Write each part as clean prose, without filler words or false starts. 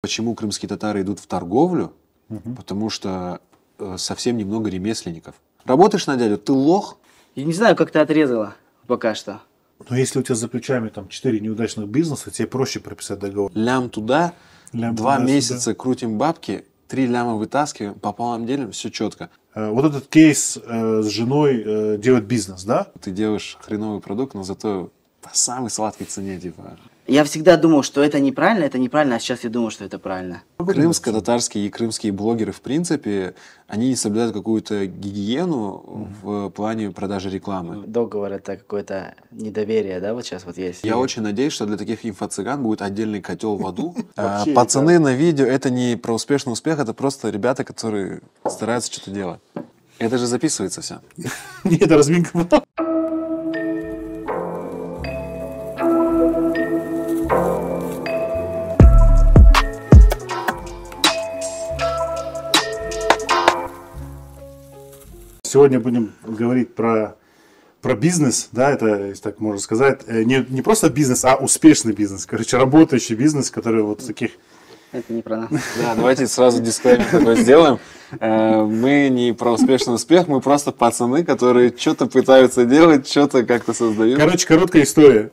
почему крымские татары идут в торговлю, потому что совсем немного ремесленников. Работаешь на дядю, ты лох? Я не знаю, как ты отрезала пока что. Но если у тебя за плечами там 4 неудачных бизнеса, тебе проще прописать договор. Лям туда, Лям 2 туда, месяца сюда. крутим бабки, 3 ляма вытаскиваем, пополам делим, все четко. Вот этот кейс с женой делать бизнес, да? Ты делаешь хреновый продукт, но зато по самой сладкой цене, типа. Я всегда думал, что это неправильно, а сейчас я думаю, что это правильно. Крымско-татарские и крымские блогеры, в принципе, они не соблюдают какую-то гигиену в плане продажи рекламы. Договор — это какое-то недоверие, да, вот сейчас вот есть. Я очень надеюсь, что для таких инфо-цыган будет отдельный котел в аду. Вообще, Пацаны на видео — это не про успешный успех, это просто ребята, которые стараются что-то делать. Это же записывается все. Нет, это разминка была. Сегодня будем говорить про бизнес, да, это, если так можно сказать, не просто бизнес, а успешный бизнес, короче, работающий бизнес, который вот таких... Это не про нас. Да, давайте сразу дисклеймер такой сделаем. Мы не про успешный успех, мы просто пацаны, которые что-то пытаются делать, что-то как-то создают. Короче, короткая история.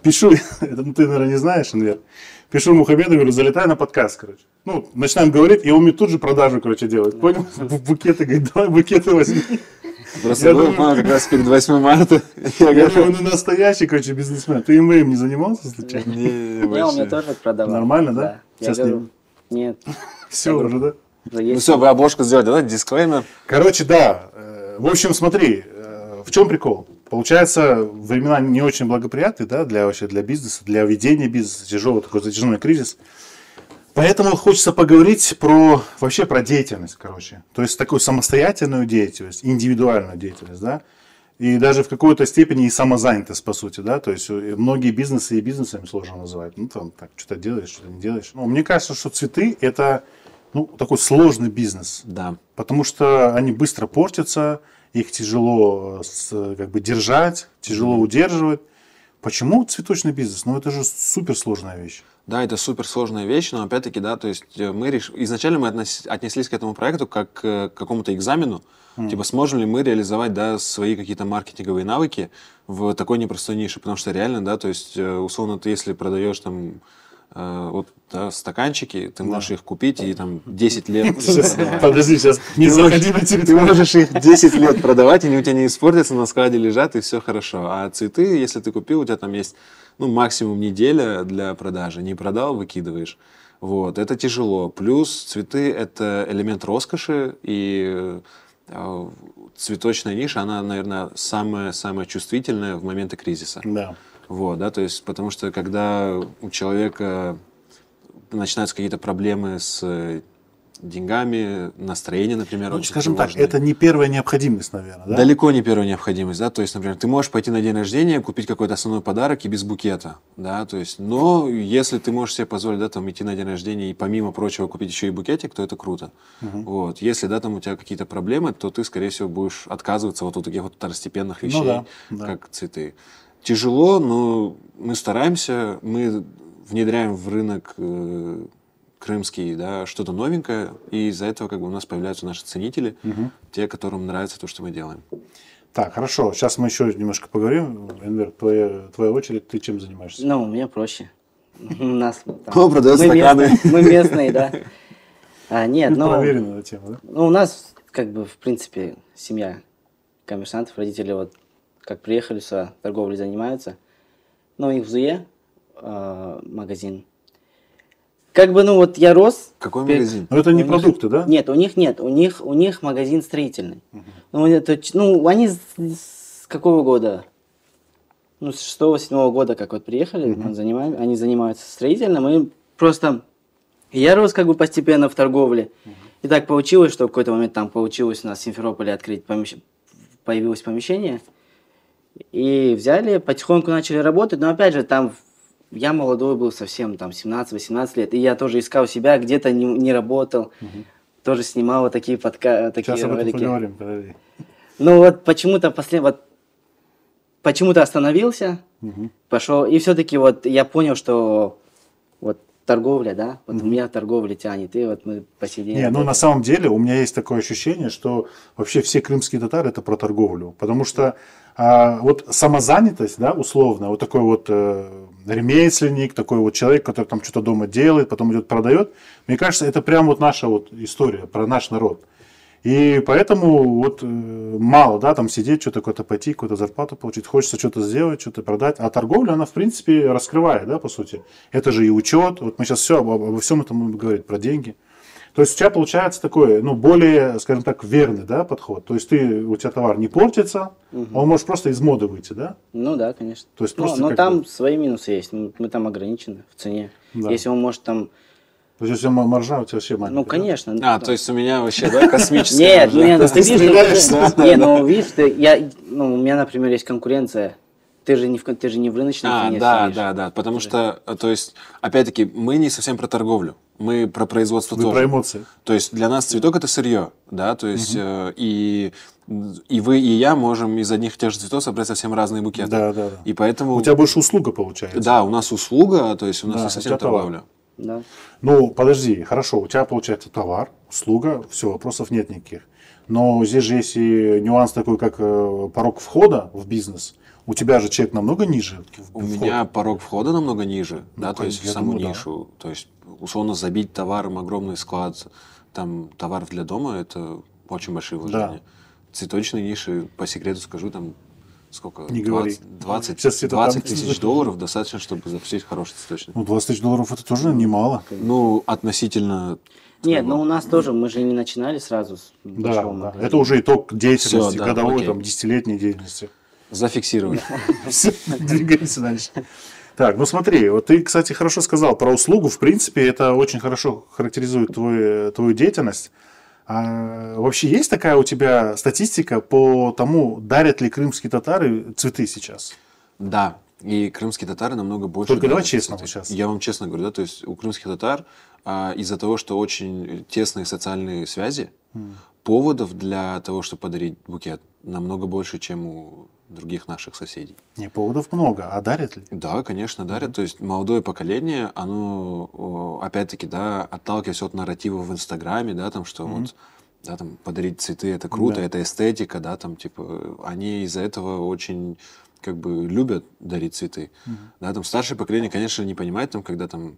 Пишу, это ты, наверное, не знаешь, Анвер. Пишу Мухаммеду, говорю, залетай на подкаст, короче. Ну, начинаем говорить, и он мне тут же продажу, короче, делает. Понял? Букеты, говорит, давай букеты возьми. Просто было, как раз перед 8 марта. Я думаю, ну настоящий, короче, бизнесмен. Ты МВМ не занимался случайно? Не, Я у меня вообще. тоже продавал. Нормально, да? Я Сейчас говорю, нет. Все уже, да? Уже Ну есть. все, вы обложку сделали, да? Дисклеймер. Короче, да. В общем, смотри, в чем прикол? Получается, времена не очень благоприятные, да, для бизнеса, для ведения бизнеса, тяжелый такой затяжной кризис. Поэтому хочется поговорить вообще про деятельность, короче. То есть такую самостоятельную деятельность, индивидуальную деятельность, да. И даже в какой-то степени и самозанятость, по сути, да. То есть многие бизнесы и бизнесами сложно называть. Ну, там, так, что-то делаешь, что-то не делаешь. Ну, мне кажется, что цветы – это, ну, такой сложный бизнес. Да. Потому что они быстро портятся, их тяжело как бы держать, тяжело удерживать. Почему цветочный бизнес? Ну, это же суперсложная вещь. Да, это суперсложная вещь, но опять-таки, да, то есть изначально мы отнеслись к этому проекту как к какому-то экзамену, типа сможем ли мы реализовать, да, свои какие-то маркетинговые навыки в такой непростой нише, потому что реально, да, то есть условно ты если продаешь там вот, да, стаканчики, ты можешь их купить и там 10 лет... Подожди, сейчас не заходи на Ты территорию. можешь их 10 лет продавать, и они у тебя не испортятся, на складе лежат, и все хорошо. А цветы, если ты купил, у тебя там есть, ну, максимум неделя для продажи. Не продал, выкидываешь. Вот, это тяжело. Плюс цветы – это элемент роскоши, и цветочная ниша, она, наверное, самая чувствительная в моменты кризиса. Да. Вот, да, то есть, потому что когда у человека начинаются какие-то проблемы с деньгами, настроение, например, Ну, очень скажем так, тревожное. это не первая необходимость, наверное, да? Далеко не первая необходимость, да, то есть, например, ты можешь пойти на день рождения, купить какой-то основной подарок и без букета, да, то есть, но если ты можешь себе позволить, да, там, идти на день рождения и помимо прочего купить еще и букетик, то это круто, вот, если, да, там у тебя какие-то проблемы, то ты, скорее всего, будешь отказываться вот от таких вот второстепенных вещей, да, да. как цветы. Тяжело, но мы стараемся, мы внедряем в рынок крымский, да, что-то новенькое, и из-за этого как бы у нас появляются наши ценители, те, которым нравится то, что мы делаем. Так, хорошо. Сейчас мы еще немножко поговорим. Энвер, твоя очередь. Ты чем занимаешься? Ну, у меня проще. У нас там... Кто продает стаканы? Мы местные, да. Нет, Ты ну... проверенная тема, да? Ну, у нас, как бы, в принципе, семья коммерсантов, родители вот как приехали сюда, торговлей занимаются. Ну, у них в Зуе магазин. Как бы, ну, вот я рос... Какой магазин? Но это не У них- продукты, да? Нет, у них магазин строительный. Ну, они с какого года? Ну, с 6-7 года, как вот приехали, они занимаются строительным, и просто я рос как бы постепенно в торговле. И так получилось, что в какой-то момент там получилось у нас в Симферополе открыть появилось помещение. И взяли, потихоньку начали работать, но опять же там я молодой был совсем, там 17-18 лет, и я тоже искал себя, где-то не работал, тоже снимал вот такие такие Сейчас об этом ролики. поговорим, подожди. Ну вот почему-то почему-то остановился, пошел, и все-таки вот я понял, что вот торговля, да? Вот у меня торговля тянет, и вот мы посидели. Не, ну на самом деле у меня есть такое ощущение, что вообще все крымские татары это про торговлю. Потому что вот самозанятость, да, условно, вот такой вот ремесленник, такой вот человек, который там что-то дома делает, потом идет продает, мне кажется, это прям вот наша вот история про наш народ. И поэтому вот мало, да, там сидеть, что-то куда-то пойти, какую-то зарплату получить, хочется что-то сделать, что-то продать. А торговля, она, в принципе, раскрывает, да, по сути. Это же и учет. Вот мы сейчас все обо всем этом будем говорить, про деньги. То есть у тебя получается такой, ну, более, скажем так, верный, да, подход. То есть у тебя товар не портится, он может просто из моды выйти, да? Ну да, конечно. То есть просто но там свои минусы есть. Мы там ограничены в цене. Да. Если он может там... То есть если маржа у тебя вообще маленькая. Ну, конечно. А, то есть у меня вообще, да, космическая Нет, маржа. ты видишь, у меня, например, есть конкуренция. Ты же не в рыночной цене сидишь. Да, потому что, то есть, опять-таки, мы не совсем про торговлю, мы про производство Вы тоже. про эмоции. То есть для нас цветок это сырье, да, то есть и вы, и я можем из одних и тех же цветов собрать совсем разные букеты. Да. И поэтому... У тебя больше услуга получается. Да, у нас услуга, то есть у нас Да, не у совсем тебя товар. торговля. Да. Ну, подожди, хорошо, у тебя получается товар, услуга, все, вопросов нет никаких. Но здесь же есть и нюанс такой, как порог входа в бизнес. У тебя же чек намного ниже. У меня порог входа намного ниже, да, то есть в я саму думаю, да. нишу. То есть, условно, забить товаром огромный склад, там, товар для дома, это очень большие вложения. Цветочные ниши, по секрету скажу, там, сколько? Не говори. 20 Сейчас это там- тысяч долларов достаточно, чтобы запустить хороший цветочный. Ну, 20 тысяч долларов это тоже немало. Ну, относительно... Нет, ну у нас тоже, мы же не начинали сразу с Да, большого да. магазина. Это уже итог деятельности, Всё, да, годовой, окей. там, 10-летней деятельности. Зафиксировать. Всё, двигаемся дальше. Так, ну смотри, вот ты, кстати, хорошо сказал про услугу. В принципе, это очень хорошо характеризует твою деятельность. А вообще есть такая у тебя статистика по тому, дарят ли крымские татары цветы сейчас? Да, и крымские татары намного больше... Только давай дарят честно цветы. сейчас. Я вам честно говорю, да, то есть у крымских татар из-за того, что очень тесные социальные связи, поводов для того, чтобы подарить букет, намного больше, чем у других наших соседей. Не, поводов много, а дарят ли? Да, конечно, дарят. То есть молодое поколение, оно, опять-таки, да, отталкиваясь от нарратива в Инстаграме, да, там, что вот, да, там, подарить цветы это круто, Да. это эстетика, да, там, типа, они из-за этого очень, как бы, любят дарить цветы. Да, там, старшее поколение, конечно, не понимает, там, когда там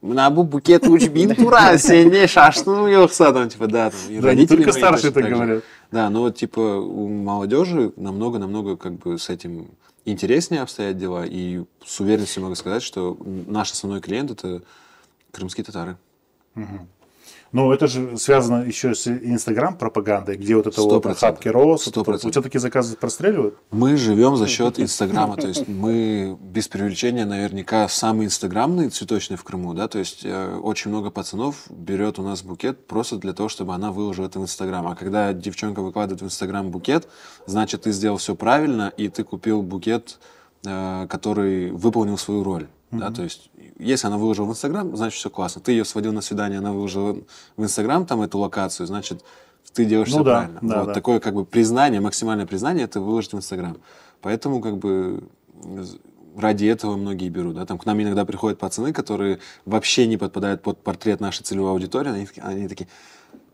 на букет учбин тура, сене шашну ёхса, там, типа, да, там, и Да, не родители только мои старшие точно так так же. говорят. Да, но вот типа у молодежи намного как бы с этим интереснее обстоят дела, и с уверенностью могу сказать, что наш основной клиент это крымские татары. Ну, это же связано еще с Инстаграм-пропагандой, где вот это вот 100%. хапки роз. 100%. У тебя такие заказы простреливают? Мы живем за счет Инстаграма, то есть мы без преувеличения наверняка самый инстаграмный цветочный в Крыму, да, то есть очень много пацанов берет у нас букет просто для того, чтобы она выложила это в Инстаграм. А когда девчонка выкладывает в Инстаграм букет, значит, ты сделал все правильно, и ты купил букет, который выполнил свою роль. Да, то есть, если она выложила в Инстаграм, значит, все классно. Ты ее сводил на свидание, она выложила в Инстаграм там эту локацию, значит, ты делаешь все Ну да, правильно. да, Вот да. такое как бы признание, максимальное признание, это выложить в Инстаграм. Поэтому как бы ради этого многие берут. Да? Там к нам иногда приходят пацаны, которые вообще не подпадают под портрет нашей целевой аудитории, они такие...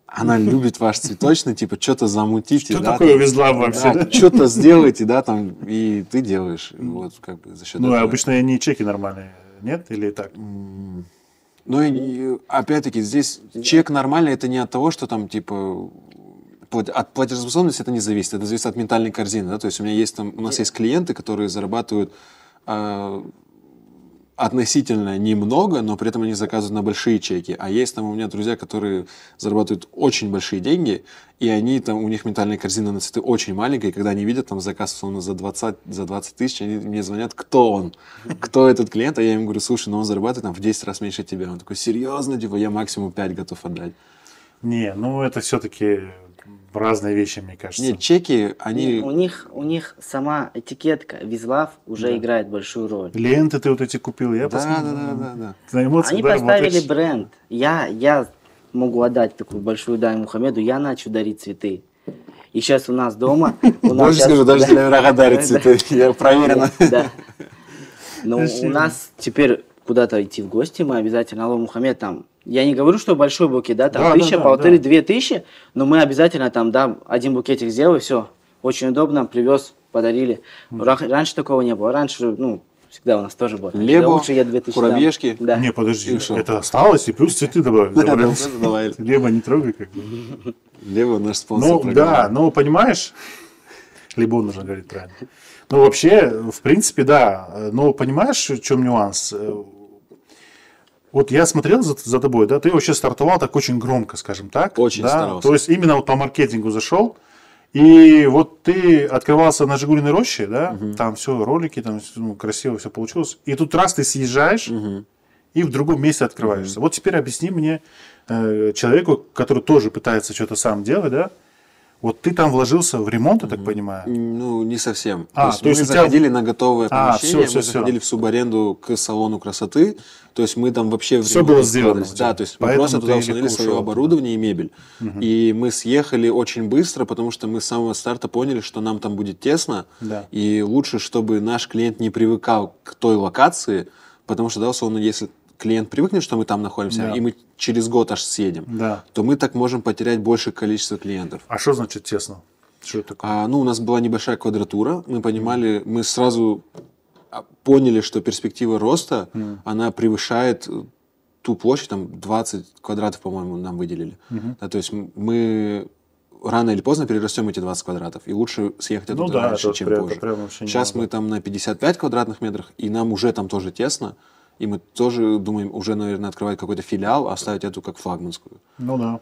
Она любит ваш цветочный, типа, что-то замутите. Что да, такое там, везла вообще? да, что-то сделайте, да, там, и ты делаешь. И вот, как бы, за счет Ну, этого. обычно не чеки нормальные, нет? Или так? Ну, и опять-таки, здесь чек нормальный, это не от того, что там, типа, от платежеспособности это не зависит, это зависит от ментальной корзины, да, то есть у нас есть клиенты, которые зарабатывают относительно немного, но при этом они заказывают на большие чеки. А есть там у меня друзья, которые зарабатывают очень большие деньги, и они там, у них ментальная корзина на цветы очень маленькая, и когда они видят там заказ условно за 20 тысяч, они мне звонят, кто он, кто этот клиент, а я им говорю, слушай, ну он зарабатывает там в 10 раз меньше тебя. Он такой, серьезно, типа, я максимум 5 готов отдать. Не, ну это все-таки разные вещи, мне кажется. Нет, чеки, они... У них сама этикетка Визлав уже играет большую роль. Ленты ты вот эти купил, я Да. На эмоциях, Они да, поставили работаешь. бренд. Я могу отдать такую большую дань Мухаммеду, я начал дарить цветы. И сейчас у нас дома... Больше скажу, даже для врага дарят цветы, я проверено. Да. Но у нас теперь куда-то идти в гости, мы обязательно Алло Мухаммед там. Я не говорю, что большой букет, да, там Да, 1000, да, 1500-2000, но мы обязательно там, да, один букетик сделал, и все. Очень удобно, привез, подарили. Раньше такого не было. Раньше, ну, всегда у нас тоже было. Лебо, лучше я 2000 дам. курабешки. Да. Не, подожди, И что? это осталось, и плюс цветы добавили. Давай. Либо не трогай, как бы. Лево наш спонсор Ну, программы. да, но понимаешь, либо он нужно говорить правильно. Ну, вообще, в принципе, да. Но понимаешь, в чем нюанс? Вот я смотрел за тобой, да, ты вообще стартовал так очень громко, скажем так. Очень да? старался. То есть именно вот по маркетингу зашел, и вот ты открывался на Жигулиной роще, да, там все, ролики, там ну, красиво все получилось. И тут раз ты съезжаешь, и в другом месте открываешься. Вот теперь объясни мне, человеку, который тоже пытается что-то сам делать, да, вот ты там вложился в ремонт, я так понимаю? Ну, не совсем. То есть мы у тебя- заходили на готовое помещение, всё. мы заходили в субаренду к салону красоты, то есть мы там вообще... в Всё ремонт было не сделано вкладывались. у тебя. Да, то есть мы Поэтому просто туда ты установили легко свое ушел оборудование и мебель. И мы съехали очень быстро, потому что мы с самого старта поняли, что нам там будет тесно, Да. и лучше, чтобы наш клиент не привыкал к той локации, потому что, да, условно, если клиент привыкнет, что мы там находимся, Да. и мы через год аж съедем, Да. то мы так можем потерять большее количество клиентов. А что значит тесно? Что это такое? Ну, у нас была небольшая квадратура, мы понимали, мы сразу поняли, что перспектива роста, она превышает ту площадь, там 20 квадратов, по-моему, нам выделили. Да, то есть мы рано или поздно перерастем эти 20 квадратов, и лучше съехать оттуда да, раньше, это чем прям- позже. это прям вообще Сейчас немного. мы там на 55 квадратных метрах, и нам уже там тоже тесно, и мы тоже думаем уже, наверное, открывать какой-то филиал, оставить эту как флагманскую. Ну да.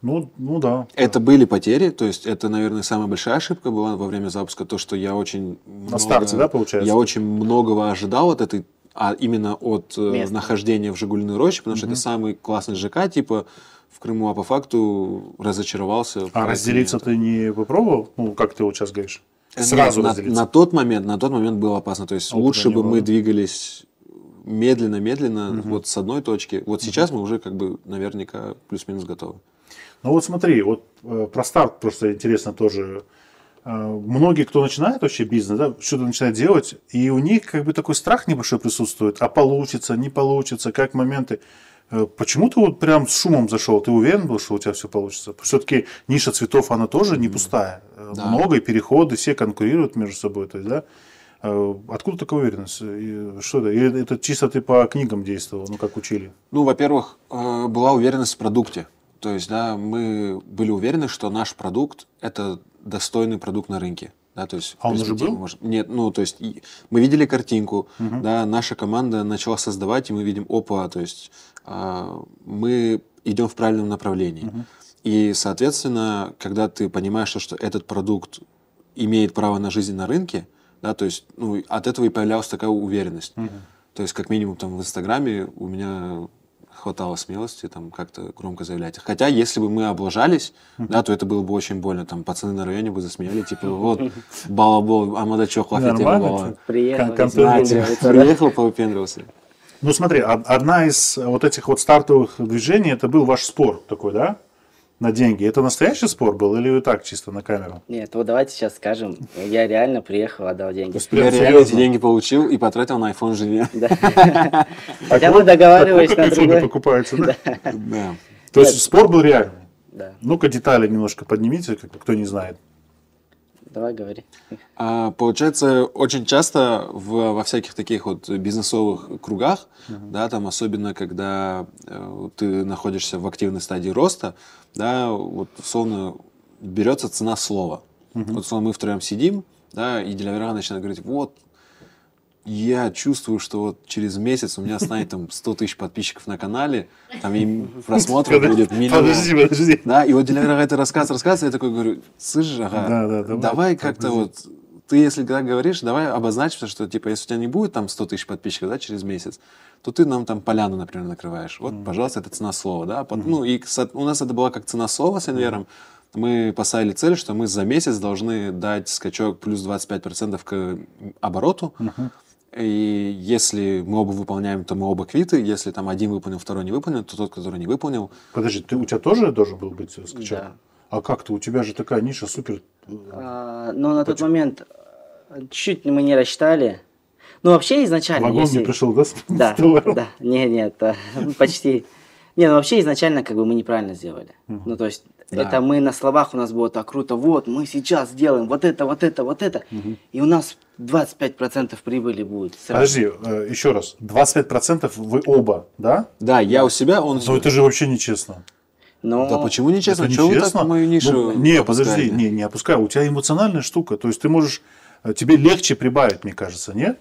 Ну да. Это были потери, то есть это, наверное, самая большая ошибка была во время запуска, то, что я очень старте, да, получается? Я очень многого ожидал от этой, именно от Места. нахождения в Жигулиной роще, потому что это самый классный ЖК, типа, в Крыму, а по факту разочаровался. в А разделиться клиентах. ты не попробовал? Ну, как ты вот сейчас говоришь? Сразу Нет, разделиться. на тот момент было опасно, то есть Опыта лучше не бы было, мы да? двигались медленно, вот с одной точки. Вот сейчас мы уже как бы наверняка плюс-минус готовы. Ну вот смотри, вот про старт просто интересно тоже. Многие, кто начинает вообще бизнес, да, что-то начинает делать, и у них как бы такой страх небольшой присутствует, а получится, не получится, как моменты. Почему ты вот прям с шумом зашел? Ты уверен был, что у тебя все получится? Все-таки ниша цветов, она тоже не пустая. Да. Много и переходы, все конкурируют между собой. То есть, да? Откуда такая уверенность? И что это? Или это чисто ты по книгам действовал, ну как учили? Ну, во-первых, была уверенность в продукте. То есть, да, мы были уверены, что наш продукт – это достойный продукт на рынке. Да, то есть, А он уже перспектива был? Нет, ну, то есть, мы видели картинку, да, наша команда начала создавать, и мы видим, опа, то есть, мы идем в правильном направлении. И, соответственно, когда ты понимаешь, что этот продукт имеет право на жизнь на рынке, да, то есть, ну, от этого и появлялась такая уверенность. То есть, как минимум, там, в Инстаграме у меня хватало смелости там как-то громко заявлять. Хотя, если бы мы облажались, да, то это было бы очень больно. Там пацаны на районе бы засмеяли, типа, вот, балабол, а мадачок Нормально. Приехал, Контент здесь был. начал. Приехал, повыпендривался. Ну смотри, одна из вот этих вот стартовых движений, это был ваш спор такой, да? На деньги. Это настоящий спор был или вы так чисто на камеру? Нет, вот давайте сейчас скажем, я реально приехал, отдал деньги. есть Я Прям реально серьезно? эти деньги получил и потратил на iPhone жене. Да. Хотя мы договаривались Такой на как iPhone другой. покупается, да? Да. То есть спор был реальный. Да, Ну-ка детали немножко поднимите, кто не знает. давай говори. Получается, очень часто во всяких таких вот бизнесовых кругах, да, там особенно когда ты находишься в активной стадии роста, да, вот условно берется цена слова. Вот условно мы втроем сидим, да, и дилера начинает говорить, вот, я чувствую, что вот через месяц у меня станет там 100 тысяч подписчиков на канале, там и просмотров будет миллион. Подожди. Да, и вот дилер это рассказывает, я такой говорю, слышишь, ага, Да, давай как-то вот, ты если когда говоришь, давай обозначь, что типа, если у тебя не будет там 100 тысяч подписчиков, да, через месяц, то ты нам там поляну, например, накрываешь. Вот, пожалуйста, это цена слова, да. Ну, и у нас это была как цена слова с Энвером. Мы поставили цель, что мы за месяц должны дать скачок плюс 25% к обороту. И если мы оба выполняем, то мы оба квиты. Если там один выполнил, второй не выполнил, то тот, который не выполнил. Подожди, у тебя тоже должен был быть скачок? Да. А как ты? У тебя же такая ниша супер. Но на тот момент чуть мы не рассчитали. Ну, вообще изначально... Вагон если- не пришел, да? Да, да, нет, почти. Не, ну вообще изначально как бы мы неправильно сделали. Ну, то есть, Да. это мы на словах у нас было так круто, вот, мы сейчас сделаем вот это, вот это, вот это, и у нас 25% прибыли будет сразу. Подожди, еще раз. 25% вы оба, да? Да, я у себя, он... Но это же вообще нечестно. Но... Да почему нечестно? Это Чего вы нечестно. так мою нишу Ну, не, подожди, опускаете? не опускай. У тебя эмоциональная штука. То есть ты можешь, тебе легче прибавить, мне кажется, нет?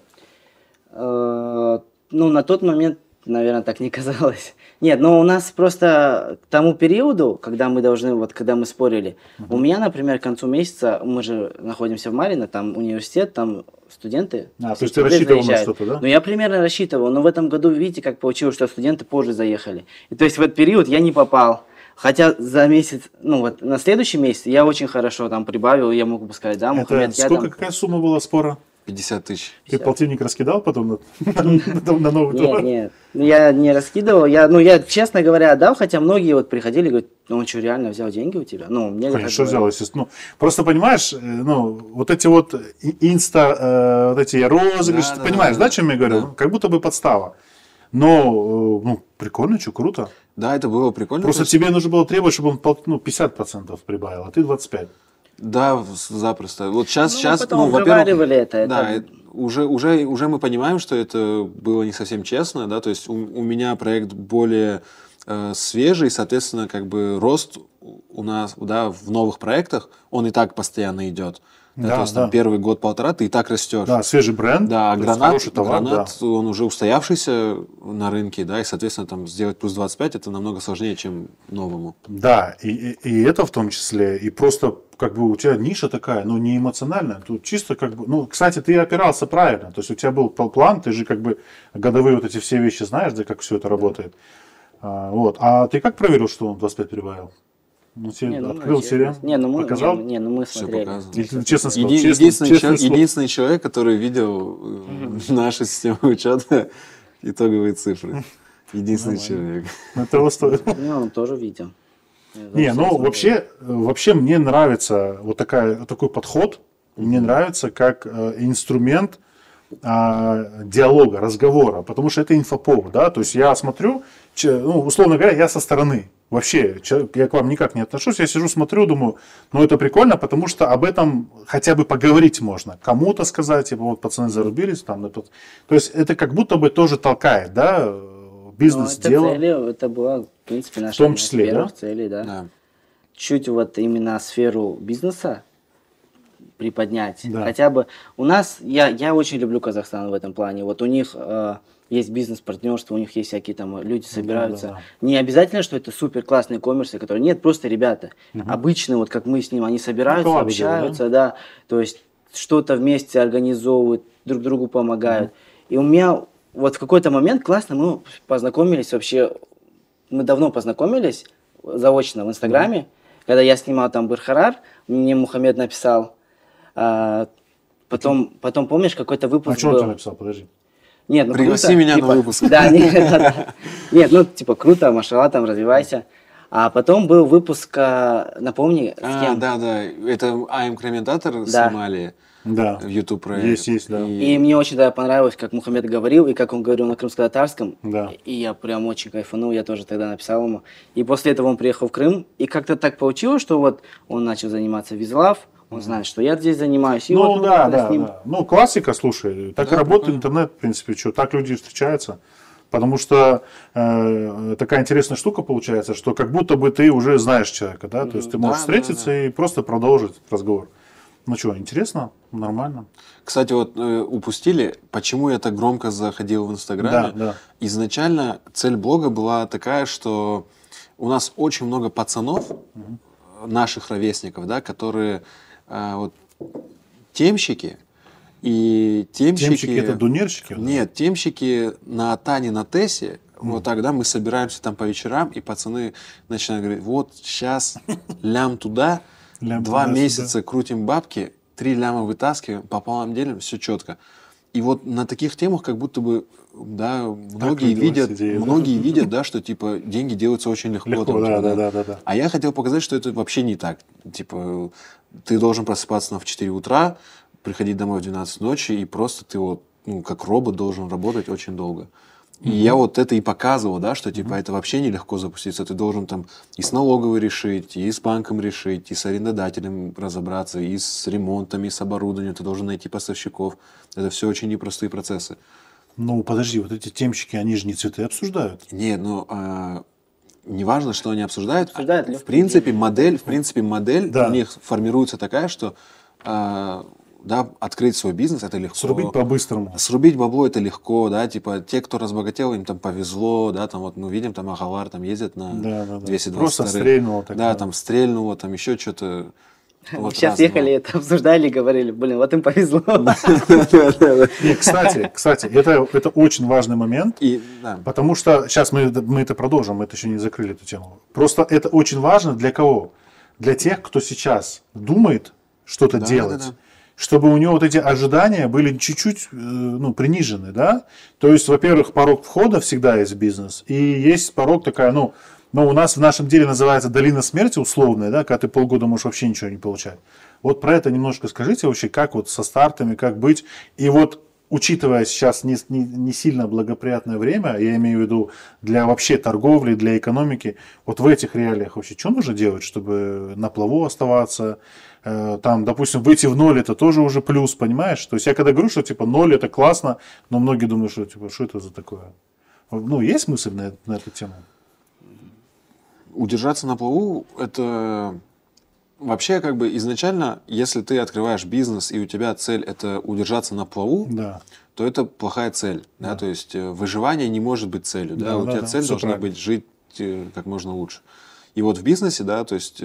Ну, на тот момент, наверное, так не казалось. Нет, но у нас просто к тому периоду, когда мы должны, вот когда мы спорили, у меня, например, к концу месяца, мы же находимся в Марино, там университет, там студенты. То есть ты сентябре рассчитывал на заезжают. что-то, да? Ну, я примерно рассчитывал, но в этом году, видите, как получилось, что студенты позже заехали. И то есть в этот период я не попал. Хотя за месяц, ну вот на следующий месяц я очень хорошо там прибавил, я могу бы сказать, да, Это Мухаммед, я сколько, там... какая сумма была спора? 50 тысяч. Ты полтинник раскидал потом на новый Нет, товар? нет, ну, я не раскидывал, я, честно говоря, отдал, хотя многие вот приходили и говорят, ну он что, реально взял деньги у тебя? Ну, мне так Конечно, говорят. взял, естественно. Ну, просто понимаешь, ну, вот эти вот инста, вот эти розыгрыши, Да, ты да, понимаешь, да, да, да. о чем я говорю? Да. Как будто бы подстава. Но, ну, прикольно, что, круто. Да, это было прикольно. Просто то есть- тебе нужно было требовать, чтобы он 50% прибавил, а ты 25%. Да, запросто. Вот сейчас, Ну, сейчас, потом во-первых, обговаривали это. да, уже мы понимаем, что это было не совсем честно, да, то есть у меня проект более свежий, соответственно, как бы рост у нас, да, в новых проектах, он и так постоянно идет. Да, Да, то есть там да. первый год-полтора ты и так растешь. Да, свежий бренд, Да, а то есть гранат, хороший товар, гранат, он уже устоявшийся на рынке, да, и, соответственно, там сделать плюс 25 это намного сложнее, чем новому. Да, и это в том числе, и просто как бы у тебя ниша такая, ну не эмоциональная, тут чисто как бы, ну, кстати, ты опирался правильно, то есть у тебя был план, ты же как бы годовые вот эти все вещи знаешь, да, как все это работает. Вот, а ты как проверил, что он 25 прибавил? Ну, тебе Не, ну, открыл честно. серию, Не, ну мы, показал? мы Все смотрели. показано. Или ты честно сказал? Единственный человек, который видел нашу систему учета, итоговые цифры. Единственный человек. Этого стоит. Ну, он тоже видел. Не, ну вообще мне нравится вот такой подход. Мне нравится как инструмент диалога, разговора, потому что это инфоповод, да, то есть я смотрю, ну, условно говоря, я со стороны, вообще, я к вам никак не отношусь, я сижу, смотрю, думаю, ну, это прикольно, потому что об этом хотя бы поговорить можно, кому-то сказать, типа, вот пацаны зарубились, там, то есть это как будто бы тоже толкает, да, бизнес дело. Это была, в принципе, наша В том числе, одна из первых да? целей, да. Да. Чуть вот именно сферу бизнеса приподнять. Да. Хотя бы у нас, я очень люблю Казахстан в этом плане. Вот у них есть бизнес-партнерство, у них есть всякие там люди собираются. да. Не обязательно, что это супер классные коммерсы, которые нет, просто ребята обычные, вот как мы с ним, они собираются, коллабы делают, общаются, да, то есть что-то вместе организовывают, друг другу помогают. И у меня вот в какой-то момент классно мы познакомились вообще, мы давно познакомились заочно в Инстаграме, когда я снимал там Бырхарар, мне Мухаммед написал, потом помнишь, какой-то А выпуск что он был. тебе написал, подожди. Нет, ну Пригласи круто, меня на типа, выпуск. Да, нет, ну типа круто, машалла, там развивайся. А потом был выпуск, напомни, с кем? Да, это комментатор Да. снимали Да, в YouTube проект. есть, да. И мне очень тогда понравилось, как Мухаммед говорил, и как он говорил на крымско-татарском. Да. И я прям очень кайфанул, я тоже тогда написал ему. И после этого он приехал в Крым, и как-то так получилось, что вот он начал заниматься визлав, он знает, что я здесь занимаюсь. И Ну вот мы да, тогда да, с ним... да. Ну классика, слушай, так Да, и работает прикольно. интернет, в принципе, что так люди встречаются. Потому что такая интересная штука получается, что как будто бы ты уже знаешь человека, да, то есть ты можешь Да, встретиться да. и просто продолжить разговор. Ну что, интересно, нормально. Кстати, вот упустили, почему я так громко заходил в Инстаграме. Да, да. Изначально цель блога была такая, что у нас очень много пацанов, наших ровесников, да, которые вот, темщики. И Темщики это дунерщики? Нет, темщики на Тане, на Тессе. Вот тогда мы собираемся там по вечерам, и пацаны начинают говорить, вот сейчас лям туда, Лям 2 туда-сюда. месяца крутим бабки, 3 ляма вытаскиваем, пополам делим, все четко. И вот на таких темах как будто бы, да, многие родилась видят, идея, да? многие видят, да, что типа деньги делаются очень легко. Легко, там, типа, да. А я хотел показать, что это вообще не так. Типа, ты должен просыпаться в 4 утра, приходить домой в 12 ночи, и просто ты вот ну, как робот должен работать очень долго. И я вот это и показывал, да, что типа это вообще нелегко запуститься. Ты должен там и с налоговой решить, и с банком решить, и с арендодателем разобраться, и с ремонтом, и с оборудованием. Ты должен найти поставщиков. Это все очень непростые процессы. Ну, подожди, вот эти темщики, они же не цветы обсуждают. Нет, ну, не важно, что они обсуждают. Обсуждают В принципе, модель Да. у них формируется такая, что да, открыть свой бизнес это легко. Срубить по-быстрому. Срубить бабло это легко, да, типа те, кто разбогател, им там повезло, да, там вот мы видим, там Агалар там ездит на 220 Просто стрельнуло. Да, там стрельнуло, там еще что-то. Вот Сейчас разного. ехали, это обсуждали, говорили, блин, вот им повезло. И, кстати, это очень важный момент, И, да. потому что сейчас мы это продолжим, мы это еще не закрыли эту тему. Просто это очень важно для кого? Для тех, кто сейчас думает что-то Да, делать. да. Чтобы у него вот эти ожидания были чуть-чуть принижены, да? То есть, во-первых, порог входа всегда есть в бизнес, и есть порог такая, ну, у нас в нашем деле называется долина смерти условная, да, когда ты полгода можешь вообще ничего не получать. Вот про это немножко скажите вообще, как вот со стартами, как быть, и вот учитывая сейчас не сильно благоприятное время, я имею в виду для вообще торговли, для экономики, вот в этих реалиях вообще что нужно делать, чтобы на плаву оставаться? Там, допустим, выйти в ноль это тоже уже плюс, понимаешь? То есть я когда говорю, что типа ноль это классно, но многие думают, что типа что это за такое? Ну, есть мысль на эту тему? Удержаться на плаву это вообще как бы изначально, если ты открываешь бизнес и у тебя цель это удержаться на плаву, Да. то это плохая цель, да, то есть выживание не может быть целью, да, у тебя цель всё должна правильно. быть жить как можно лучше. И вот в бизнесе, да, то есть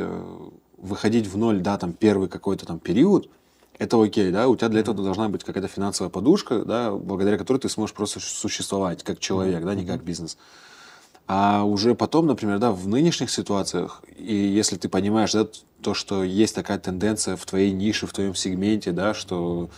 выходить в ноль, да, там первый какой-то там период, это окей, да, у тебя для этого должна быть какая-то финансовая подушка, да, благодаря которой ты сможешь просто существовать как человек, да, не как бизнес. А уже потом, например, да, в нынешних ситуациях, и если ты понимаешь, да, то, что есть такая тенденция в твоей нише, в твоем сегменте, да, что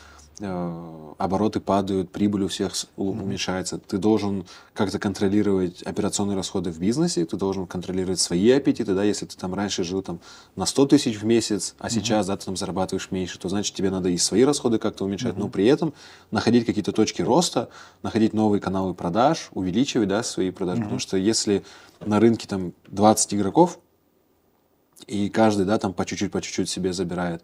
обороты падают, прибыль у всех уменьшается, ты должен как-то контролировать операционные расходы в бизнесе, ты должен контролировать свои аппетиты, да, если ты там раньше жил там на 100 тысяч в месяц, а сейчас, да, ты там зарабатываешь меньше, то значит тебе надо и свои расходы как-то уменьшать, но при этом находить какие-то точки роста, находить новые каналы продаж, увеличивать, да, свои продажи, потому что если на рынке там 20 игроков, и каждый, да, там по чуть-чуть себе забирает,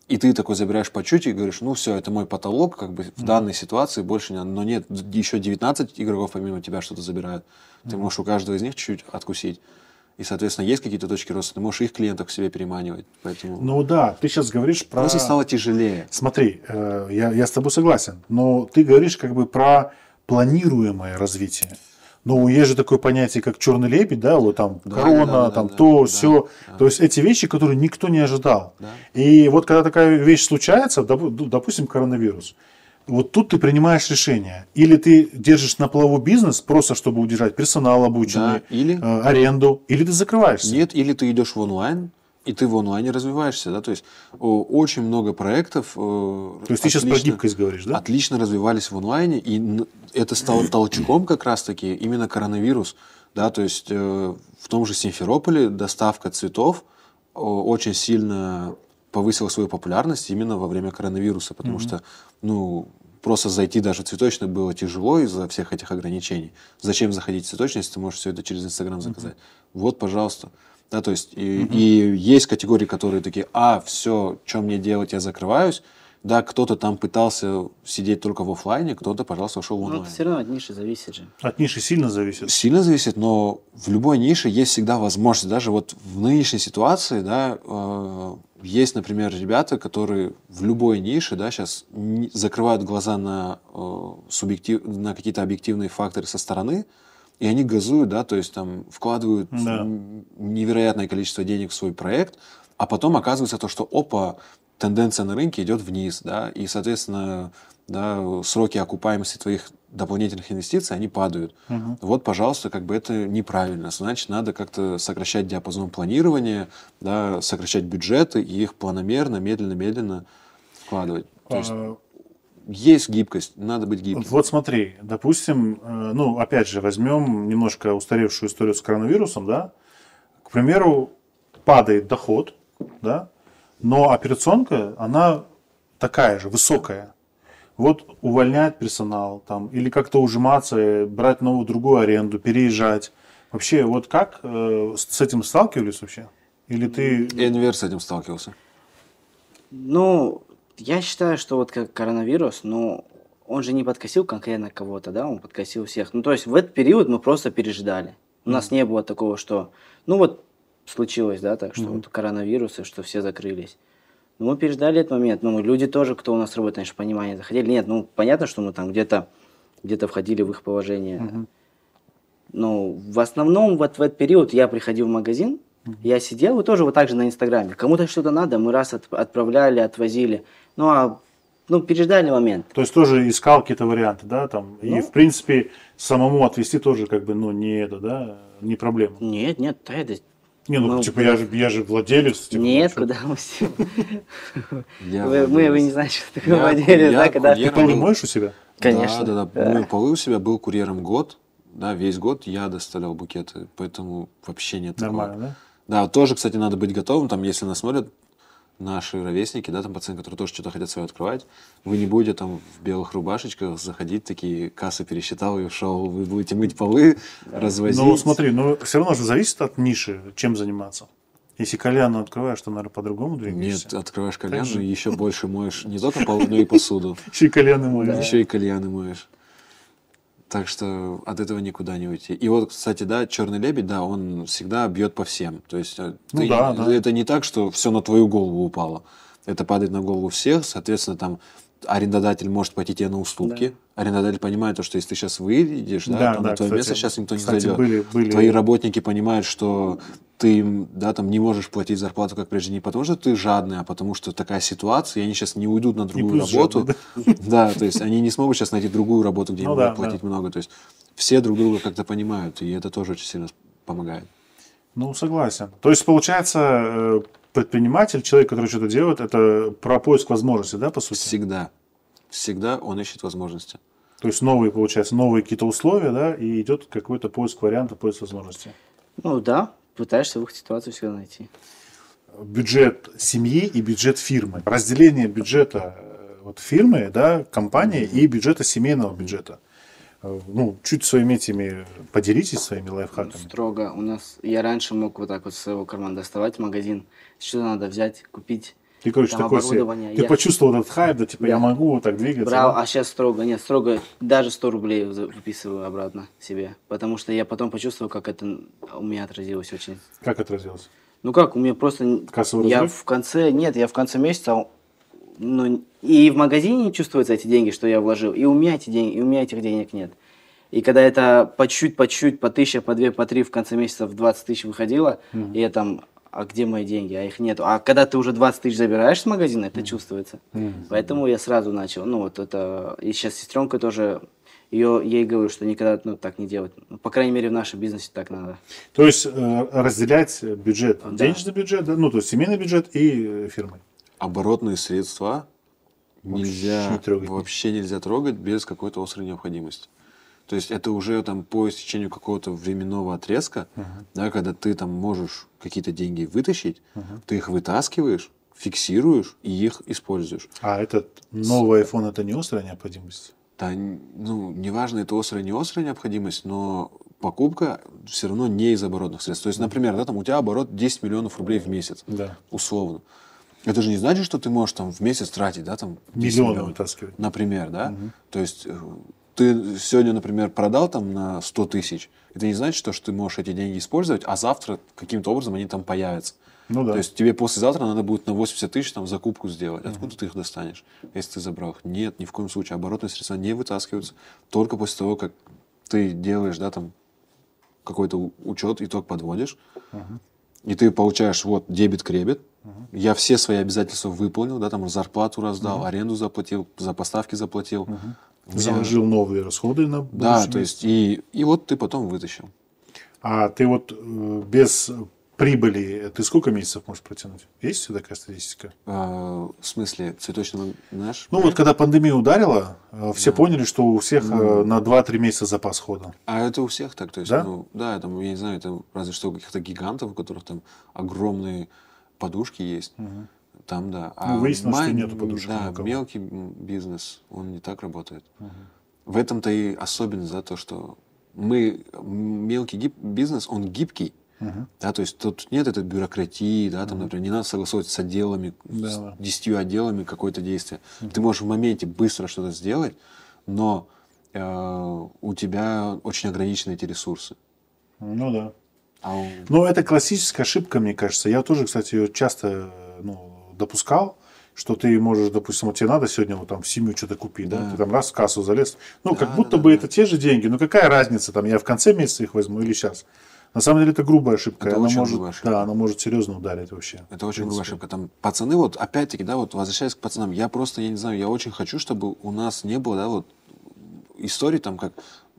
и ты такой забираешь по чуть-чуть и говоришь, ну все, это мой потолок, как бы в данной ситуации больше не надо. Но нет, еще 19 игроков помимо тебя что-то забирают. Ты можешь у каждого из них чуть-чуть откусить. И, соответственно, есть какие-то точки роста, ты можешь их клиентов к себе переманивать. Поэтому Ну да, ты сейчас говоришь про... просто стало тяжелее. Смотри, я с тобой согласен, но ты говоришь как бы про планируемое развитие. Ну, есть же такое понятие, как черный лебедь, да, вот там корона, там то, все. То есть эти вещи, которые никто не ожидал. Да. И вот когда такая вещь случается, допустим, коронавирус, вот тут ты принимаешь решение. Или ты держишь на плаву бизнес, просто чтобы удержать персонал обученный, Да, или- аренду, или ты закрываешься. Нет, или ты идешь в онлайн, и ты в онлайне развиваешься, да, то есть очень много проектов. То есть ты сейчас про гибкость говоришь, да? Отлично развивались в онлайне, и это стало толчком как раз-таки именно коронавирус, да, то есть в том же Симферополе доставка цветов очень сильно повысила свою популярность именно во время коронавируса, потому что, ну, просто зайти даже в цветочный было тяжело из-за всех этих ограничений. Зачем заходить в цветочный, если ты можешь все это через Инстаграм заказать? Вот, пожалуйста. Да, то есть, и есть категории, которые такие, все, что мне делать, я закрываюсь. Да, кто-то там пытался сидеть только в офлайне, кто-то, пожалуйста, ушел в Ну, онлайн. это все равно от ниши зависит же. От ниши сильно зависит. Сильно зависит, но в любой нише есть всегда возможность. Даже вот в нынешней ситуации, да, есть, например, ребята, которые в любой нише, да, сейчас закрывают глаза на какие-то объективные факторы со стороны, и они газуют, да, то есть там вкладывают невероятное количество денег в свой проект, а потом оказывается то, что тенденция на рынке идет вниз, да, и, соответственно, да, сроки окупаемости твоих дополнительных инвестиций, они падают. Вот, пожалуйста, как бы это неправильно. Значит, надо как-то сокращать диапазон планирования, да, сокращать бюджеты и их планомерно, медленно вкладывать. То есть есть гибкость, надо быть гибким. Вот смотри, допустим, ну, опять же, возьмем немножко устаревшую историю с коронавирусом, да, к примеру, падает доход, да, но операционка, она такая же, высокая. вот увольнять персонал там, или как-то ужиматься, брать новую другую аренду, переезжать. Вообще, вот как с этим сталкивались вообще? Или ты... Я, наверное, с этим сталкивался. Ну, я считаю, что вот как коронавирус, ну, он же не подкосил конкретно кого-то, да, он подкосил всех. Ну, то есть в этот период мы просто пережидали. У нас не было такого, что, ну вот, случилось, да, так, что вот коронавирус, и что все закрылись. Ну, мы переждали этот момент. Ну, люди тоже, кто у нас работает, конечно, понимание заходили. Нет, ну, понятно, что мы там где-то входили в их положение. Ну, в основном вот в этот период я приходил в магазин, я сидел, и тоже вот так же на Инстаграме. Кому-то что-то надо, мы раз отправляли, отвозили. Ну, переждали момент. То есть тоже искал какие-то варианты, да, там, и в принципе самому отвезти тоже как бы, ну, не это, да, не проблема. Нет, да, это... Не, ну, типа, я же владелец. Типа, Нет, ну, куда мы все... Я Вы не знаете, что такое Я владелец, да, когда... курьер. Ты полы моешь у себя? Конечно. Да. Мою полы у себя, был курьером год. Да, весь год я доставлял букеты, поэтому вообще нет такого. Нормально, да? Да, тоже, кстати, надо быть готовым, там, если нас смотрят наши ровесники, да, там пацаны, которые тоже что-то хотят свое открывать, вы не будете там в белых рубашечках заходить, такие, кассы пересчитал и ушел, вы будете мыть полы, развозить. Ну, смотри, но все равно же зависит от ниши, чем заниматься. Если кальянную открываешь, то, наверное, по-другому двигаешься. Нет, открываешь кальян, же. и еще больше моешь не только полы, но и посуду. Еще и кальяны моешь. Еще и кальяны моешь. Так что от этого никуда не уйти. И вот, кстати, да, черный лебедь, да, он всегда бьет по всем. То есть это не так, что все на твою голову упало. Это падает на голову всех, соответственно, там арендодатель может пойти тебе на уступки. Да. Арендодатель понимает, что если ты сейчас выйдешь, то на твое место сейчас никто не зайдет. Твои работники понимают, что ты им, да, там, не можешь платить зарплату, как прежде, не потому что ты жадный, а потому что такая ситуация, и они сейчас не уйдут на другую работу. Жадный, да, то есть они не смогут сейчас найти другую работу, где им будут платить много. То есть все друг друга как-то понимают, и это тоже очень сильно помогает. Ну, согласен. То есть, получается, предприниматель, человек, который что-то делает, это про поиск возможностей, да, по сути? Всегда он ищет возможности. То есть новые какие-то условия, да, и идет какой-то поиск варианта, поиск возможностей. Ну да, пытаешься в их ситуацию всегда найти. Бюджет семьи и бюджет фирмы. Разделение бюджета вот, фирмы, да, компании и бюджета семейного бюджета. Ну, чуть своими этими поделитесь своими лайфхаками. Строго. У нас я раньше мог вот так вот с своего кармана доставать в магазин. Что надо взять, купить. Ты, короче, такой ты почувствовал этот хайп, да, типа я могу вот так двигаться. Брал, да? а сейчас строго, даже 100 рублей выписываю обратно себе. Потому что я потом почувствовал, как это у меня отразилось очень. Как отразилось? Ну как, у меня просто... Кассовый я разрыв? в конце месяца, ну, и в магазине не чувствуются эти деньги, что я вложил, и у меня эти деньги, и у меня этих денег нет. И когда это по чуть-чуть, по 1000, по 2, по 3 в конце месяца в 20 тысяч выходило, и я там, а где мои деньги? А их нету. А когда ты уже 20 тысяч забираешь с магазина, это чувствуется. Поэтому я сразу начал. Ну вот это... И сейчас сестренка тоже... Ей говорю, что никогда так не делать. Ну, по крайней мере, в нашем бизнесе так надо. То есть разделять бюджет, денежный бюджет, да? Ну, то есть семейный бюджет и фирмы. Оборотные средства вообще нельзя трогать без какой-то острой необходимости. То есть это уже там по истечению какого-то временного отрезка, да, когда ты там можешь какие-то деньги вытащить, ты их вытаскиваешь, фиксируешь и их используешь. А этот новый iPhone это не острая необходимость? Да, ну, неважно, это острая, не острая необходимость, но покупка все равно не из оборотных средств. То есть, например, да, там у тебя оборот 10 миллионов рублей в месяц, условно. Это же не значит, что ты можешь там в месяц тратить, да, там 10 миллионов, вытаскивать. Например, да. То есть ты сегодня, например, продал там на 100 тысяч, это не значит, что ты можешь эти деньги использовать, а завтра каким-то образом они там появятся. Ну, да. То есть тебе послезавтра надо будет на 80 тысяч там закупку сделать. Откуда ты их достанешь, если ты забрал их? Нет, ни в коем случае. Оборотные средства не вытаскиваются только после того, как ты делаешь, да, там какой-то учет, итог подводишь, и ты получаешь вот дебет-кребет. Я все свои обязательства выполнил, да, там зарплату раздал, аренду заплатил, за поставки заплатил. Заложил новые расходы на будущее. Да, то есть и вот ты потом вытащил. А ты вот без прибыли ты сколько месяцев можешь протянуть? Есть всегда такая статистика? В смысле, цветочный наш? Ну вот когда пандемия ударила, все поняли, что у всех на 2-3 месяца запас хода. А это у всех так, то есть, да? Ну, да, там, я не знаю, это разве что у каких-то гигантов, у которых там огромные подушки есть. Там да. Ну, выяснилось, что нету подушек ни Да, у кого. мелкий бизнес, он не так работает. В этом-то и особенность, да, то, что мелкий бизнес, он гибкий, да, то есть тут нет этой бюрократии, да, там, например, не надо согласовывать с отделами, с 10 отделами какое-то действие. Ты можешь в моменте быстро что-то сделать, но у тебя очень ограничены эти ресурсы. Ну да. А Ну, это классическая ошибка, мне кажется. Я тоже, кстати, ее часто допускал, что ты можешь, допустим, вот тебе надо сегодня вот там в семью что-то купить, да, ты там раз в кассу залез. Ну, как будто бы это те же деньги. Ну, какая разница, там, я в конце месяца их возьму или сейчас? На самом деле это грубая ошибка. Это очень грубая ошибка. Да, она может серьезно ударить вообще. Это очень грубая ошибка. Там пацаны, вот опять-таки, да, вот возвращаясь к пацанам, я не знаю, я очень хочу, чтобы у нас не было, да, вот истории там, как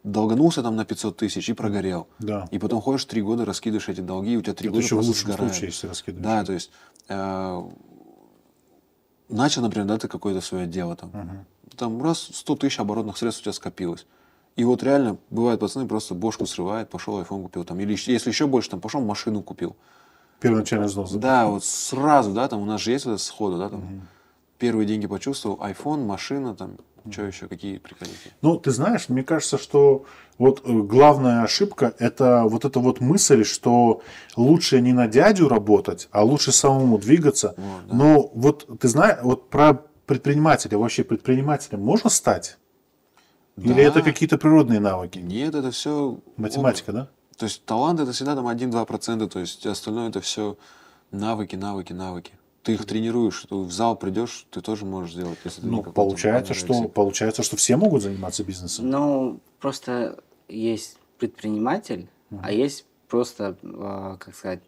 долганулся там на 500 тысяч и прогорел. Да. И потом ходишь 3 года, раскидываешь эти долги, и у тебя 3 Это года еще в просто лучшем сгорает. случае, если раскидываешь. Да, то есть начал, например, да, ты какое-то свое дело там. Там раз 100 тысяч оборотных средств у тебя скопилось. И вот реально, бывает, пацаны просто бошку срывает, пошел iPhone купил. Там, или если еще больше, там пошел машину купил. Первоначальный взнос. Да, вот сразу, да, там у нас же есть это сходу, да, там первые деньги почувствовал, iPhone, машина, там, что еще, какие приколики. Ну, ты знаешь, мне кажется, что вот главная ошибка это вот эта вот мысль, что лучше не на дядю работать, а лучше самому двигаться. Вот, да. Но вот ты знаешь, вот про предпринимателя, вообще предпринимателем можно стать? Или Да. это какие-то природные навыки? Нет, это все... Математика, да? То есть талант это всегда там 1-2%, то есть остальное это все навыки. Ты их тренируешь, ты в зал придешь, ты тоже можешь сделать. Если ты не Ну, какой-то получается, что все могут заниматься бизнесом. Ну, просто есть предприниматель, а есть просто, как сказать...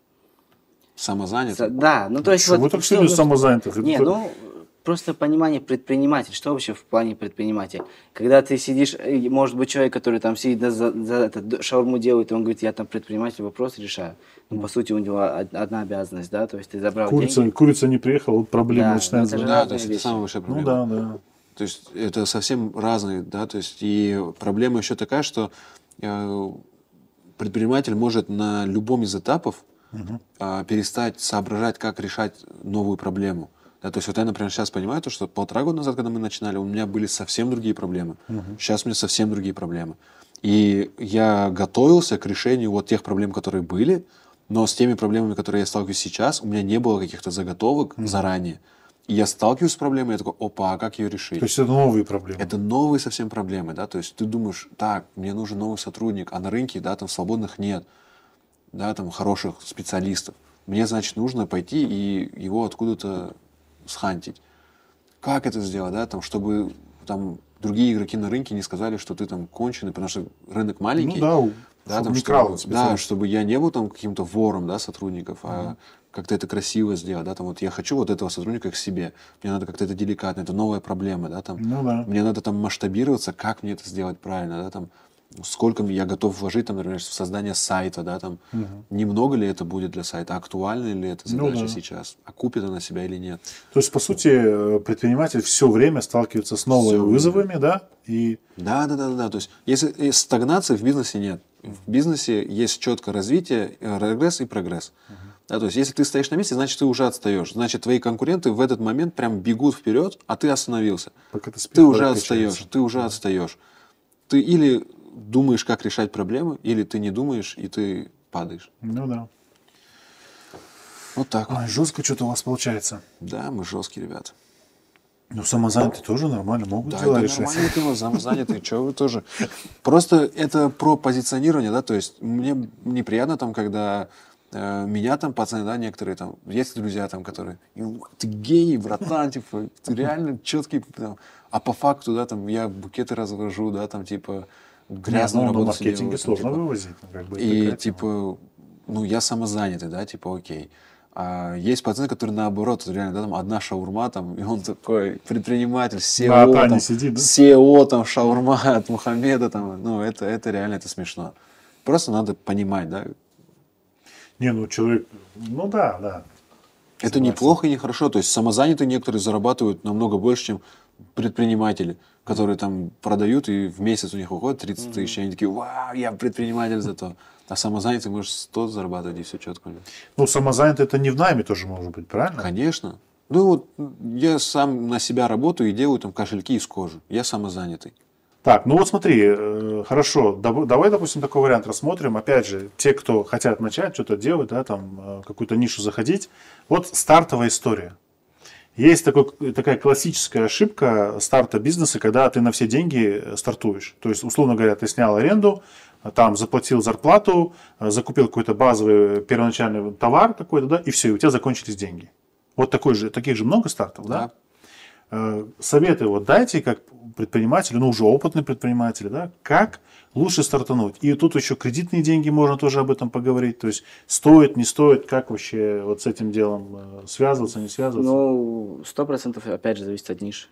самозанятый. Да, ну то есть... Чего вы так сегодня самозанятых? Не, ну, просто понимание предприниматель. Что вообще в плане предпринимателя? Когда ты сидишь, может быть, человек, который там сидит шаурму делает, и он говорит, я там предприниматель, вопрос решаю. Ну, по сути, у него одна обязанность, да, то есть ты забрал деньги. Курица не приехала, вот проблема Да, начинается. это же Да, разные то есть это вещи. самая большая Ну проблема. да. То есть это совсем разные, да, то есть и проблема еще такая, что предприниматель может на любом из этапов перестать соображать, как решать новую проблему. Да, то есть вот я, например, сейчас понимаю, то, что 1,5 года назад, когда мы начинали, у меня были совсем другие проблемы. Сейчас у меня совсем другие проблемы. И я готовился к решению вот тех проблем, которые были, но с теми проблемами, которые я сталкиваюсь сейчас, у меня не было каких-то заготовок заранее. И я сталкиваюсь с проблемой, я такой, опа, а как ее решить? То есть это новые проблемы. Это новые совсем проблемы, да, то есть ты думаешь, так, мне нужен новый сотрудник, а на рынке, да, там свободных нет, да, там хороших специалистов. Мне, значит, нужно пойти и его откуда-то схантить. Как это сделать, да, там, чтобы там другие игроки на рынке не сказали, что ты там конченый, потому что рынок маленький. Ну да, да, чтобы там, не крал да, специалист. чтобы я не был там каким-то вором, да, сотрудников, а как-то это красиво сделать, да, там вот я хочу вот этого сотрудника к себе, мне надо как-то это деликатно, это новая проблема, да, там, Ну да. мне надо там масштабироваться, как мне это сделать правильно, да, там, сколько я готов вложить, там, например, в создание сайта, да, там, немного ли это будет для сайта, актуальна ли эта задача сейчас, окупит она себя или нет. То есть, по сути, предприниматель все время сталкивается с новыми вызовами, да? И... Да. То есть, если стагнации в бизнесе нет. В бизнесе есть четкое развитие, регресс и прогресс. Да, то есть, если ты стоишь на месте, значит, ты уже отстаешь. Значит, твои конкуренты в этот момент прям бегут вперед, а ты остановился. Пока ты спишь, Ты уже качается. отстаешь. Ты или думаешь, как решать проблемы, или ты не думаешь, и ты падаешь. Ну да. Вот так. Ой, жестко что-то у вас получается. Да, мы жесткие ребята. Ну, самозанятые тоже нормально могут Да, дела это решать. нормально, ты самозанятый, что вы тоже. Просто это про позиционирование, да, то есть мне неприятно там, когда меня там пацаны, да, некоторые там, есть друзья там, которые, ты гений, братан, типа, ты реально четкий, там. А по факту, да, там, я букеты развожу, да, там, типа, грязную на работу себе маркетинге делаю, там, сложно типа. вывозить. ну, как бы, И такая тема. типа, ну, я самозанятый, да, типа, окей. А есть пацаны, которые наоборот, реально, да, там одна шаурма, там, и он такой предприниматель, На SEO, Атане там, сидит, да? SEO, там, шаурма от Мухаммеда, там, ну, это реально, это смешно. Просто надо понимать, да. Не, ну человек, ну да. Это неплохо и нехорошо. То есть самозанятые некоторые зарабатывают намного больше, чем предприниматели, которые там продают, и в месяц у них уходит 30 тысяч, и они такие, вау, я предприниматель зато. А самозанятый может 100 зарабатывать, и все четко. Ну, самозанятый это не в найме тоже может быть, правильно? Конечно. Ну вот я сам на себя работаю и делаю там кошельки из кожи. Я самозанятый. Так, ну вот смотри, хорошо, давай, допустим, такой вариант рассмотрим. Опять же, те, кто хотят начать что-то делать, да, там, какую-то нишу заходить. Вот стартовая история. Есть такая классическая ошибка старта бизнеса, когда ты на все деньги стартуешь. То есть, условно говоря, ты снял аренду, там заплатил зарплату, закупил какой-то базовый первоначальный товар какой-то, да, и все, и у тебя закончились деньги. Вот таких же много стартов, да? Советы вот дайте как предпринимателю, ну уже опытный предприниматель, да, как лучше стартануть. И тут еще кредитные деньги, можно тоже об этом поговорить. То есть стоит, не стоит, как вообще вот с этим делом связываться, не связываться. Ну, 100% опять же зависит от ниши.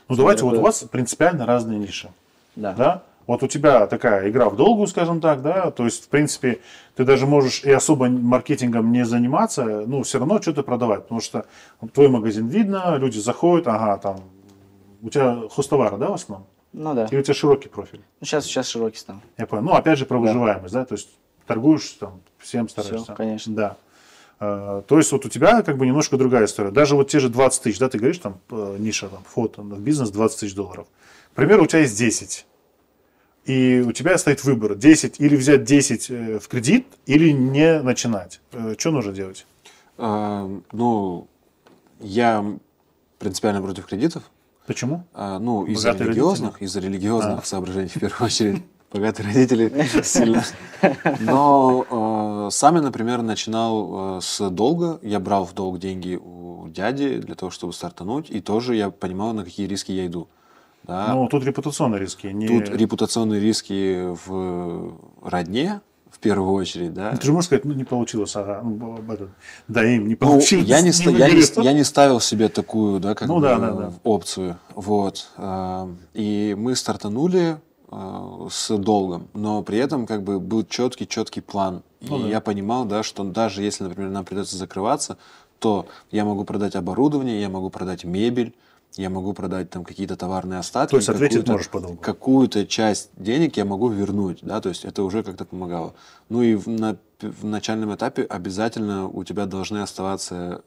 Ну давайте, вот у вас принципиально разные ниши. Да. Вот у тебя такая игра в долгую, скажем так, да, то есть, в принципе, ты даже можешь и особо маркетингом не заниматься, ну, все равно что-то продавать, потому что твой магазин видно, люди заходят, ага, там, у тебя хостовары, да, в основном? Ну да. И у тебя широкий профиль? Ну, сейчас широкий стал. Я понял. Ну, опять же, про выживаемость, да, то есть, торгуешь там, всем стараешься. Все, конечно. Да. То есть, вот у тебя как бы немножко другая история. Даже вот те же 20 тысяч, да, ты говоришь, там, ниша, там, фото, бизнес 20 тысяч долларов. К примеру, у тебя есть 10. И у тебя стоит выбор, 10, или взять 10 в кредит, или не начинать. Что нужно делать? Ну, я принципиально против кредитов. Почему? Ну, из-за религиозных соображений, в первую очередь. Богатые родители сильно. Но сам я, например, начинал с долга. Я брал в долг деньги у дяди для того, чтобы стартануть. И тоже я понимал, на какие риски я иду. Да. Ну, тут репутационные риски. Тут репутационные риски в родне, в первую очередь, да. Ты же можешь сказать, ну, не получилось, да, им не получилось. Я не ставил себе такую, да, как бы, опцию. Вот. И мы стартанули с долгом, но при этом как бы был четкий план. И я понимал, да, что даже если, например, нам придется закрываться, то я могу продать оборудование, я могу продать мебель, я могу продать там какие-то товарные остатки. То есть ответить можешь по долгу. Какую-то часть денег я могу вернуть, да, то есть это уже как-то помогало. Ну и в начальном этапе обязательно у тебя должны оставаться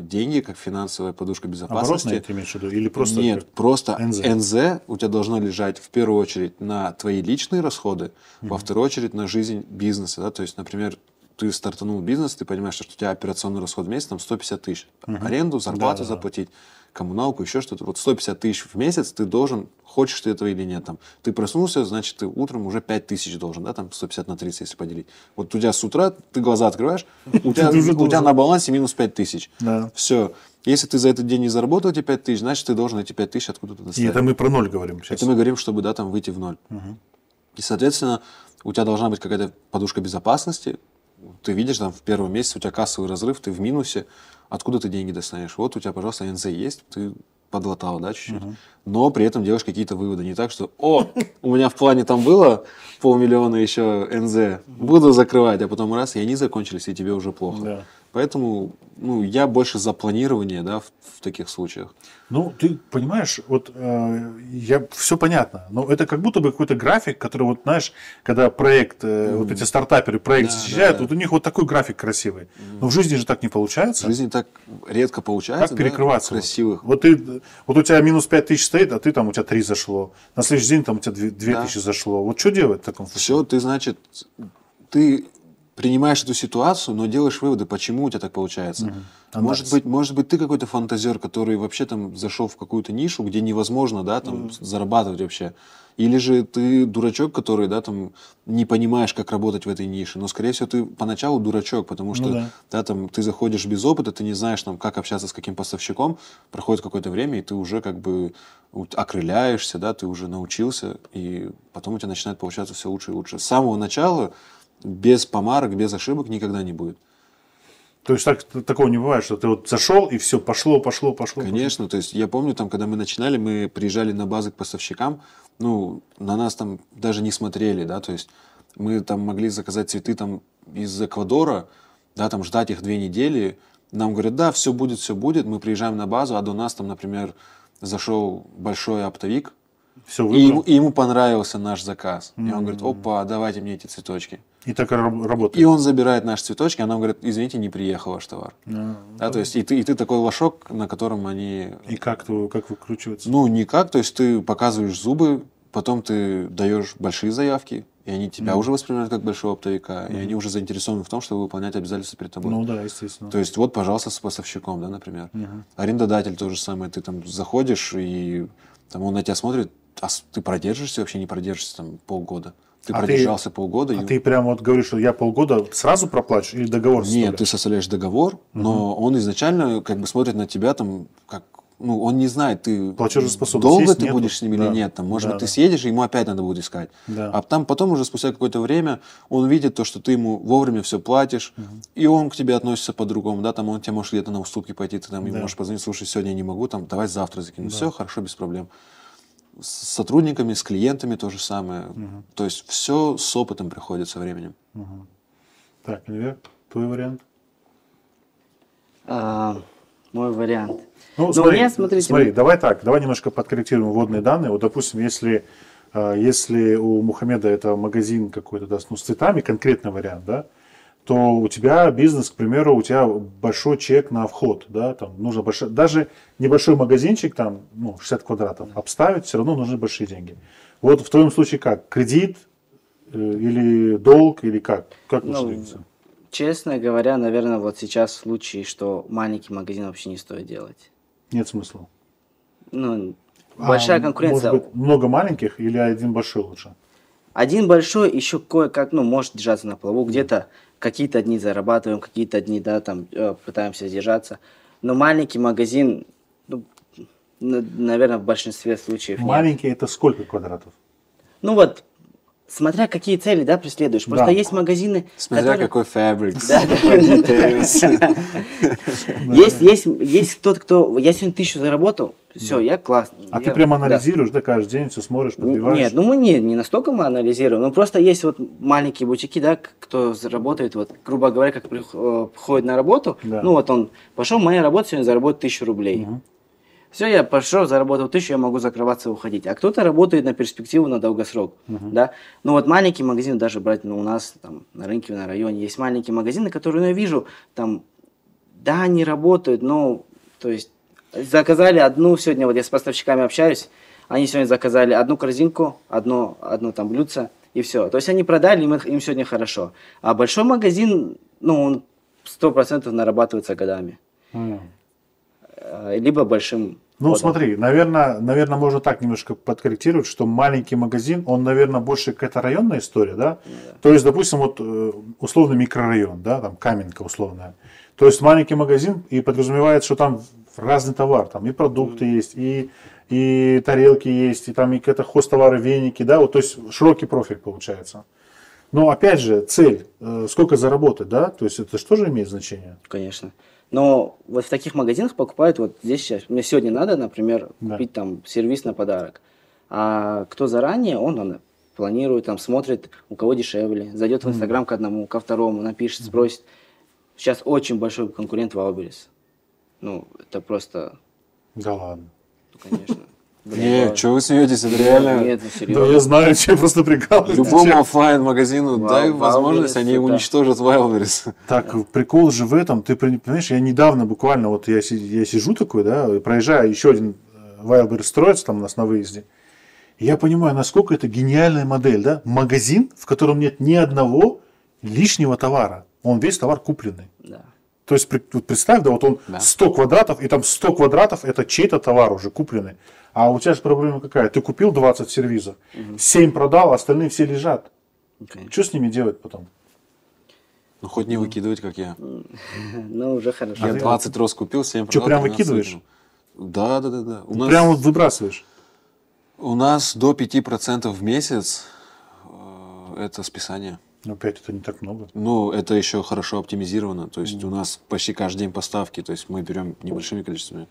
деньги, как финансовая подушка безопасности. Оборотные ты имеешь в виду? Или просто? Нет, просто НЗ у тебя должно лежать в первую очередь на твои личные расходы, во вторую очередь на жизнь бизнеса, да, то есть, например, ты стартанул бизнес, ты понимаешь, что у тебя операционный расход в месяц там 150 тысяч. Аренду, зарплату заплатить, коммуналку, еще что-то. Вот 150 тысяч в месяц ты должен, хочешь ты этого или нет. Там, ты проснулся, значит, ты утром уже 5 тысяч должен, да, там 150 на 30, если поделить. Вот у тебя с утра, ты глаза открываешь, у тебя на балансе минус 5 тысяч. Все. Если ты за этот день не заработал эти 5 тысяч, значит, ты должен эти 5 тысяч откуда-то достать. И это мы про ноль говорим сейчас. Это мы говорим, чтобы, да, там выйти в ноль. И, соответственно, у тебя должна быть какая-то подушка безопасности. Ты видишь, там в первом месяце у тебя кассовый разрыв, ты в минусе. Откуда ты деньги достанешь? Вот у тебя, пожалуйста, НЗ есть, ты подлатал, да, чуть-чуть. Но при этом делаешь какие-то выводы. Не так, что, у меня в плане там было 500 000 еще НЗ, буду закрывать, а потом раз, и они закончились, и тебе уже плохо. Да. Поэтому, ну, я больше за планирование, да, в таких случаях. Ну, ты понимаешь, вот все понятно, но это как будто бы какой-то график, который, вот знаешь, когда проект, вот эти стартаперы проект защищают, вот у них вот такой график красивый. Но в жизни же так не получается. В жизни так редко получается, как перекрываться? Да, красивых. Вот у тебя минус 5 тысяч стоит, а ты там, у тебя 3 зашло. На следующий день там у тебя 2 тысячи зашло. Вот что делать в таком случае? Все, ты, значит, ты принимаешь эту ситуацию, но делаешь выводы, почему у тебя так получается. Может быть, ты какой-то фантазер, который вообще там зашел в какую-то нишу, где невозможно, да, там зарабатывать вообще. Или же ты дурачок, который, да, там не понимаешь, как работать в этой нише. Но, скорее всего, ты поначалу дурачок, потому что да, там, ты заходишь без опыта, ты не знаешь, там, как общаться с каким поставщиком. Проходит какое-то время, и ты уже как бы окрыляешься, да, ты уже научился, и потом у тебя начинает получаться все лучше и лучше. С самого начала без помарок, без ошибок никогда не будет. То есть такого не бывает, что ты вот зашел и все, пошло. Конечно, то есть я помню, там, когда мы начинали, мы приезжали на базы к поставщикам, ну, на нас там даже не смотрели, да, то есть мы там могли заказать цветы там из Эквадора, да, там ждать их 2 недели, нам говорят, да, все будет, мы приезжаем на базу, а до нас там, например, зашел большой оптовик, и ему понравился наш заказ, и он говорит, опа, давайте мне эти цветочки. И так работает. И он забирает наши цветочки, а нам говорит, извините, не приехал ваш товар. Да, то есть и ты такой лошок, на котором они... И как выкручиваться? Ну, никак, то есть ты показываешь зубы, потом ты даешь большие заявки, и они тебя уже воспринимают как большого оптовика, и они уже заинтересованы в том, чтобы выполнять обязательства перед тобой. Ну да, естественно. То есть вот, пожалуйста, с поставщиком, да, например. Арендодатель то же самое, ты там заходишь, и там он на тебя смотрит, а ты продержишься вообще, не продержишься там полгода. Ты продержался полгода. А ты прямо вот говоришь, что я полгода сразу проплачу или договор составляешь? Нет, ты составляешь договор, но он изначально как бы смотрит на тебя там, как, ну, он не знает, ты долго есть, ты нету? будешь с ним или нет. Там, может быть, ты да. съедешь, и ему опять надо будет искать. Да. А там потом уже спустя какое-то время он видит то, что ты ему вовремя все платишь, и он к тебе относится по-другому. Да, там он тебе может где-то на уступки пойти, ты там ему можешь позвонить, слушай, сегодня я не могу, там, давай завтра закину. Все, хорошо, без проблем. С сотрудниками, с клиентами то же самое. То есть все с опытом приходит со временем. Так, Эльвир, твой вариант? Мой вариант. Ну, смотри, давай немножко подкорректируем вводные данные. Вот, допустим, если у Мухаммеда это магазин какой-то, да, ну, с цветами, конкретный вариант, да, то у тебя бизнес, к примеру, у тебя большой чек на вход, да, там нужно даже небольшой магазинчик, там, ну, 60 квадратов, обставить, все равно нужны большие деньги. Вот в твоем случае как? Кредит или долг, или как? Как лучше двигаться? Честно говоря, наверное, вот сейчас в случае, что маленький магазин вообще не стоит делать. Нет смысла. Ну, большая конкуренция. Может быть, много маленьких или один большой лучше? Один большой еще кое-как, ну, может держаться на плаву. Где-то какие-то дни зарабатываем, какие-то дни, да, там пытаемся держаться. Но маленький магазин, ну, наверное, в большинстве случаев нет. Маленький это сколько квадратов? Ну вот, смотря какие цели, да, преследуешь. Просто есть магазины, смотря какой фабрик. Есть тот, кто... Я сегодня 1000 заработал, все, я классно. А ты прямо анализирируешь, да, каждый день все смотришь, подбиваешь? Нет, ну мы не настолько мы анализируем. Ну просто есть вот маленькие бутики, да, кто работает, вот, грубо говоря, как приходит на работу. Ну вот он пошел, моя работа сегодня заработает 1000 рублей. Все, я пошел, заработал 1000, я могу закрываться и уходить. А кто-то работает на перспективу, на долгосрок. Да? Ну вот маленький магазин даже брать, ну, у нас там на рынке, на районе есть маленькие магазины, которые, ну, я вижу, там, да, они работают, но, то есть, заказали одну, сегодня вот я с поставщиками общаюсь, они сегодня заказали одну корзинку, одно там блюдце, и все. То есть они продали, им сегодня хорошо. А большой магазин, ну, он 100% нарабатывается годами. Либо большим. Ну, смотри, наверное, можно так немножко подкорректировать, что маленький магазин, он, наверное, больше какая-то районная история, да? То есть, допустим, вот условный микрорайон, да, там Каменка условная. То есть маленький магазин, и подразумевается, что там разный товар, там и продукты есть, и тарелки есть, и там и какие-то хозтовары, веники, да, вот, то есть широкий профиль получается. Но опять же, цель, сколько заработать, да, то есть это же тоже имеет значение. Конечно. Но вот в таких магазинах покупают, вот здесь сейчас, мне сегодня надо, например, купить там сервис на подарок. А кто заранее, он планирует, там смотрит, у кого дешевле, зайдет в Инстаграм к одному, ко второму, напишет, спросит. Сейчас очень большой конкурент Wildberries. Ну, это просто... Да ладно. Ну, конечно. Нет, что вы смеетесь, это реально... Нет, ну серьезно. Да я знаю, что я просто прикалываюсь. Любому офлайн-магазину дай возможность, они уничтожат Wildberries. Так, прикол же в этом, ты понимаешь, я недавно буквально, вот я сижу такой, да, проезжаю, еще один Wildberries строится там у нас на выезде, и я понимаю, насколько это гениальная модель, да, магазин, в котором нет ни одного лишнего товара, он весь товар купленный. Да. То есть, представь, да, вот он 100 квадратов, и там 100 квадратов это чей-то товар уже купленный. А у тебя же проблема какая? Ты купил 20 сервизов, 7 продал, остальные все лежат. Okay. Что с ними делать потом? Ну, хоть не выкидывать, как я. Ну, уже хорошо. Я 20 роз купил, 7 продал. Что, прям выкидываешь? Да. Прям вот выбрасываешь? У нас до 5% в месяц это списание. Но 5 это не так много. Ну, это еще хорошо оптимизировано. То есть у нас почти каждый день поставки. То есть мы берем небольшими количествами.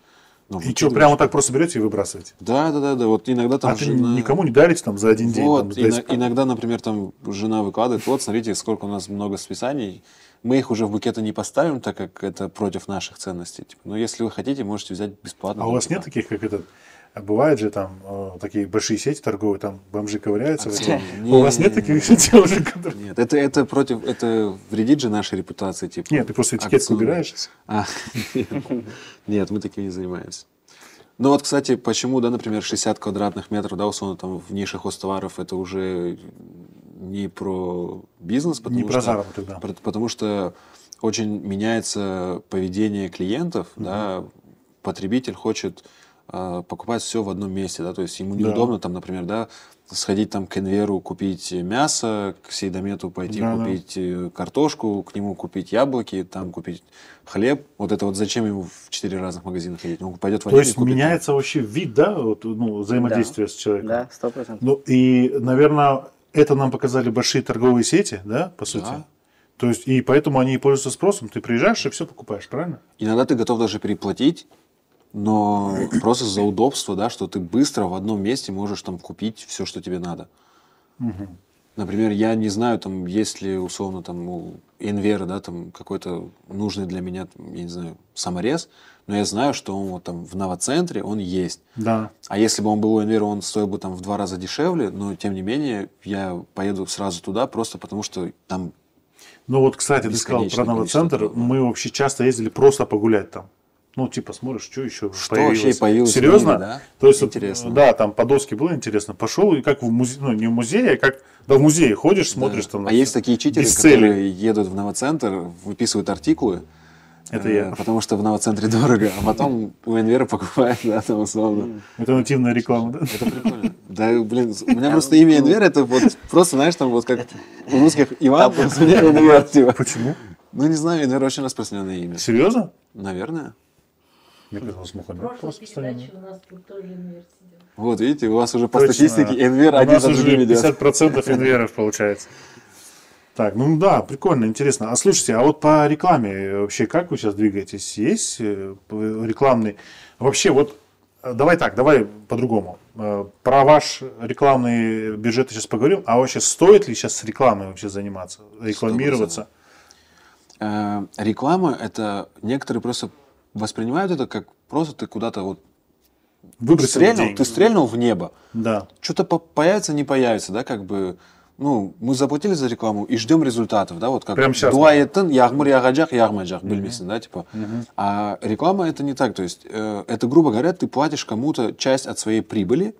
И что, прямо вот так просто берете и выбрасываете? Да. Вот иногда там жена... ты никому не дарите там за один день? Вот, там, иногда, например, там жена выкладывает, вот, смотрите, сколько у нас много списаний. Мы их уже в букеты не поставим, так как это против наших ценностей. Типа. Но если вы хотите, можете взять бесплатно. А у вас нет таких, как этот, А бывают же там такие большие сети торговые, там бомжи ковыряются. Акционные. У вас нет таких дел уже? Нет, это вредит же нашей репутации. Типа, Нет, ты просто этикетку убираешь. Нет, мы таким не занимаемся. Ну вот, кстати, почему, да, например, 60 квадратных метров, да, условно, там в нише хостоваров, это уже не про бизнес, потому что очень меняется поведение клиентов, да, потребитель хочет покупать все в одном месте, да, то есть ему неудобно там, например, да, сходить там к Энверу, купить мясо, к Сейдомету пойти купить картошку, к нему купить яблоки, там купить хлеб. Вот это вот зачем ему в 4 разных магазина ходить? Он пойдет в один. То есть меняется вообще вид, да, вот, ну, взаимодействия с человеком? Да, 100%. Ну, и, наверное, это нам показали большие торговые сети, да, по сути? Да. То есть, и поэтому они пользуются спросом. Ты приезжаешь и все покупаешь, правильно? Иногда ты готов даже переплатить, но просто за удобство, да, что ты быстро в одном месте можешь там купить все, что тебе надо. Например, я не знаю, там, есть ли условно там у Энвера, да, там какой-то нужный для меня, я не знаю, саморез, но я знаю, что он вот там в Новоцентре он есть. Да. А если бы он был у Энвера, он стоил бы там в 2 раза дешевле, но тем не менее я поеду сразу туда просто потому, что там. Ну вот, кстати, ты сказал про Новоцентр, мы вообще часто ездили просто погулять там. Ну, типа, смотришь, что еще появилось. Вообще появилось? Серьезно? Мире, да? То есть, интересно. Да, там по доске было интересно. Пошел, и как в музее, ну, не в музее, а как в музее ходишь, смотришь там. А есть такие читеры, которые едут в Новоцентр, выписывают артикулы. Это я. Потому что в Новоцентре дорого, а потом у Энвера покупают, да, там условно. Это нативная реклама, да? Это прикольно. Да, блин, у меня просто имя Энвер, это вот просто, знаешь, там вот как у русских Иван, просто у меня Энвер, типа. Почему? Ну, не знаю, Энвер очень распространенное имя. Серьезно? Наверное. Мне казалось, Мухаммед. В прошлой передаче у нас тут тоже Энвер сидел. Вот, видите, у вас уже по статистике Энвер один за другим идет. У нас уже 50% Энверов получается. Так, ну да, прикольно, интересно. А слушайте, а вот по рекламе вообще как вы сейчас двигаетесь? Есть рекламный? Вообще вот, давай по-другому. Про ваш рекламный бюджет сейчас поговорим. А вообще стоит ли сейчас рекламой вообще заниматься, рекламироваться? 100%. Реклама, это некоторые просто воспринимают это как просто ты куда-то вот ты стрельнул в небо. Да. Что-то появится, не появится, да, как бы. Ну, мы заплатили за рекламу и ждем результатов, да, вот как прямо сейчас. Дуаеттен, ягмыр ягаджах, ягмаджах, бельмесин, да, типа. А реклама это не так, то есть это, грубо говоря, ты платишь кому-то часть от своей прибыли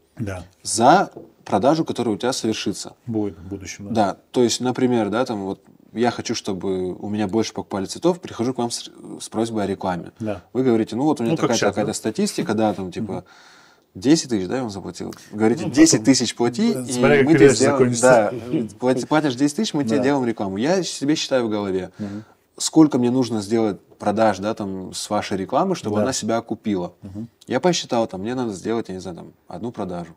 за продажу, которая у тебя совершится. Будет в будущем, да. Да, то есть, например, да, там вот я хочу, чтобы у меня больше покупали цветов, прихожу к вам с просьбой о рекламе. Да. Вы говорите, ну вот у меня такая-то статистика, да, там типа 10 тысяч, да, я вам заплатил. Говорите, 10 тысяч плати, и мы тебе сделаем, да, платишь 10 тысяч, мы тебе делаем рекламу. Я себе считаю в голове, сколько мне нужно сделать продаж, да, там, с вашей рекламы, чтобы она себя окупила. Я посчитал, там, мне надо сделать, я не знаю, там, 1 продажу.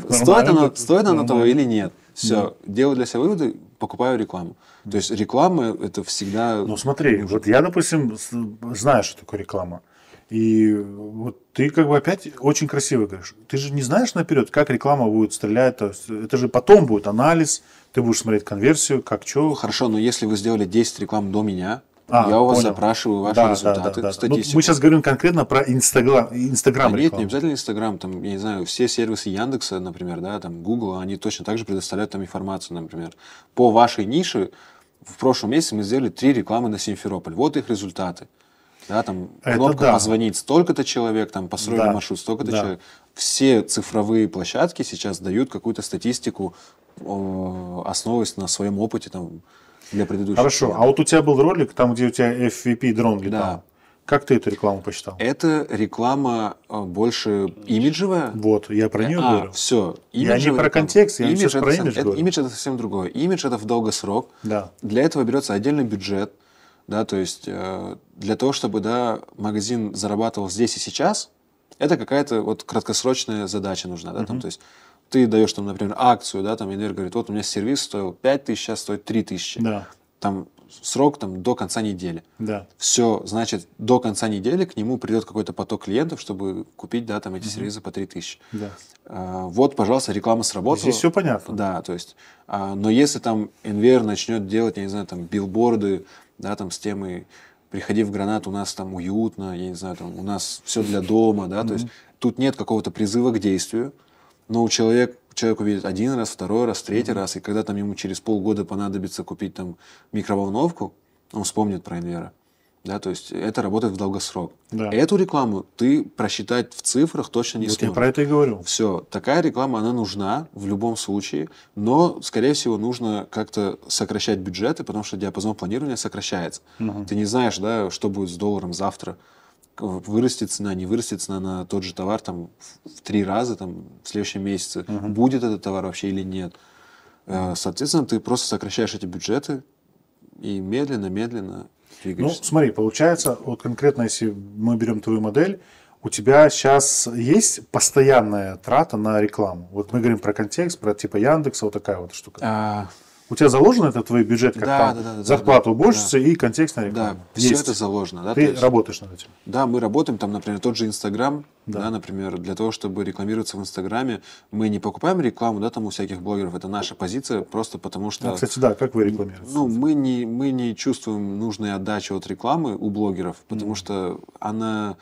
Стоит она того или нет? Все, делаю для себя выводы, покупаю рекламу. То есть реклама это всегда. Ну смотри, вот я, допустим, знаю, что такое реклама. И вот ты как бы опять очень красиво говоришь. Ты же не знаешь наперед, как реклама будет стрелять. То есть это же потом будет анализ, ты будешь смотреть конверсию, как что. Хорошо, но если вы сделали 10 реклам до меня, я у вас запрашиваю ваши результаты, статистику. Ну, мы сейчас говорим конкретно про Инстаграм рекламу. Нет, не обязательно Инстаграм. Там, я не знаю, все сервисы Яндекса, например, да, там Google, они точно так же предоставляют там информацию, например. По вашей нише в прошлом месяце мы сделали 3 рекламы на Симферополь. Вот их результаты. Да, там кнопка позвонить столько-то человек, там построили маршрут столько-то человек. Все цифровые площадки сейчас дают какую-то статистику, основываясь на своем опыте там, для предыдущих. Хорошо, реклам. А вот у тебя был ролик, там, где у тебя FVP дрон летал. Да. Как ты эту рекламу посчитал? Это реклама больше имиджевая. Вот, я про нее говорю. Все. Я не про контекст, я сейчас про имидж говорю. Имидж это совсем другое. Имидж это в долгосрок. Да. Для этого берется отдельный бюджет. Да, то есть для того, чтобы магазин зарабатывал здесь и сейчас, это какая-то вот краткосрочная задача нужна. Да, там, то есть ты даешь, там, например, акцию, да, там Энвер говорит, вот у меня сервис стоил 5 тысяч, сейчас стоит 3 тысячи. Да. Там срок там, до конца недели. Да. Все, значит, до конца недели к нему придет какой-то поток клиентов, чтобы купить, да, там, эти сервисы по 3 тысячи. Да. Вот, пожалуйста, реклама сработала. Здесь все понятно. Да, то есть, но если там Энвер начнет делать, я не знаю, там, билборды, да, там, с темой приходи в Гранат, у нас там уютно, я не знаю, там у нас все для дома, да, то есть тут нет какого-то призыва к действию, но человек увидит один раз, второй раз, третий раз, и когда там ему через полгода понадобится купить там микроволновку, он вспомнит про Инвера. Да, то есть это работает в долгосрок. Да. Эту рекламу ты просчитать в цифрах точно не Вот сможешь. я про это и говорю. Все, такая реклама, она нужна в любом случае, но, скорее всего, нужно как-то сокращать бюджеты, потому что диапазон планирования сокращается. Ты не знаешь, да, что будет с долларом завтра. Вырастет цена, не вырастет цена на тот же товар там, в 3 раза там, в следующем месяце. Будет этот товар вообще или нет. Соответственно, ты просто сокращаешь эти бюджеты и медленно Ну, двигаешься. смотри, получается, вот конкретно, если мы берем твою модель, у тебя сейчас есть постоянная трата на рекламу? Вот мы говорим про контекст, про типа Яндекса, вот такая вот штука. У тебя заложен это твой бюджет, как Да, там, да, зарплата уборщицы и контекстная реклама? Да, все Есть. это заложено. Да, Ты то есть- работаешь над этим. Да, мы работаем, там, например, тот же Инстаграм, да, например, для того, чтобы рекламироваться в Инстаграме, мы не покупаем рекламу, да, там у всяких блогеров, это наша позиция, просто потому что... Ну, кстати, да, как вы рекламируете? Ну, мы не чувствуем нужной отдачи от рекламы у блогеров, потому что она...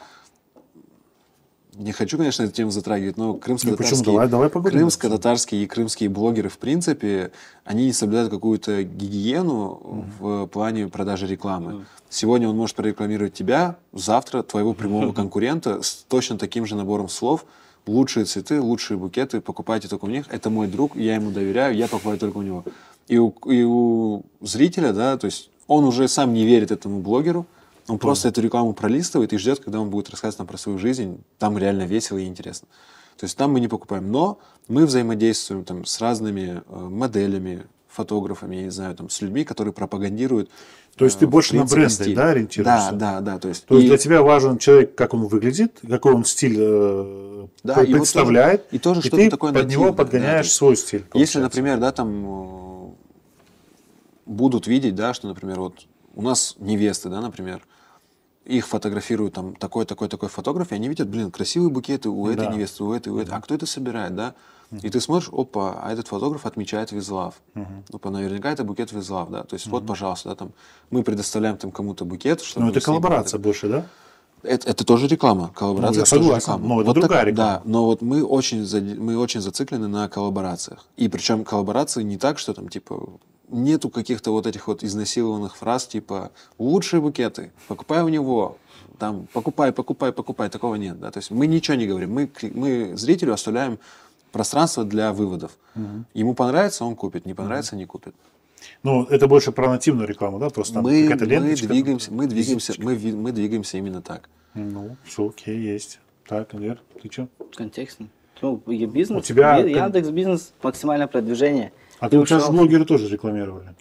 Не хочу, конечно, эту тему затрагивать, но почему? Давай поговорим. крымско-татарские и крымские блогеры, в принципе, они не соблюдают какую-то гигиену в плане продажи рекламы. Сегодня он может прорекламировать тебя, завтра твоего прямого конкурента с точно таким же набором слов. Лучшие цветы, лучшие букеты, покупайте только у них. Это мой друг, я ему доверяю, я покупаю только у него. И у зрителя, да, то есть он уже сам не верит этому блогеру, он просто эту рекламу пролистывает и ждет, когда он будет рассказывать нам про свою жизнь. Там реально весело и интересно. То есть там мы не покупаем. Но мы взаимодействуем там, с разными моделями, фотографами, я не знаю, там, с людьми, которые пропагандируют. То есть ты больше на бренды, стиль. да, ориентируешься? Да. То есть для тебя важен человек, как он выглядит, какой он стиль представляет, и тоже и что-то ты такое под него нативное, подгоняешь да, свой стиль. Если, получается. например, да, там будут видеть, да, что, например, вот у нас невесты, да, например, их фотографируют там такой фотограф, и они видят, блин, красивые букеты у этой невесты, у этой, а кто это собирает, да? И ты смотришь, опа, а этот фотограф отмечает Визлав. Опа, наверняка это букет Визлав, да? То есть вот, пожалуйста, да, там, мы предоставляем там кому-то букет, чтобы... Ну, это с ним коллаборация больше, да? Это тоже реклама. Коллаборация я это тоже согласен, реклама. но это другая реклама. Да, но вот мы очень зациклены на коллаборациях. И причем коллаборации не так, что там типа нету каких-то вот этих вот изнасилованных фраз типа лучшие букеты, покупай у него, там покупай, такого нет. Да? То есть мы ничего не говорим. Мы зрителю оставляем пространство для выводов. Ему понравится, он купит, не понравится, не купит. Ну, это больше про нативную рекламу, да? Просто там Мы какая-то ленточка. двигаемся именно так. Ну, все окей, есть. Так, Вер, ты что? Контекстно. Ну, и бизнес, У тебя Яндекс бизнес, максимальное продвижение. А ты у тебя же блогеры тоже рекламировали.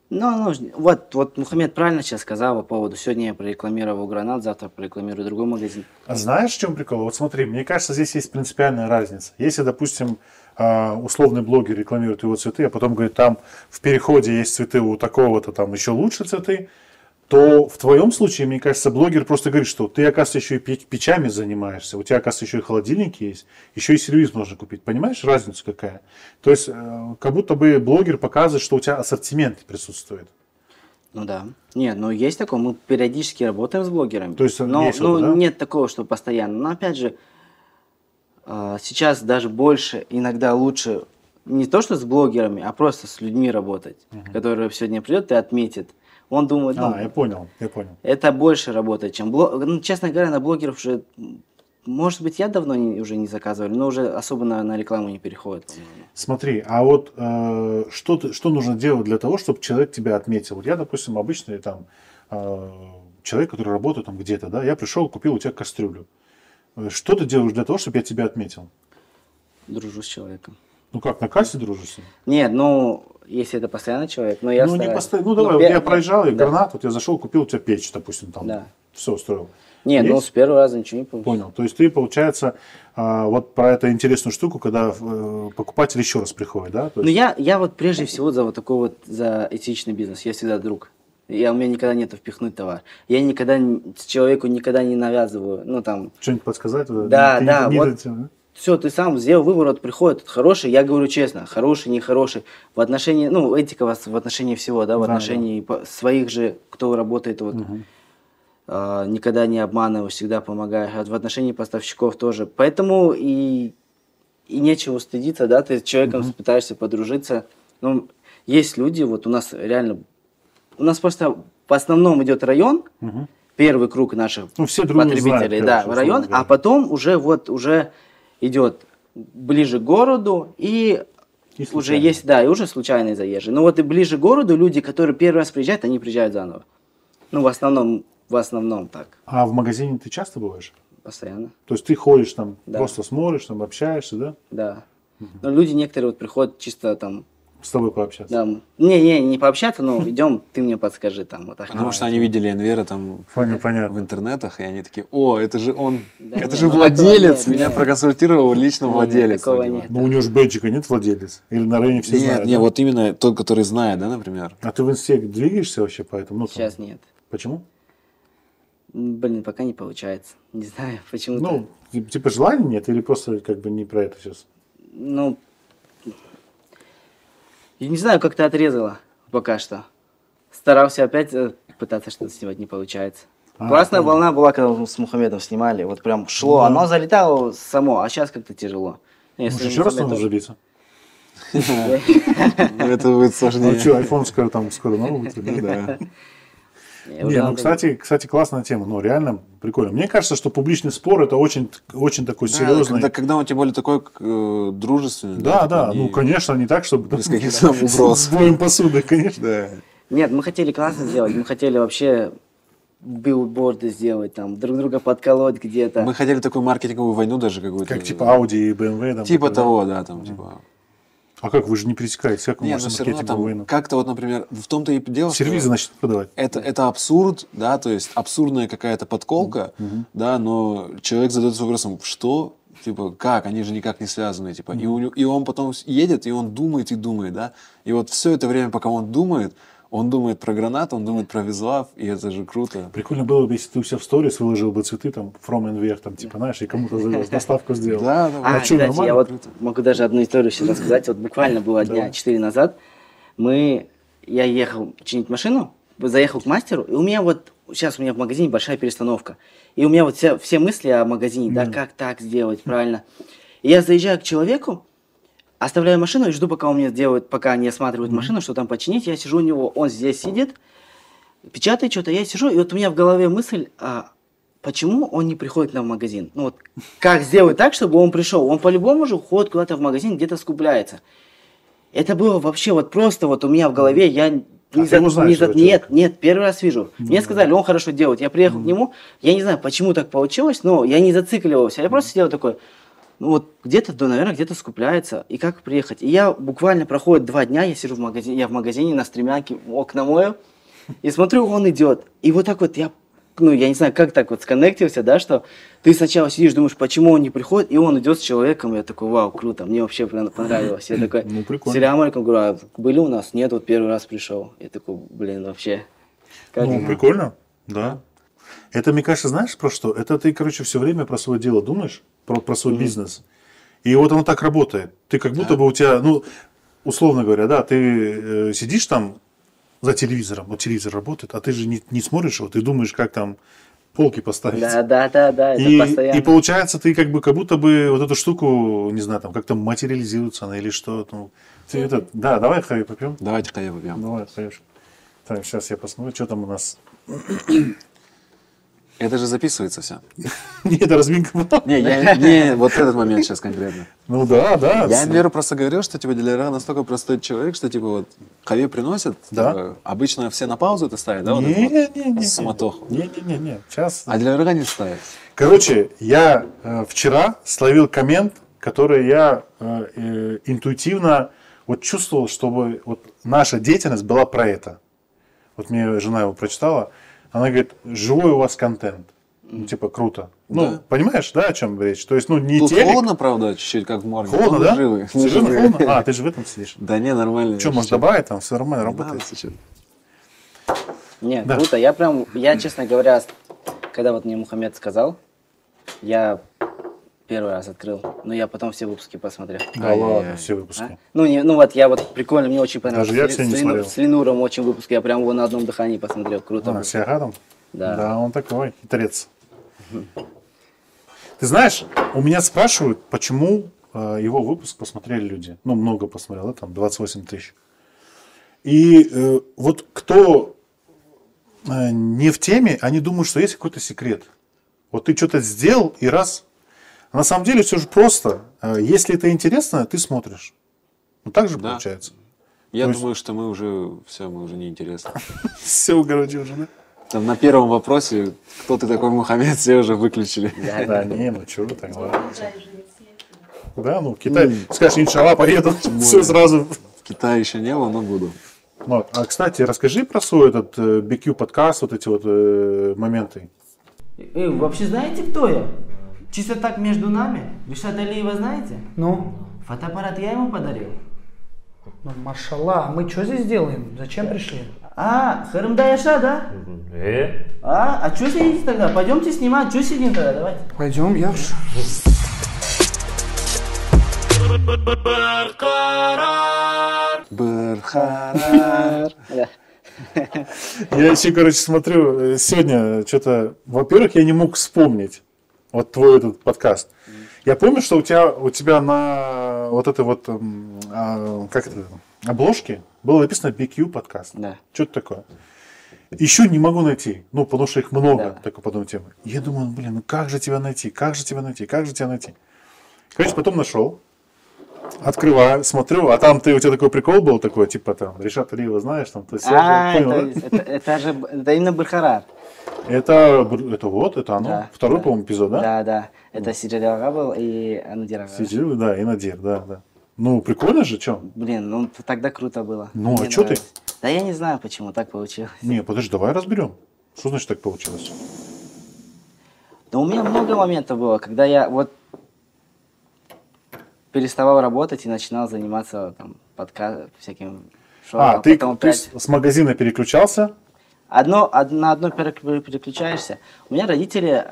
Ну, вот Мухаммед правильно сейчас сказал по поводу, сегодня я прорекламировал Гранат, завтра прорекламирую другой магазин. А знаешь, в чем прикол? Вот смотри, мне кажется, здесь есть принципиальная разница. Если, допустим, условный блогер рекламирует его цветы, а потом говорит, там в переходе есть цветы у такого-то, там еще лучше цветы, то в твоем случае, мне кажется, блогер просто говорит, что ты, оказывается, еще и печами занимаешься, у тебя, оказывается, еще и холодильники есть, еще и сервиз можно купить. Понимаешь, разницу какая? То есть, как будто бы блогер показывает, что у тебя ассортимент присутствует. Ну да. Нет, ну есть такое, мы периодически работаем с блогерами. То есть, но есть опыт, да? нет такого, что постоянно. Но опять же, сейчас даже больше, иногда лучше не то, что с блогерами, а просто с людьми работать, которые сегодня придет и отметит. Он думает, я понял. Это больше работает, чем Ну, честно говоря, на блогеров уже, может быть, я давно уже не заказывали, но уже особо на рекламу не переходит, по-моему. Смотри, а вот что нужно делать для того, чтобы человек тебя отметил? Вот я, допустим, обычный там человек, который работает там где-то, да, я пришел, купил у тебя кастрюлю. Что ты делаешь для того, чтобы я тебя отметил? Дружу с человеком. Ну как, на кассе дружишься? Нет, ну, если это постоянный человек, но я стараюсь. Не постоянно. Ну давай, вот я проезжал, и Гранат, вот я зашел, купил у тебя печь, допустим, там. Да. Все устроил. Нет, Есть? ну с первого раза ничего не получилось. Понял. То есть ты, получается, вот про эту интересную штуку, когда покупатель еще раз приходит, да? То есть... Ну я вот прежде всего за вот такой вот, за этичный бизнес, я всегда друг. У меня никогда нету впихнуть товар. Я никогда человеку никогда не навязываю, ну там... Что-нибудь подсказать? Да, вот. Все, ты сам сделал выбор, вот приходит хороший, я говорю честно, хороший, нехороший, в отношении, ну, этика у вас в отношении всего, да, в отношении своих же, кто работает, вот. никогда не обманываешь, всегда помогаешь. А в отношении поставщиков тоже. Поэтому и нечего стыдиться, да, ты с человеком пытаешься подружиться. Ну, есть люди, вот у нас реально, у нас просто в основном идет район, первый круг наших все друг потребителей, знают, да, район, а потом уже идет ближе к городу и уже есть, да, и уже случайные заезжие. Но вот и ближе к городу люди, которые первый раз приезжают, они приезжают заново. Ну, в основном так. А в магазине ты часто бываешь? Постоянно. То есть ты ходишь там, Да. просто смотришь, там общаешься, да? Да. Но люди некоторые вот приходят чисто там, С тобой пообщаться. да, не пообщаться, но идем, ты мне подскажи там. Вот так. Потому что они видели Энвера там Понятно. в интернетах, и они такие, о, это же он, Да это нет, же ну, владелец, такого нет, меня нет. проконсультировал лично Нет, владелец. такого видимо». нет. Ну, у него же бэджика нет, владелец? Или на районе все Нет, знают? не, да? вот именно тот, который знает, да, например. А ты в инсте двигаешься вообще по этому? Ну, там, Сейчас нет. Почему? Блин, пока не получается. Не знаю, почему-то. Ну, типа желания нет или просто как бы не про это сейчас? Ну, я не знаю, как ты отрезала пока что. Старался опять пытаться что-то снимать, не получается. Классная волна была, когда мы с Мухаммедом снимали. Вот прям шло, Да. оно залетало само, а сейчас как-то тяжело. Может, еще раз нужно забиться? Ну, это будет Ну сложнее. что, iPhone скоро новый будет? Да. Не, ну, кстати, классная тема, ну, реально прикольно. Мне кажется, что публичный спор это очень такой Да, серьезный. когда он тем более такой дружественный. Да, такой, ну, не- конечно, не так, чтобы без каких-то угроз. с боем посуды, конечно. Да. Нет, мы хотели классно сделать, мы хотели вообще билборды сделать, там, друг друга подколоть где-то. Мы хотели такую маркетинговую войну даже какую-то. Как типа Audi и BMW. Там, Типа такое, да? того, да, там, типа. А как, вы же не пересекаетесь, как вы Нет, но можете все равно маркетинговую там войну? как-то вот, например, в том-то и дело, что Сервизы начнут продавать. это абсурд, да, то есть абсурдная какая-то подколка, да, но человек задается вопросом, что, типа, как, они же никак не связаны, типа, и он потом едет, и он думает, да, и вот все это время, пока он думает про гранату, он думает про визуав, и это же круто. Прикольно было бы, если ты у себя в сторис выложил бы цветы, там, from Enver, там, типа, знаешь, и кому-то завез, доставку сделал. Да, да, А, А что, кстати, нормально? я вот могу даже одну историю сейчас рассказать. Вот буквально было дня 4 назад. Я ехал чинить машину, заехал к мастеру, и у меня вот, сейчас у меня в магазине большая перестановка. И у меня вот все мысли о магазине, да, как так сделать правильно. И я заезжаю к человеку, оставляю машину и жду, пока он мне сделает, пока они осматривают машину, что там починить. Я сижу у него, он здесь сидит, печатает что-то, я сижу, и вот у меня в голове мысль, почему он не приходит к нам в магазин? Ну вот, как сделать так, чтобы он пришел? Он по-любому же уходит куда-то в магазин, где-то скупляется. Это было вообще вот просто вот у меня в голове, я ты его знаешь, этого человека? нет, первый раз вижу. Мне сказали, он хорошо делает. Я приехал к нему, я не знаю, почему так получилось, но я не зацикливался. Я просто сидел такой, ну вот где-то, да, наверное, где-то скупляется. И как приехать? И я буквально проходит 2 дня, я сижу в магазине, я в магазине на стремянке, окна мою, и смотрю, он идет. И вот так вот я не знаю, как так вот сконнектился, да, что ты сначала сидишь, думаешь, почему он не приходит, и он идет с человеком, и я такой, вау, круто, мне вообще прям понравилось. Я такой, Ну, прикольно. Салям алейкум, говорю, а были у нас? Нет, вот первый раз пришел. Я такой, блин, вообще. Как Ну, прикольно, да. Это, мне кажется, знаешь про что? Это ты, короче, все время про свое дело думаешь, про свой бизнес. И вот оно так работает. Ты как будто бы у тебя, ну, условно говоря, да, ты сидишь там за телевизором, вот телевизор работает, а ты же не смотришь его, ты думаешь, как там полки поставить. Да, это постоянно. И получается, ты как будто бы вот эту штуку, не знаю, там как-то материализируется она или что. Ну, да, давай хай попьем. Давайте хай попьем. Давай, конечно. Так, сейчас я посмотрю, что там у нас. Это же записывается все. Не, это разминка была. Не, вот этот момент сейчас конкретно. Ну да. Я Энверу просто говорил, что типа Диляра настолько простой человек, что типа вот хаве приносят, Да. типа, обычно все на паузу это ставят, да, вот эту вот Не. суматоху. Не. Сейчас. А Диляра не ставит. Короче, я вчера словил коммент, который я интуитивно вот чувствовал, чтобы вот наша деятельность была про это. Вот мне жена его прочитала, она говорит, живой у вас контент. Ну, типа, круто. Ну, Да. понимаешь, да, о чем речь? То есть, ну, не Тут телек. холодно, правда, чуть-чуть, как в морге. Холодно, но мы да? живы. Мы Серьезно живы. холодно? А, ты же в этом сидишь. Да не, нормально. Что, может добавить там? Все нормально Надо работает. сейчас. Нет, Да. круто. Я, честно говоря, когда вот мне Мухаммед сказал, я первый раз открыл, но я потом все выпуски посмотрел. Да Ай-яй-яй. ладно, все выпуски. А? Ну вот я вот прикольно, мне очень понравилось. Даже я все не смотрел. С Ленуром очень выпуск, я прям его на одном дыхании посмотрел, круто. А, было. с Ягадом? Да. Да, он такой, хитрец. Ты знаешь, у меня спрашивают, почему его выпуск посмотрели люди. Ну, много посмотрел, да, там 28 тысяч. И вот кто не в теме, они думают, что есть какой-то секрет. Вот ты что-то сделал и раз. А на самом деле все же просто. Если это интересно, ты смотришь. Ну, так же Да. получается. Я То есть- думаю, что мы уже неинтересны. Все, короче, уже, да? Там на первом вопросе, кто ты такой, Мухаммед, все уже выключили. Да, не, ну что вы так, ладно. Китай же не все. Да, ну, в Китай, скажешь, иншалла, поеду, все сразу. В Китае еще не был, но буду. Вот. А, кстати, расскажи про свой этот BQ подкаст, вот эти вот моменты. Вообще знаете, кто я? Чисто так между нами. Ришат Алиева знаете? Ну, Фотоаппарат я ему подарил. ну, машалла, а мы что здесь делаем? Зачем пришли? А, Харымда Яша, да? А что сидите тогда? Пойдемте снимать. Что сидим тогда? Давайте. Пойдем, я уж. Бархарар. Я еще, короче, смотрю, сегодня что-то, во-первых, я не мог вспомнить вот твой этот подкаст. Я помню, что у тебя на вот этой вот, как это, обложке было написано BQ подкаст. Да. Что-то такое. Еще не могу найти, ну, потому что их много, Да. такой подобной темы. Я думаю, блин, ну как же тебя найти, как же тебя найти, как же тебя найти? Короче, потом нашел, открываю, смотрю, а там у тебя такой прикол был такой, типа там, Ришат Алиева, знаешь, там, то есть, я уже понял, да? это именно Бархарар. Это вот, это оно. Да, Второй, да. по-моему, эпизод, да? Да, да. Это Сиджали Ага был и Анадир Ага. Сидел, да, и Надир, да. Ну, прикольно же, что? Блин, ну тогда круто было. Ну, а Мне чё ты? нравилось. Да я не знаю, почему так получилось. Не, подожди, давай разберем. Что значит так получилось? Да у меня много моментов было, когда я вот переставал работать и начинал заниматься там всяким шоу. А, а ты потом опять... с магазина переключался? На одно переключаешься. У меня родители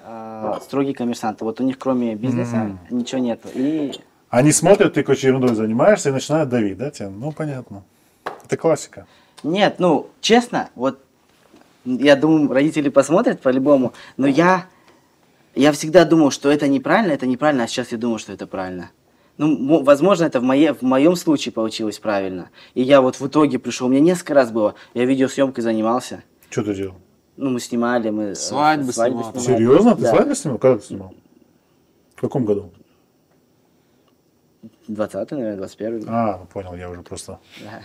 строгие коммерсанты. Вот у них кроме бизнеса ничего нет. И Они смотрят, ты какой-то ерундой занимаешься и начинают давить, да, тебя? Ну, понятно. Это классика. нет, ну, честно, вот я думаю, родители посмотрят по-любому, но я всегда думал, что это неправильно, а сейчас я думаю, что это правильно. Ну, возможно, это в моем случае получилось правильно. И я вот в итоге пришел, у меня несколько раз было, я видеосъемкой занимался. Что ты делал? Ну, мы снимали, Свадьбы снимал. Серьезно? Ты Да. свадьбу снимал? Когда ты снимал? В каком году? 20-й, наверное, 21-й. А, ну, понял, я уже просто... Да.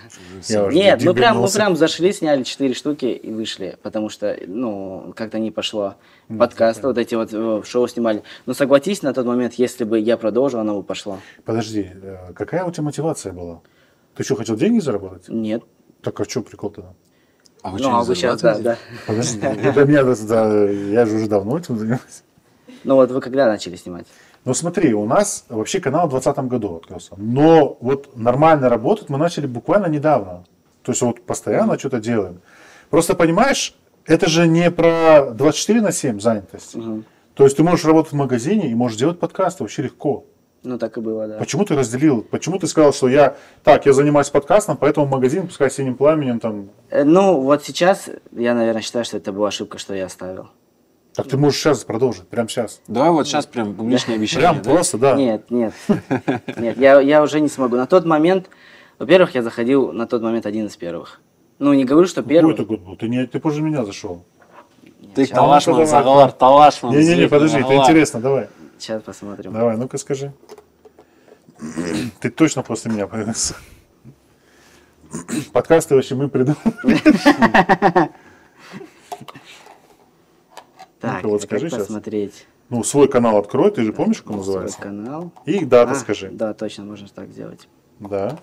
Я уже Нет, мы дебильнулся. прям зашли, сняли 4 штуки и вышли, потому что, ну, как-то не пошло. Подкасты, вот эти вот шоу снимали. Но согласись, на тот момент, если бы я продолжил, оно бы пошло. Подожди, какая у тебя мотивация была? Ты что, хотел деньги заработать? Нет. Так а в чем прикол-то? А вы Ну, а что, вы сейчас, да. Подожди, это меня, я же уже давно этим занимаюсь. Ну вот вы когда начали снимать? Ну смотри, у нас вообще канал в 2020 году открылся. Но вот нормально работать мы начали буквально недавно. То есть вот постоянно что-то делаем. Просто понимаешь, это же не про 24/7 занятость. То есть ты можешь работать в магазине и можешь делать подкасты вообще легко. Ну так и было, да. Почему ты разделил? Почему ты сказал, что я занимаюсь подкастом, поэтому магазин, пускай синим пламенем там. Ну вот сейчас я, наверное, считаю, что это была ошибка, что я оставил. Так ты можешь сейчас продолжить, прям сейчас. Давай вот сейчас прям публичное обещание. Прям да? просто, да. Нет, нет. Нет, я уже не смогу. На тот момент, во-первых, я заходил на тот момент один из первых. Ну, не говорю, что Какой первый. это год был? Ты позже меня зашел. Ты Щас- Талашман, давай. Загалар, Талашман. Не-не-не, Зверь, подожди, это Загалар. интересно, давай. Сейчас посмотрим. Давай, ну-ка скажи. Ты точно после меня появился. Подкасты вообще мы придумали. Так, Ну-ка, вот а скажи как щас. посмотреть? Ну, свой канал открой, ты же помнишь, как он Свой называется? канал. И дата А, скажи. Да, точно, можно так сделать. Да.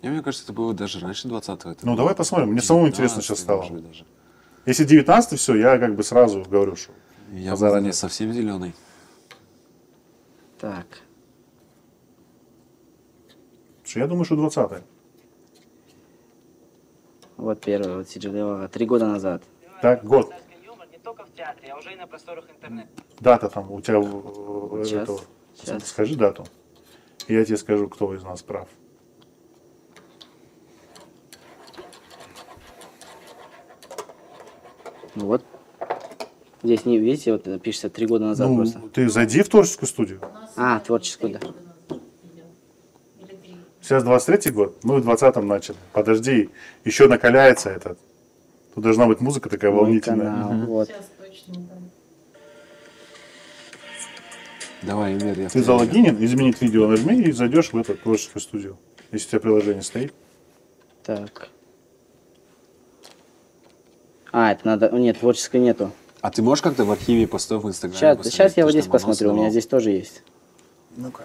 Мне кажется, это было даже раньше 20-го. Это Ну, было давай посмотрим. Мне самому интересно 19-й, сейчас стало. может быть, даже. Если 19 все, я как бы сразу говорю, что... Я Заранее. был не совсем зеленый. Так. Я думаю, что 20-й. Вот первый, вот Сиджалева, 3 года назад. Так, год. Не только в театре, а уже и на просторах интернета. Дата там у тебя... Сейчас, этого. сейчас. Скажи дату. И я тебе скажу, кто из нас прав. Ну вот. Здесь, не видите, вот пишется 3 года назад Ну, просто. ты зайди в творческую студию. А, творческую, да. Сейчас 23-й год, мы в 20-м начали. Подожди, еще накаляется этот. Тут должна быть музыка такая Мой волнительная. канал, вот. Сейчас точно, да. Давай, Эмир, я в Ты тебя залогинен, изменить видео нажми и зайдешь в эту творческую студию. Если у тебя приложение стоит. Так. А, это надо... Нет, творческой нету. А ты можешь как-то в архиве постов в Инстаграме посмотреть? Сейчас я То, вот что здесь там анонс посмотрю, у меня давал? здесь тоже есть. Ну-ка.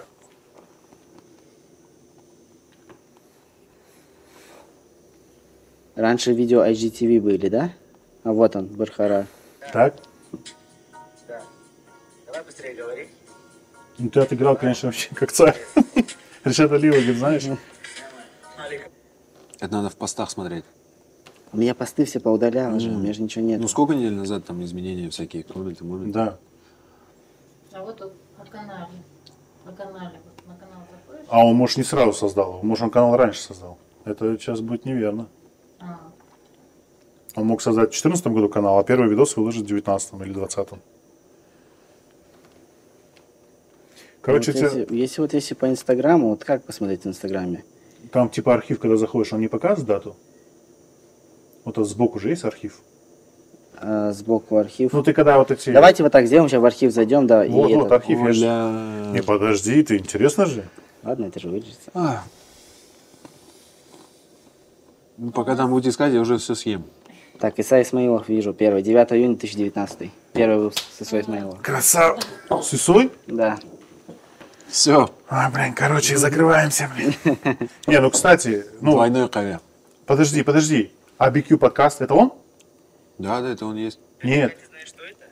Раньше видео IGTV были, да? А вот он, Бархара. Так? Давай быстрее говори. Ну ты отыграл, конечно, вообще как царь. Решат Алиева, говорит, знаешь? Это надо в постах смотреть. У меня посты все поудалял уже, у меня же ничего нет. Ну, сколько недель назад там изменения всякие, моменты. Да. А вот тут на канале. На канале. Вот, на канал заходишь. А он, может, не сразу создал. Может, он канал раньше создал. Это сейчас будет неверно. А, Он мог создать в 2014 году канал, а первый видос выложить в 2019 или 2020. Короче, Вот если по Инстаграму, вот как посмотреть в Инстаграме? там типа архив, когда заходишь, он не показывает дату? Вот тут сбоку же есть архив. Сбоку архив. Ну ты когда вот эти... Давайте вот так сделаем, сейчас в архив зайдем, да. Вот, и вот, этот. архив. Я ж- Не, подожди, ты интересно же. Ладно, это же вырежется. Ну, пока там будете искать, я уже все съем. Так, Иса Исмаилов вижу, 9 июня 2019. Первый выпуск с Исой Исмаилова. Красава. С Исой? Да. Все. А, блин, короче, закрываемся, блин. Не, ну, кстати, ну, Двойной ковер. подожди. А BQ подкаст, это он? Да, это он есть. Нет.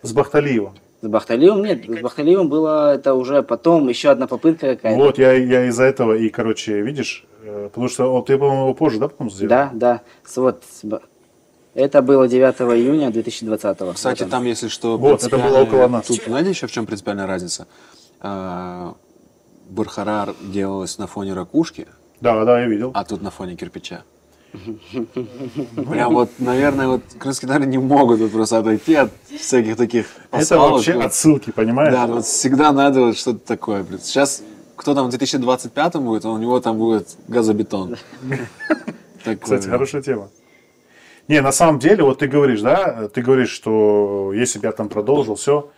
С Бахталиевым. С Бахталиевым нет, с Бахталиевым было это уже потом, еще одна попытка какая-то. Вот, я из-за этого и, короче, видишь, потому что вот, ты, по-моему, его позже, да, потом сделал? Да. Это было 9 июня 2020. Кстати, Вот он. там, если что... Вот, это было около нас. Тут, знаете, еще в чем принципиальная разница? Бархарар делалась на фоне ракушки, Да, я видел. а тут на фоне кирпича. Прям вот, наверное, вот крымские татары не могут вот просто отойти от всяких таких Это пасхалок. вообще Вот. отсылки, понимаешь? Да, вот всегда надо вот что-то такое. Блин. Сейчас кто там в 2025 будет, у него там будет газобетон. Такое. Кстати, хорошая тема. Не, на самом деле, вот ты говоришь, да, ты говоришь, что если бы я там продолжил, все.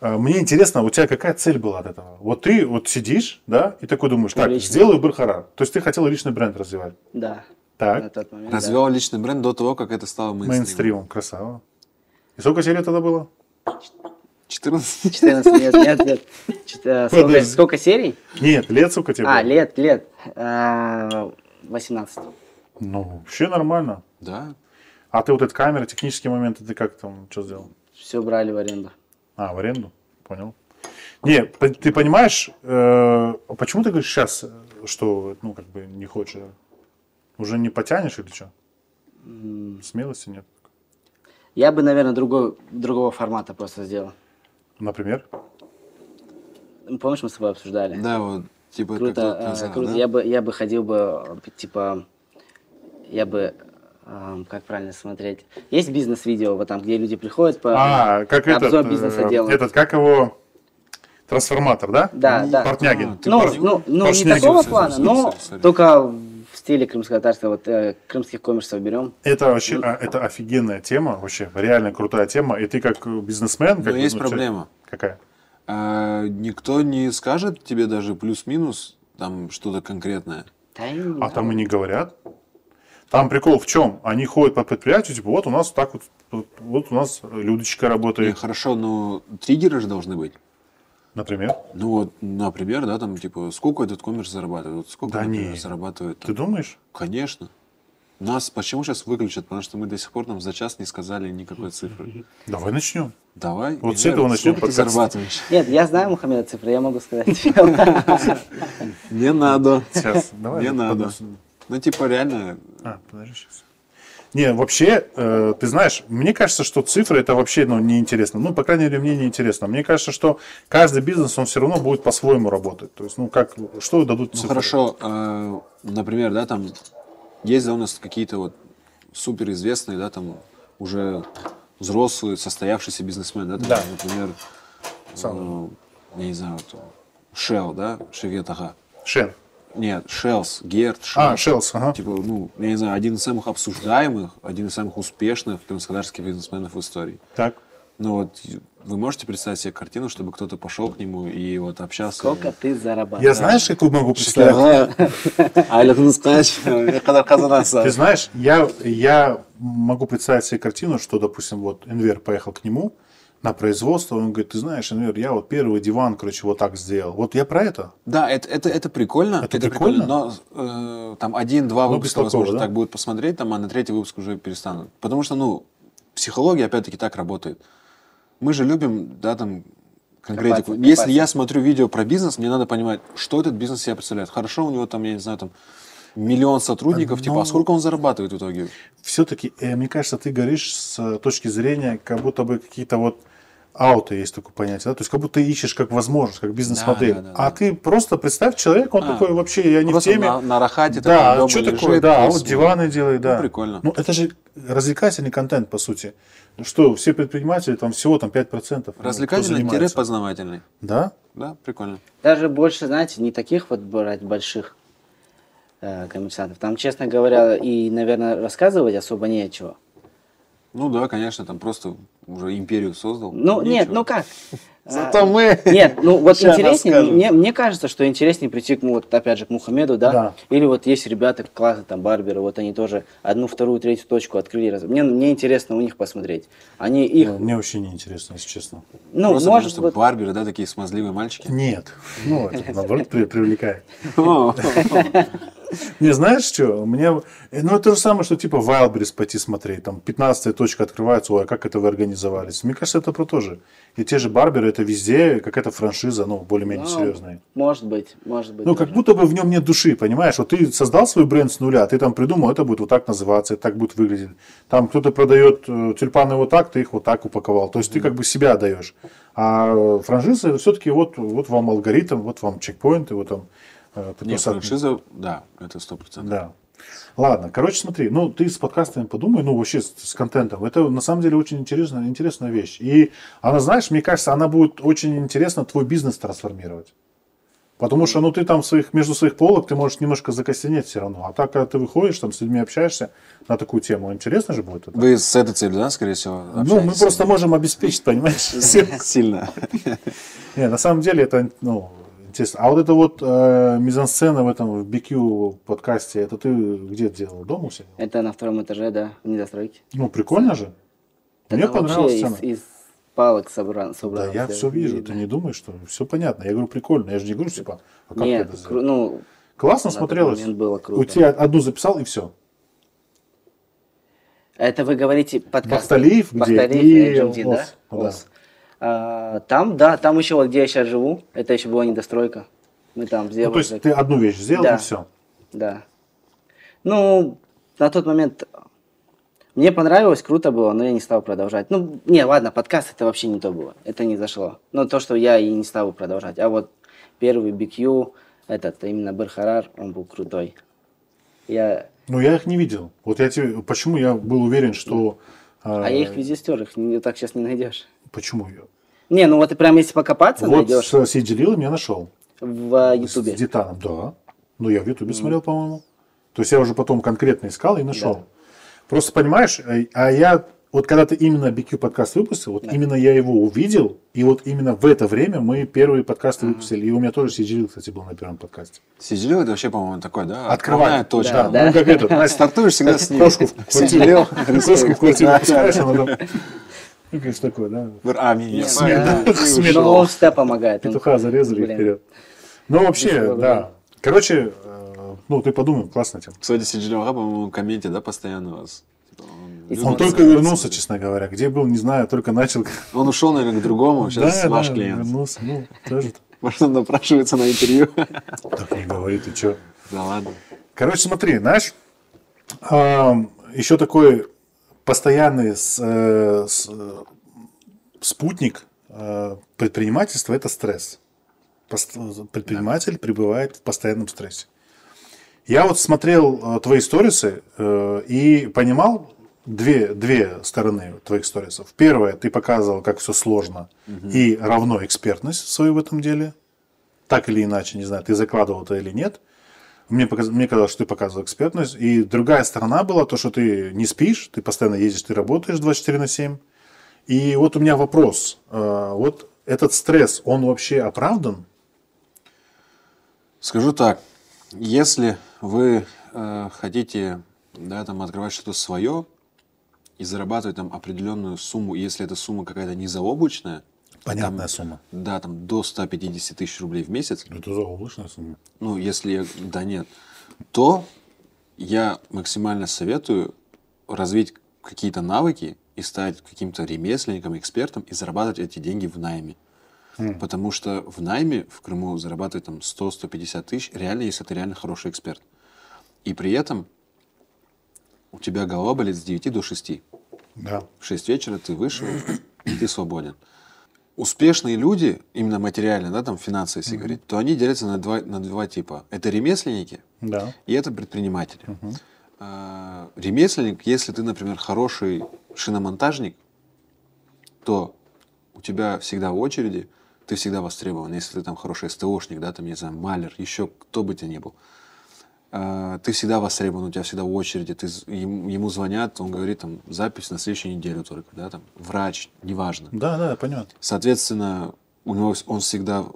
Мне интересно, у тебя какая цель была от этого? Вот ты вот сидишь, да, и такой думаешь, так, Личный. сделаю Бархарар. То есть ты хотел личный бренд развивать. Да. Так. На тот момент, Развивал личный бренд до того, как это стало мейнстримом. Мейнстримом, красава. И сколько серий тогда было? 14. да. 14 нет. Сколько серий? Нет, лет сколько тебе А, было? лет. 18. Ну, вообще нормально. Да. А ты вот эта камера, технические моменты, ты как там, что сделал? Все брали в аренду. А, в аренду? Понял. Не, ты понимаешь, почему ты говоришь сейчас, что, ну, как бы не хочешь? Уже не потянешь или что? Смелости нет. Я бы, наверное, другого формата просто сделал. Например? Помнишь, мы с тобой обсуждали? Да, вот, типа, как Круто, тот казах, круто. да? Я бы ходил бы, типа, как правильно смотреть? Есть бизнес-видео, вот там, где люди приходят по Как обзор этот, бизнеса делают. этот, как его, трансформатор, да? Да. Портнягин. Ты Ну, портняк? не Портняги, такого sorry, плана, sorry, но sorry. только в стиле крымского татарства, вот крымских коммерсов берем. Это вообще, это офигенная тема, вообще, реально крутая тема. И ты как бизнесмен... Но Как есть человек- проблема. Какая? Никто не скажет тебе даже плюс-минус там что-то конкретное. Да, я не А там и не говорят. Там прикол в чем? Они ходят по предприятию, типа, вот у нас так вот у нас Людочка работает, Хорошо, но триггеры же должны быть. например. Ну вот, например, да, там типа, сколько этот коммерс зарабатывает? Вот сколько, Да например, не. зарабатывает? Ты думаешь? Конечно. Нас почему сейчас выключат? Потому что мы до сих пор нам за час не сказали никакой цифры. Давай начнем. Давай. Вот с Эмир, этого начнем сколько ты подкаст. зарабатываешь? Нет, я знаю Мухаммеда цифры, я могу сказать. Не надо. Сейчас. Давай. Не надо. Ну, типа, реально, Подожди сейчас. Не, вообще, ты знаешь, мне кажется, что цифры это вообще неинтересно. Ну, по крайней мере, мне неинтересно. Мне кажется, что каждый бизнес, он все равно будет по-своему работать. То есть, что дадут ну цифры? хорошо, например, да, там есть да, у нас какие-то вот суперизвестные, да, там уже взрослый, состоявшийся бизнесмен, да? Там, Да. Например, я не знаю, вот, Shell, да? Шевет, ага. Шен. Нет, Shells, Герт, Shell. Шелс, ага. Типа, ну, я не знаю, один из самых обсуждаемых, один из самых успешных крымско-татарских бизнесменов в истории. Так. Ну вот, вы можете представить себе картину, чтобы кто-то пошел к нему и вот общался? Сколько ты зарабатываешь? Я знаешь, какую могу представить? Ты знаешь, я могу представить себе картину, что, допустим, вот Энвер поехал к нему на производство, он говорит, ты знаешь, Энвер, я вот первый диван, короче, вот так сделал. Вот я про это. Да, это прикольно. Это прикольно? Но там 1-2 Ну, выпуска, без такого, возможно, да? так будут посмотреть, там, а на третий выпуск уже перестанут. Потому что, ну, психология, опять-таки, так работает. Мы же любим, да, там, конкретику. Копать. Если я смотрю видео про бизнес, мне надо понимать, что этот бизнес себя представляет. Хорошо, у него там, я не знаю, там, 1 миллион сотрудников, типа, а сколько он зарабатывает в итоге? Все-таки, мне кажется, ты говоришь с точки зрения, как будто бы какие-то вот ауты есть такое понятие, да? То есть как будто ты ищешь как возможность, как бизнес-модель. Да, да, А да. ты просто представь человека, он такой вообще, я не в Просто теме. на рахате Да, такой дома что лежит, такое, да, а и вот смотрит. диваны делает, да. Ну, прикольно. Ну, это же развлекательный контент, по сути. Ну что, все предприниматели, там всего там 5%. Развлекательный-познавательный. Да? Да, прикольно. Даже больше, знаете, не таких вот брать больших коммерсантов. Там, честно говоря, и, наверное, рассказывать особо нечего. Ну да, конечно, там просто уже империю создал. Ну, нет, Нечего. ну как? Зато мы... Нет, ну вот Щас интереснее, расскажем. мне кажется, что интереснее прийти к, вот, опять же, к Мухаммеду, да? Да. Или вот есть ребята класса, там, барберы, вот они тоже одну, вторую, третью точку открыли. Мне интересно у них посмотреть. Они их, Ну, мне вообще не интересно, если честно. ну, Просто может, потому, вот, что барберы, да, такие смазливые мальчики. Нет. Ну, это наоборот привлекает. О, Не, знаешь что? Мне, ну, это же самое, что типа Wildberries пойти смотреть. Там 15-я точка открывается, ой, а как это вы организовались? Мне кажется, это про то же. И те же барберы, это везде какая-то франшиза, ну, более-менее ну, серьезная. может быть. Ну, как будто бы в нем нет души, понимаешь? Вот ты создал свой бренд с нуля, ты там придумал, это будет вот так называться, это так будет выглядеть. Там кто-то продает тюльпаны вот так, ты их вот так упаковал. То есть ты как бы себя даешь. А франшиза это все-таки вот вам алгоритм, вот вам чекпоинты, вот там. не, франшиза, да, это 100%. Да. Ладно, короче, смотри, ну ты с подкастами подумай, ну вообще с контентом. Это на самом деле очень интересная вещь. И она, знаешь, мне кажется, она будет очень интересно твой бизнес трансформировать. Потому что, ну, ты там между своих полок, ты можешь немножко закостенеть все равно. А так, когда ты выходишь, там с людьми общаешься на такую тему, интересно же будет это? Вы с этой целью, да, скорее всего, Ну, мы общаетесь? просто можем обеспечить, понимаешь? Сильно. Не, на самом деле это, ну, интересно. А вот это вот мизансцена в этом, в BQ подкасте, это ты где делал? Дома у себя? Это на втором этаже, да, в недостройке. Ну, прикольно же. Мне Это понравилась вообще сцена. из палок собрал. Да, я все вижу, ты не думаешь, что все понятно. Я говорю, прикольно. Я же не говорю, типа, а как Нет, ты это сделал? ну, Классно на тот смотрелось. момент было круто. У тебя одну записал и все. это вы говорите подкаст. Бахталиев, где? Бахталиев И и LG, да? Ос, да. Ос. Там, да, там еще вот где я сейчас живу, это еще была недостройка. Мы там Ну, сделали. то есть ты одну вещь сделал Да. и все. Да. Ну, на тот момент мне понравилось, круто было, но я не стал продолжать. Ну, не, ладно, подкаст это вообще не то было. Это не зашло. Но то, что я и не стал продолжать. А вот первый BQ, этот именно Берхарар, он был крутой. Я... Но я их не видел. Вот я тебе, почему я был уверен, что... А я их везде стер, их так сейчас не найдешь. Почему я? Не, ну вот ты прям если покопаться, Вот найдешь с Сиделилом я нашел. в С Ютубе. Дитаном, да. Ну, я в Ютубе смотрел, по-моему. То есть я уже потом конкретно искал и нашел. Да. Просто понимаешь, а я, вот когда ты именно BQ подкаст выпустил, вот именно я его увидел, и вот именно в это время мы первые подкасты выпустили. И у меня тоже Сиделил, кстати, был на первом подкасте. Сиделил это вообще, по-моему, такой, да? Открывать. Отправная точка. Да, Да. ну как этот. А стартуешь всегда с ним. Кошку в квартиру. Сиделил. Кошку в квартиру пускаешь, она там... Ну, конечно, такое, да. Меня Смена. Смена. Но он всегда помогает. он- Петуха зарезали и Блин. вперед. Ну, вообще, Бесплатно. да. Короче, ну, ты подумай, классно тема. Кстати, Сиделил, по-моему, в комменте, да, постоянно у вас. Типа, И любит Он только смотреть. вернулся, честно говоря. Где был, не знаю, только начал. Он ушел, наверное, к другому, сейчас Да, ваш да, клиент. вернулся. Ну, тоже. Может, он напрашивается на интервью. Так не говори, ты что. Да ладно. Короче, смотри, знаешь, еще такой постоянный спутник предпринимательства – это стресс. Предприниматель пребывает в постоянном стрессе. Я вот смотрел твои сторисы и понимал, две стороны твоих сторисов. Первое, ты показывал, как все сложно и равно экспертность свою в этом деле. Так или иначе, не знаю, ты закладывал это или нет. Мне казалось, что ты показывал экспертность. И другая сторона была то, что ты не спишь, ты постоянно ездишь, ты работаешь 24/7. И вот у меня вопрос. Вот этот стресс, он вообще оправдан? Скажу так, если вы хотите, да, там, открывать что-то свое и зарабатывать там определенную сумму, и если эта сумма какая-то незаоблачная, Понятная сумма. да, там до 150 тысяч рублей в месяц, Это заоблачная сумма. ну, если, да нет, то я максимально советую развить какие-то навыки и стать каким-то ремесленником, экспертом и зарабатывать эти деньги в найме. Потому что в найме в Крыму зарабатывать там 100-150 тысяч, реально, если ты реально хороший эксперт. И при этом у тебя голова болит с 9 до 6. Да. В 6 вечера ты вышел, и ты свободен. Успешные люди, именно материально, да, там финансы, если говорить, то они делятся на два типа. Это ремесленники Да. и это предприниматели. Ремесленник, если ты, например, хороший шиномонтажник, то у тебя всегда в очереди, ты всегда востребован. Если ты там хороший СТОшник, да, там, не знаю, маляр, еще кто бы ты ни был, ты всегда востребован, у тебя всегда в очереди, ему звонят, он говорит, там, запись на следующую неделю только, да, там, врач, неважно. Да, понятно. Соответственно, он всегда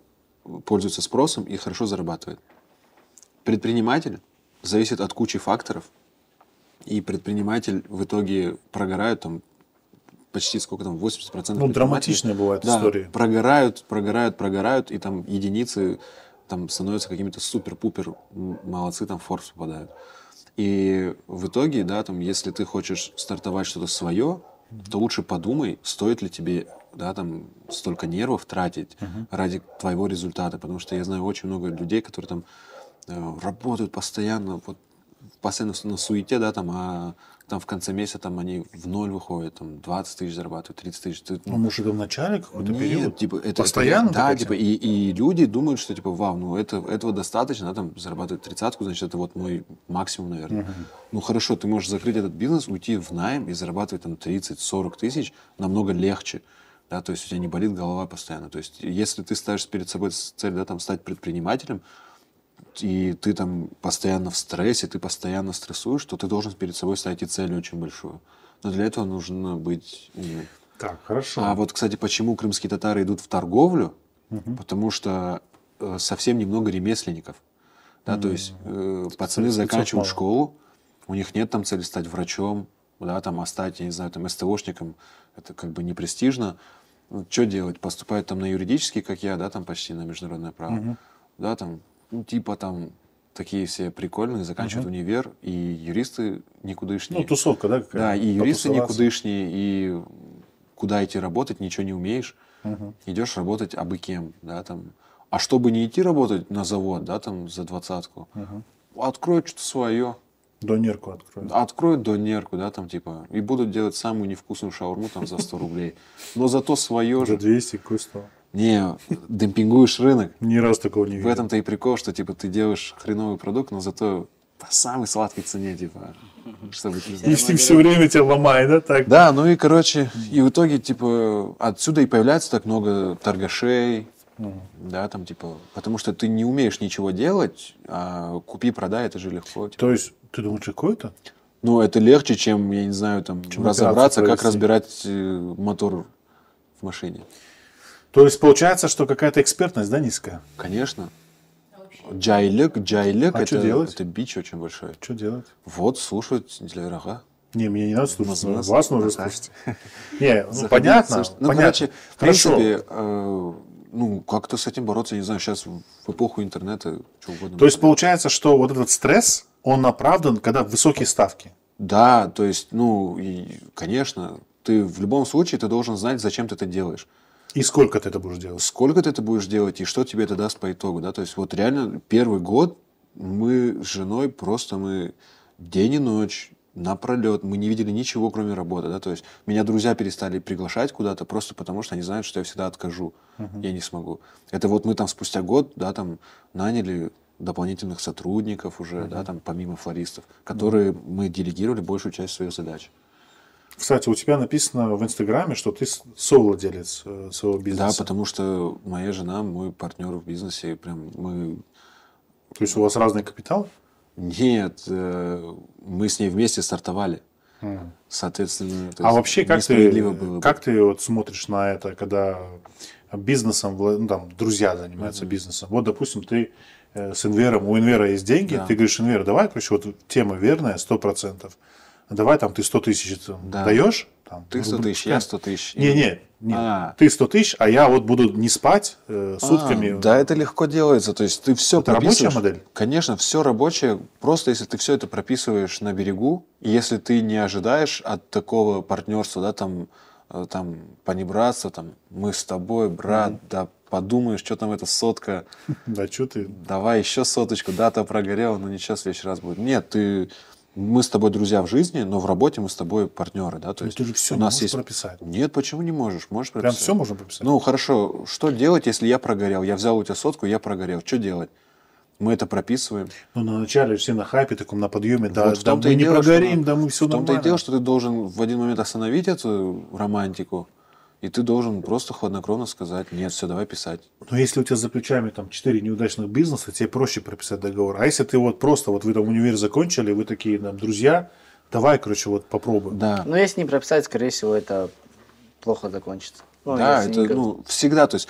пользуется спросом и хорошо зарабатывает. Предприниматель зависит от кучи факторов, и предприниматель в итоге прогорает там почти сколько там, 80%. Ну, драматичные бывают истории. Прогорают, и там единицы там становятся какими-то супер-пупер молодцы, там в Forbes попадают. И в итоге, да, там, если ты хочешь стартовать что-то свое, то лучше подумай, стоит ли тебе, да, там, столько нервов тратить ради твоего результата. Потому что я знаю очень много людей, которые там работают постоянно, постоянно на суете, да, там, а там в конце месяца там они в ноль выходят, там 20 тысяч зарабатывают, 30 тысяч. Ну, может, это в начале какой-то период? Типа, это постоянно? Да, типа, и люди думают, что, типа, вау, ну, этого достаточно, да, там, зарабатывать 30-ку, значит, это вот мой максимум, наверное. Ну, хорошо, ты можешь закрыть этот бизнес, уйти в найм и зарабатывать там 30-40 тысяч намного легче, да, то есть у тебя не болит голова постоянно. То есть если ты ставишь перед собой цель, да, там, стать предпринимателем, и ты там постоянно в стрессе, ты постоянно стрессуешь, то ты должен перед собой ставить и цель очень большую. Но для этого нужно быть умным. Так, хорошо. А вот, кстати, почему крымские татары идут в торговлю? Потому что совсем немного ремесленников. Да, то есть пацаны заканчивают школу, у них нет там цели стать врачом, да, там, а стать, я не знаю, там, СТОшником, это как бы не престижно. Ну, что делать? Поступают там на юридический, как я, да, там почти на международное право. Да, там, ну, типа там такие все прикольные, заканчивают универ, и юристы никудышние. Ну, тусовка, да, какая-то? Да, и юристы никудышние, и куда идти работать, ничего не умеешь. Идешь работать абы кем, да, там. А чтобы не идти работать на завод, да, там, за 20-ку, откроют что-то свое. Донерку откроют. Откроют донерку, да, там, типа, и будут делать самую невкусную шаурму там за 100 рублей. Но зато свое же. За 200 какой 100. Не, демпингуешь рынок. Ни разу такого не В видел. этом-то и прикол, что, типа, ты делаешь хреновый продукт, но зато по самой сладкой цене, типа, чтобы... И все время тебя ломает, да, так? Да, ну и, короче, и в итоге, типа, отсюда и появляется так много торгашей, да, там, типа, потому что ты не умеешь ничего делать, а купи-продай, это же легко. Типа. То есть, ты думаешь, какой-то? Ну, это легче, чем, я не знаю, там, Чем разобраться, как операцию разбирать мотор в машине. То есть, получается, что какая-то экспертность, да, низкая? Конечно. Джайлик, А что делать? это бич очень большой. Что делать? Вот, слушать Дилайрага. Не, мне не надо слушать, Нас- вас нужно нас- слушать. Не, ну, Заходи, понятно, слушай. Ну, понятно. короче, в Хорошо. принципе, ну, как-то с этим бороться, я не знаю, сейчас в эпоху интернета, что угодно. То есть, получается, что вот этот стресс, он оправдан, когда высокие ставки. Да, то есть, ну, и, конечно, ты в любом случае ты должен знать, зачем ты это делаешь. И сколько ты это будешь делать? Сколько ты это будешь делать и что тебе это даст по итогу, да, то есть вот реально первый год мы с женой просто мы день и ночь напролет, мы не видели ничего, кроме работы, да, то есть меня друзья перестали приглашать куда-то просто потому, что они знают, что я всегда откажу, я не смогу. Это вот мы там спустя год, да, там наняли дополнительных сотрудников уже, да, там помимо флористов, которые мы делегировали большую часть своих задач. Кстати, у тебя написано в Инстаграме, что ты совладелец своего Да, бизнеса. потому что моя жена, мой партнер в бизнесе, прям мы... То есть у вас разный капитал? Нет, мы с ней вместе стартовали. Соответственно, то А есть вообще, как несправедливо было бы. ты вот смотришь на это, когда бизнесом, ну, там, друзья занимаются бизнесом? Вот, допустим, ты с Инвером, у Инвера есть деньги, Да. ты говоришь, Инвер, давай, короче, вот тема верная, 100%. Давай там ты 100 тысяч Да. даешь? Там, Ты 100 тысяч, я 100 тысяч. Не, А. ты 100 тысяч, а я вот буду не спать сутками. Да, это легко делается. То есть ты все Это рабочая модель? Конечно, все рабочее. Просто если ты все это прописываешь на берегу, и если ты не ожидаешь от такого партнерства, да, там понебратства, там мы с тобой, брат, да подумаешь, что там эта сотка, Да, что ты? давай еще соточку, да-то прогорела, но ничего, в следующий раз будет. Нет, мы с тобой друзья в жизни, но в работе мы с тобой партнеры, да, то Ну, есть ты же все у не нас можешь есть... прописать. Нет, почему не можешь? Можешь Прям прописать. все можно прописать? Ну, хорошо, что делать, если я прогорел? Я взял у тебя сотку, я прогорел. Что делать? Мы это прописываем. Ну, на начале все на хайпе, таком на подъеме, да, Вот в да том-то мы и не дело, прогорим, что- да мы все В том-то и нормально. дело, что ты должен в один момент остановить эту романтику, и ты должен просто хладнокровно сказать, нет, все, давай писать. Но если у тебя за плечами там 4 неудачных бизнеса, тебе проще прописать договор. А если ты вот просто, вот вы там универ закончили, вы такие там друзья, давай, короче, вот попробуем. Да, Но если не прописать, скорее всего, это плохо закончится. Ну, да, если это не- всегда, то есть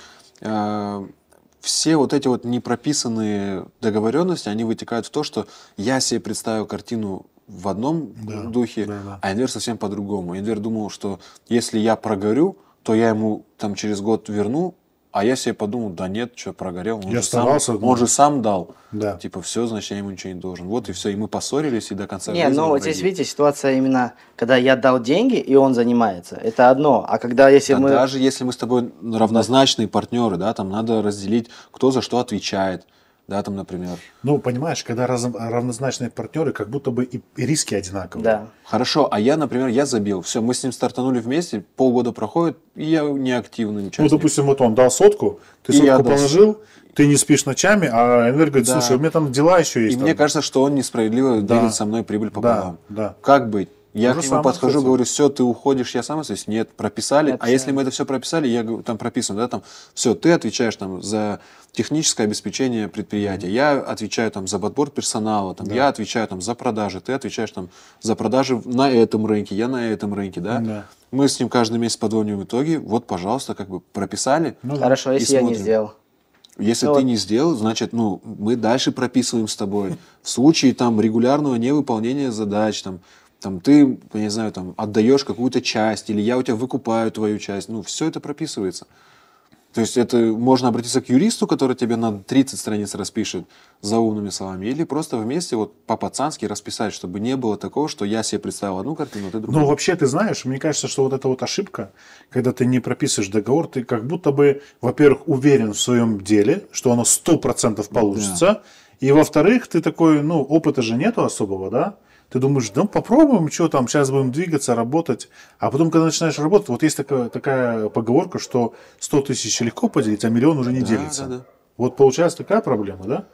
все вот эти вот непрописанные договоренности, они вытекают в то, что я себе представил картину в одном Да, духе, да. а Энвер совсем по-другому. Энвер думал, что если я прогорю, то я ему там через год верну, а я себе подумал, да нет, что прогорел, Я оставался, он же сам дал. Да. Типа, все, значит, я ему ничего не должен. Вот и все, и мы поссорились, и до конца Не, жизни ну вот враги. здесь, видите, ситуация именно, когда я дал деньги, и он занимается. Это одно. А когда если Да мы... даже если мы с тобой равнозначные партнеры, да, там надо разделить, кто за что отвечает, да, там, например. Ну, понимаешь, когда равнозначные партнеры, как будто бы и риски одинаковые. Да. Хорошо, а я, например, я забил. Все, мы с ним стартанули вместе, полгода проходит, и я неактивный Ну, участник. допустим, вот он дал сотку, ты И я сотку дал положил, ты не спишь ночами, а Энвер говорит, Да. слушай, у меня там дела еще есть. И там. мне кажется, что он несправедливо Да. делит со мной прибыль пополам. Да. Как быть? Я То к же нему самое, подхожу, кстати. говорю, все, ты уходишь, я сам остаюсь. Нет, прописали. А Прописали. если мы это все прописали, я говорю, там прописано, да, там, все, ты отвечаешь там за техническое обеспечение предприятия, я отвечаю там за подбор персонала, там, я отвечаю там за продажи, ты отвечаешь там за продажи на этом рынке, я на этом рынке, да. Да. Мы с ним каждый месяц подводим итоги, вот, пожалуйста, как бы прописали. Ну, да. Хорошо, если я не смотрим. сделал. Если Ну ты вот. не сделал, значит, ну, мы дальше прописываем с тобой. В случае там регулярного невыполнения задач, там ты, я не знаю, там отдаешь какую-то часть, или я у тебя выкупаю твою часть, ну, все это прописывается. То есть это можно обратиться к юристу, который тебе на 30 страниц распишет заумными словами, или просто вместе вот по-пацански расписать, чтобы не было такого, что я себе представил одну картину, а ты другую. Ну, вообще, ты знаешь, мне кажется, что вот эта вот ошибка, когда ты не прописываешь договор, ты как будто бы, во-первых, уверен в своем деле, что оно 100% получится, и, во-вторых, ты такой, ну, опыта же нету особого, да? Ты думаешь, ну, попробуем, что там, сейчас будем двигаться, работать. А потом, когда начинаешь работать, вот есть такая поговорка, что 100 тысяч легко поделить, а миллион уже не делится. да. Вот получается такая проблема, да?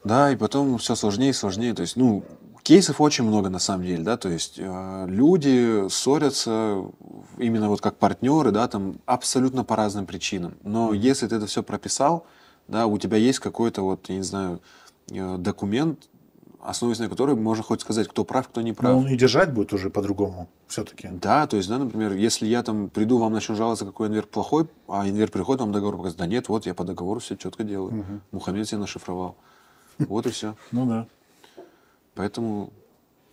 Да, и потом все сложнее и сложнее. То есть, ну, кейсов очень много на самом деле, да, то есть люди ссорятся именно вот как партнеры, да, там абсолютно по разным причинам. Но если ты это все прописал, да, у тебя есть какой-то вот, я не знаю, документ, основываясь на котором можно хоть сказать, кто прав, кто не Но прав. он и держать будет уже по-другому все-таки. Да, то есть, да, например, если я там приду, вам начну жаловаться, какой инвер плохой, а инвер приходит, вам договор показывает, да нет, вот я по договору все четко делаю. Мухаммед себе нашифровал. Вот и все. Ну да. Поэтому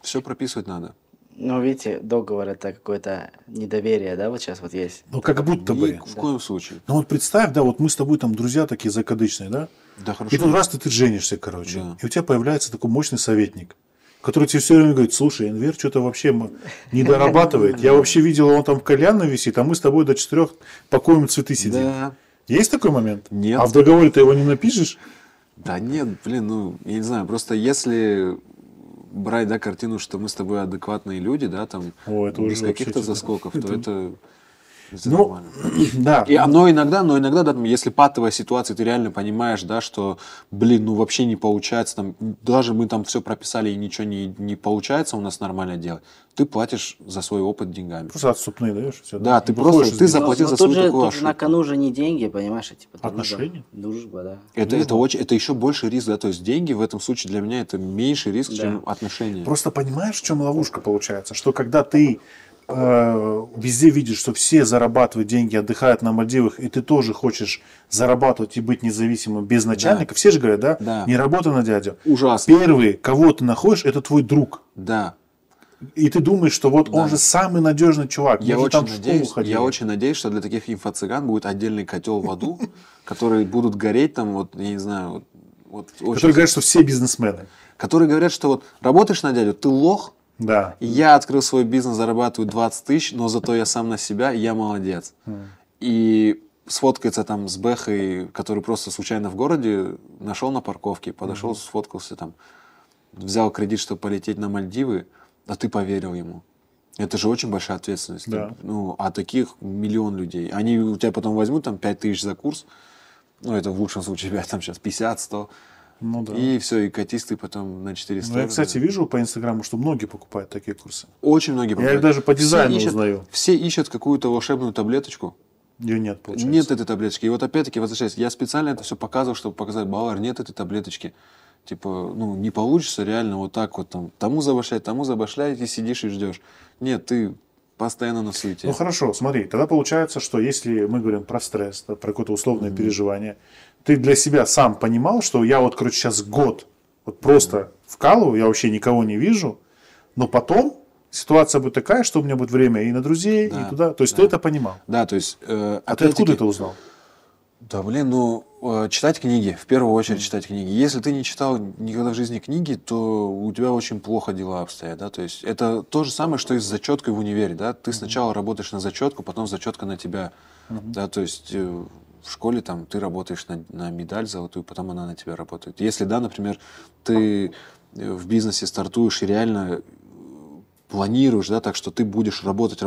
все прописывать надо. Ну, видите, договор это какое-то недоверие, да, вот сейчас вот есть. Ну как будто Ни бы. в коем случае. Ну вот представь, да, вот мы с тобой там друзья такие закадычные, да? Да, хорошо. И тут раз ты женишься, короче, Да. и у тебя появляется такой мощный советник, который тебе все время говорит, слушай, Энвер что-то вообще не дорабатывает. Я вообще видел, он там в кальянной висит, а мы с тобой до 4 пакуем цветы сидим. Да. Есть такой момент? Нет. А в договоре ты его не напишешь? Да нет, блин, ну, я не знаю, просто если брать, да, картину, что мы с тобой адекватные люди, да, там, О, это без уже каких-то вообще что-то. заскоков, то это... Это Ну, нормально. да. Но иногда, да, там, если патовая ситуация, ты реально понимаешь, да, что, блин, ну вообще не получается, там, даже мы там все прописали и ничего не получается у нас нормально делать, ты платишь за свой опыт деньгами. Просто отступные даешь, все. Да, ты Выходишь просто, из ты бизнеса. заплатил за тут свою же, такую тут же на ошибку. кону же не деньги, понимаешь, а типа Отношения? дружба, да. Это еще больше риск, да, то есть деньги в этом случае для меня это меньший риск, Да. чем отношения. Просто понимаешь, в чем ловушка получается? Что когда ты везде видишь, что все зарабатывают деньги, отдыхают на Мальдивах, и ты тоже хочешь зарабатывать и быть независимым без начальника. Все же говорят, да? Да. Не работай на дядю. Ужасно. Первый, кого ты находишь, это твой друг. Да. И ты думаешь, что вот он Да. же самый надежный чувак. Я Мы же очень там в школу надеюсь, ходили. я очень надеюсь, что для таких инфо-цыган будет отдельный котел в аду, которые будут гореть там, вот, я не знаю, вот очень- Которые говорят, что все бизнесмены. которые говорят, что вот работаешь на дядю, ты лох, Да. я открыл свой бизнес, зарабатываю 20 тысяч, но зато я сам на себя, и я молодец. И сфоткается там с Бэхой, который просто случайно в городе, нашел на парковке, подошел, сфоткался там, взял кредит, чтобы полететь на Мальдивы, а ты поверил ему. Это же очень большая ответственность. Да. Ну, а таких миллион людей. Они у тебя потом возьмут там 5 тысяч за курс, ну, это в лучшем случае 5, там сейчас 50-100, Ну да. и все, и катись ты потом на 400. Ну, я, кстати, вижу по Инстаграму, что многие покупают такие курсы. Очень многие Я их покупают. даже по дизайну Все ищут- узнаю. Все ищут какую-то волшебную таблеточку. Ее нет, получается. Нет этой таблеточки. И вот опять-таки, возвращаясь, я специально это все показывал, чтобы показать, Балар, нет этой таблеточки. Типа, ну, не получится реально вот так вот там, тому забашляй, и сидишь и ждешь. Нет, ты постоянно на суете. Ну хорошо, смотри, тогда получается, что если мы говорим про стресс, да, про какое-то условное переживание, ты для себя сам понимал, что я вот, короче, сейчас год вот просто вкалываю, я вообще никого не вижу, но потом ситуация будет такая, что у меня будет время и на друзей, Да, и туда. То есть да. ты это понимал. Да, то есть... А ты откуда это узнал? Да, блин, ну, читать книги, в первую очередь читать книги. Если ты не читал никогда в жизни книги, то у тебя очень плохо дела обстоят, да, то есть это то же самое, что и с зачеткой в универе, да, ты сначала работаешь на зачетку, потом зачетка на тебя, да, то есть в школе там ты работаешь на медаль золотую, потом она на тебя работает. Если, да, например, ты в бизнесе стартуешь и реально планируешь, да, так что ты будешь работать,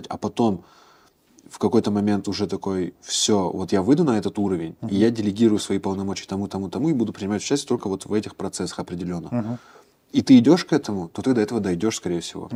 а потом в какой-то момент уже такой, все, вот я выйду на этот уровень, и я делегирую свои полномочия тому, и буду принимать участие только вот в этих процессах определенно. И ты идешь к этому, то ты до этого дойдешь, скорее всего.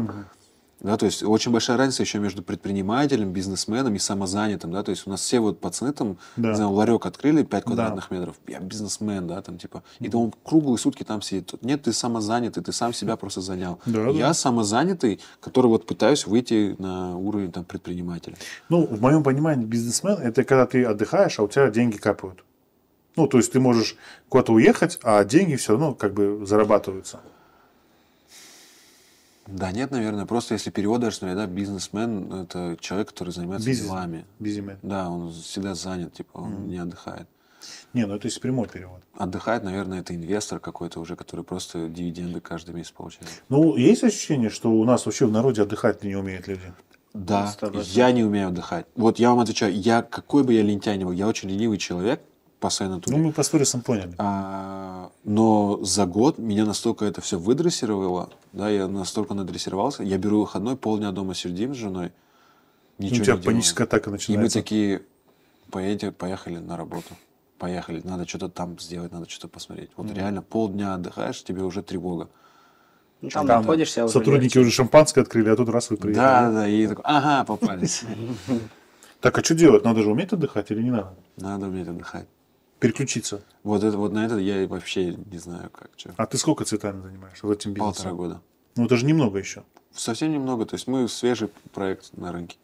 Да, то есть очень большая разница еще между предпринимателем, бизнесменом и самозанятым, да, то есть у нас все вот пацаны там, Да. не знаю, ларек открыли 5 Да. квадратных метров, я бизнесмен, да, там типа, и то он круглые сутки там сидит. Нет, ты самозанятый, ты сам себя просто занял. Да, Я да. самозанятый, который вот пытаюсь выйти на уровень там предпринимателя. Ну, в моем понимании, бизнесмен – это когда ты отдыхаешь, а у тебя деньги капают. Ну, то есть ты можешь куда-то уехать, а деньги все равно как бы зарабатываются. Да, нет, наверное, просто если перевод даже, да, бизнесмен – это человек, который занимается делами. Бизнесмен. Да, он всегда занят, типа, он не отдыхает. Не, ну это если прямой перевод. Отдыхает, наверное, это инвестор какой-то уже, который просто дивиденды каждый месяц получает. Ну, есть ощущение, что у нас вообще в народе отдыхать не умеют люди? Да, 100%. я не умею отдыхать. Вот я вам отвечаю, какой бы я лентяй ни был, я очень ленивый человек по своей натуре. Ну, мы по сторисам поняли. Но за год меня настолько это все выдрессировало, да, я настолько надрессировался, я беру выходной, полдня дома сидим с женой, У ничего тебя не делаем. паническая атака И мы начинается. такие, поехали на работу. Поехали, надо что-то там сделать, надо что-то посмотреть. Вот реально полдня отдыхаешь, тебе уже тревога. Ну, там Там находишься, уже сотрудники легче. уже шампанское открыли, а тут раз вы приехали. Да, и такой, ага, попались. Так, а что делать? Надо же уметь отдыхать или не надо? Надо уметь отдыхать. Переключиться. Вот на это я вообще не знаю, как, что. А ты сколько цветами занимаешься в этом бизнесе? 1,5 года. Ну, это же немного еще. Совсем немного, то есть мы свежий проект на рынке.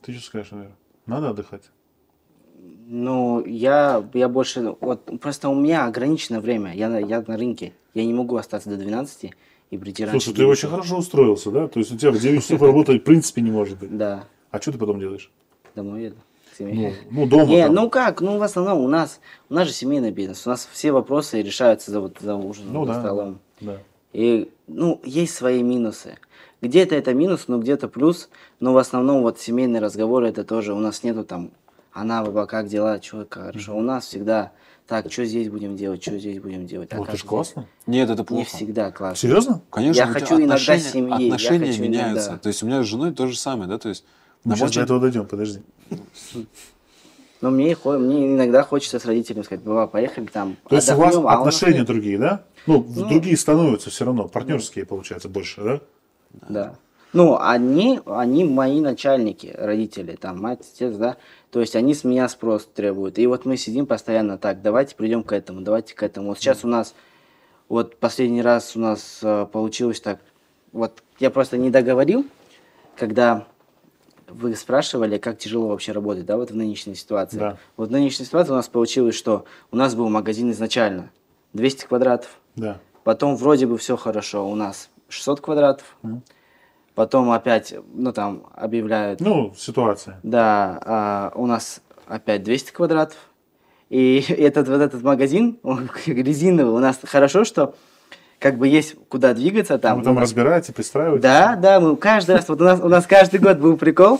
Ты что скажешь, наверное? Надо отдыхать. Ну, я больше... Вот просто у меня ограничено время. Я на рынке. Я не могу остаться до 12 и прийти раньше. Слушай, ты очень хорошо устроился, да? То есть у тебя в 9 часов работать в принципе не может быть. Да, А что ты потом делаешь? домой еду. к семье. Ну, дома Не, там. ну как, ну в основном у нас же семейный бизнес. У нас все вопросы решаются за ужином, Ну за да. столом. Да. И, ну, есть свои минусы. Где-то это минус, но где-то плюс. Но в основном вот семейные разговоры это тоже. У нас нету там, баба, как дела, что хорошо. У нас всегда так, что здесь будем делать, что здесь будем делать. А Вот как это же здесь? классно. Нет, это Не плохо. всегда классно. Серьезно? Конечно, Я у тебя хочу иногда отношения, семьи, я отношения хочу меняются. иногда. То есть у меня с женой то же самое, да, то есть Мы сейчас очень- до этого дойдем, подожди. Но мне иногда хочется с родителями сказать, баба, поехали там, То есть у вас отдохнем, а у нас отношения нет. другие, да? Ну, другие становятся все равно, партнерские, получается, больше, да? Да. Ну, они мои начальники, родители, там, мать, отец, да. То есть они с меня спрос требуют. И вот мы сидим постоянно так, давайте придем к этому, давайте к этому. Вот сейчас у нас, вот последний раз у нас получилось так, вот я просто не договорил, когда вы спрашивали, как тяжело вообще работать, да, вот в нынешней ситуации. Да. Вот в нынешней ситуации у нас получилось, что у нас был магазин изначально 200 квадратов, Да. потом вроде бы все хорошо, у нас 600 квадратов, потом опять, ну там, объявляют, Ну, ситуация. да, у нас опять 200 квадратов, и этот магазин, он резиновый, у нас хорошо, что как бы есть куда двигаться там. Вы там разбираете, пристраиваете? Да, мы каждый раз, вот у нас каждый год был прикол,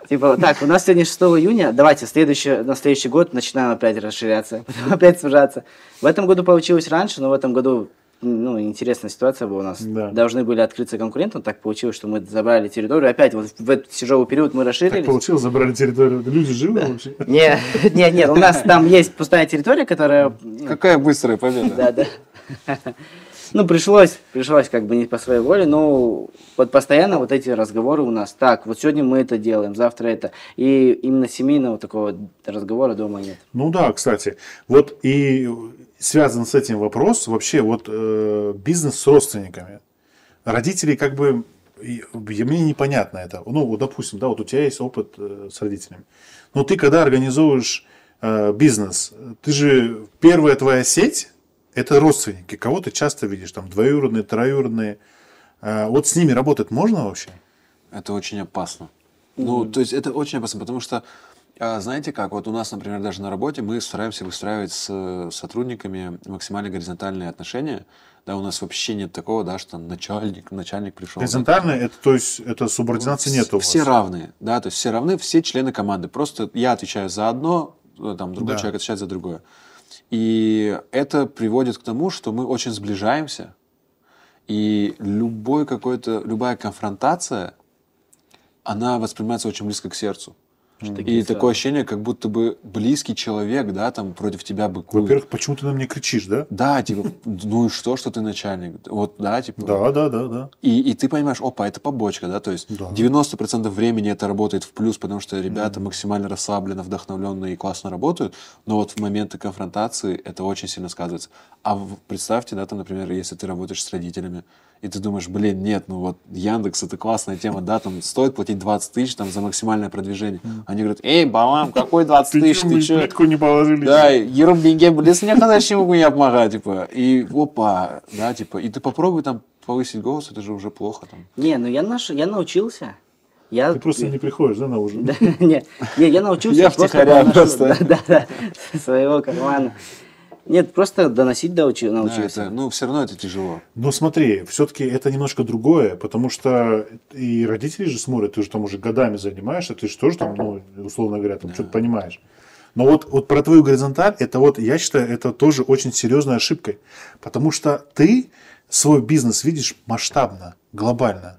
типа, так, у нас сегодня 6 июня, давайте на следующий год начинаем опять расширяться, потом опять сужаться. В этом году получилось раньше, но в этом году, ну, интересная ситуация была у нас. Да. Должны были открыться конкуренты, но так получилось, что мы забрали территорию. Опять вот в этот тяжелый период мы Так расширились. получилось, забрали территорию. Люди живы вообще? Нет, у нас там есть пустая территория, которая... Какая быстрая победа. Да. Ну, пришлось как бы не по своей воле, но вот постоянно вот эти разговоры у нас. Так, вот сегодня мы это делаем, завтра это. И именно семейного такого разговора дома нет. Ну да, кстати. Вот и связан с этим вопрос, вообще вот бизнес с родственниками. Родители как бы, мне непонятно это. Ну, вот, допустим, да, вот у тебя есть опыт с родителями. Но ты когда организовываешь бизнес, ты же, первая твоя сеть, это родственники. Кого ты часто видишь, там, двоюродные, троюродные. Вот с ними работать можно вообще? Это очень опасно. Ну, то есть это очень опасно, потому что, знаете как, вот у нас, например, даже на работе мы стараемся выстраивать с сотрудниками максимально горизонтальные отношения. Да, у нас вообще нет такого, да, что начальник пришел. Горизонтально, это, то есть, это субординации нет у вас? Все равны, да, то есть все равны, все члены команды. Просто я отвечаю за одно, там, другой человек отвечает за другое. И это приводит к тому, что мы очень сближаемся, и любая конфронтация, она воспринимается очень близко к сердцу. И такое ощущение, как будто бы близкий человек, да, там против тебя быкует. Во-первых, почему ты на меня кричишь, да? Да, типа, ну и что ты начальник? Вот, да, типа. Да. И ты понимаешь, опа, это побочка, да, то есть Да. 90% времени это работает в плюс, потому что ребята максимально расслабленно, вдохновленно и классно работают, но вот в моменты конфронтации это очень сильно сказывается. Представьте, да, там, например, если ты работаешь с родителями, и ты думаешь, блин, нет, ну вот Яндекс это классная тема, да, там стоит платить 20 тысяч там, за максимальное продвижение. Они говорят, эй, балам, какой 20 тысяч, ты че? Плитку не положили. Да, ерунбинге, блин, мне когда чему мне помогать, типа, и опа, да, типа, и ты попробуй там повысить голос, это же уже плохо там. Не, ну я научился. Ты просто не приходишь, да, на ужин? Да, не, я научился. Я втихаря доношу, просто. Да, своего кармана. Нет, просто доносить Да, научился. ну, все равно это тяжело. Но смотри, все-таки это немножко другое, потому что и родители же смотрят, ты же там уже годами занимаешься, ты же тоже там, ну, условно говоря, там что-то понимаешь. Но вот про твою горизонталь, это вот, я считаю, это тоже очень серьезной ошибкой, потому что ты свой бизнес видишь масштабно, глобально.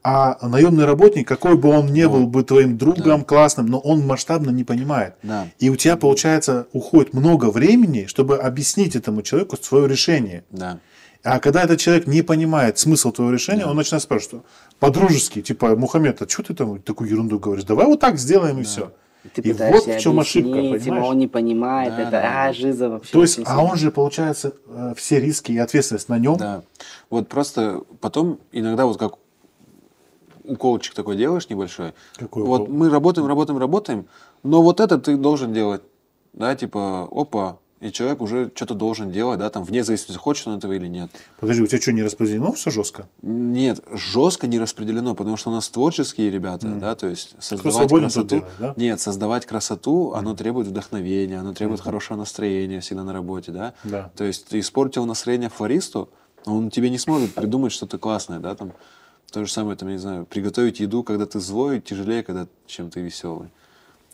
А наемный работник, какой бы он ни был бы твоим другом классным, но он масштабно не понимает. Да. И у тебя, получается, уходит много времени, чтобы объяснить этому человеку свое решение. Да. А когда этот человек не понимает смысл твоего решения, он начинает спрашивать, по-дружески, типа, Мухаммед, а что ты там такую ерунду говоришь? Давай вот так сделаем и все. Ты И вот пытаешься в чем ошибка, объяснить ему, понимаешь? он не понимает, Да, это, да. жиза вообще. То есть, очень а сильно. он же, получается, все риски и ответственность на нем. Да. Вот просто потом иногда вот как уколчик такой делаешь небольшой. Какой вот укол? мы работаем, но вот это ты должен делать. Да, типа, опа, и человек уже что-то должен делать, да, там, вне зависимости, хочет он этого или нет. Подожди, у тебя что, не распределено все жестко? Нет, жестко не распределено, потому что у нас творческие ребята, да, то есть создавать свободен, тот красоту. делает, да? Нет, создавать красоту, оно требует вдохновения, оно требует хорошего настроения всегда на работе, да. Да. То есть ты испортил настроение флористу, он тебе не сможет придумать что-то классное, да, там. То же самое, там, я не знаю, приготовить еду, когда ты злой, тяжелее, чем ты веселый.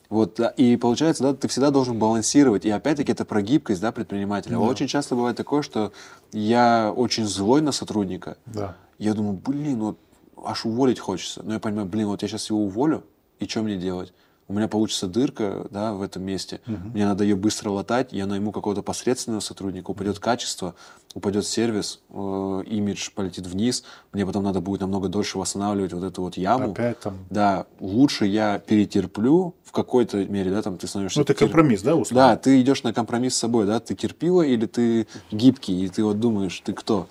Вот, да, и получается, да, ты всегда должен балансировать. И опять-таки это про гибкость, да, предпринимателя. Да. Очень часто бывает такое, что я очень злой на сотрудника. Да. Я думаю, блин, вот аж уволить хочется. Но я понимаю, блин, вот я сейчас его уволю, и что мне делать? У меня получится дырка, да, в этом месте. Мне надо ее быстро латать, я найму какого-то посредственного сотрудника, упадет качество, упадет сервис, имидж полетит вниз, мне потом надо будет намного дольше восстанавливать вот эту вот яму. Опять там. Да, лучше я перетерплю в какой-то мере, да, там ты становишься... Ну, это компромисс, да, условно? Да, ты идешь на компромисс с собой, да, ты терпила или ты гибкий, и ты вот думаешь, ты кто?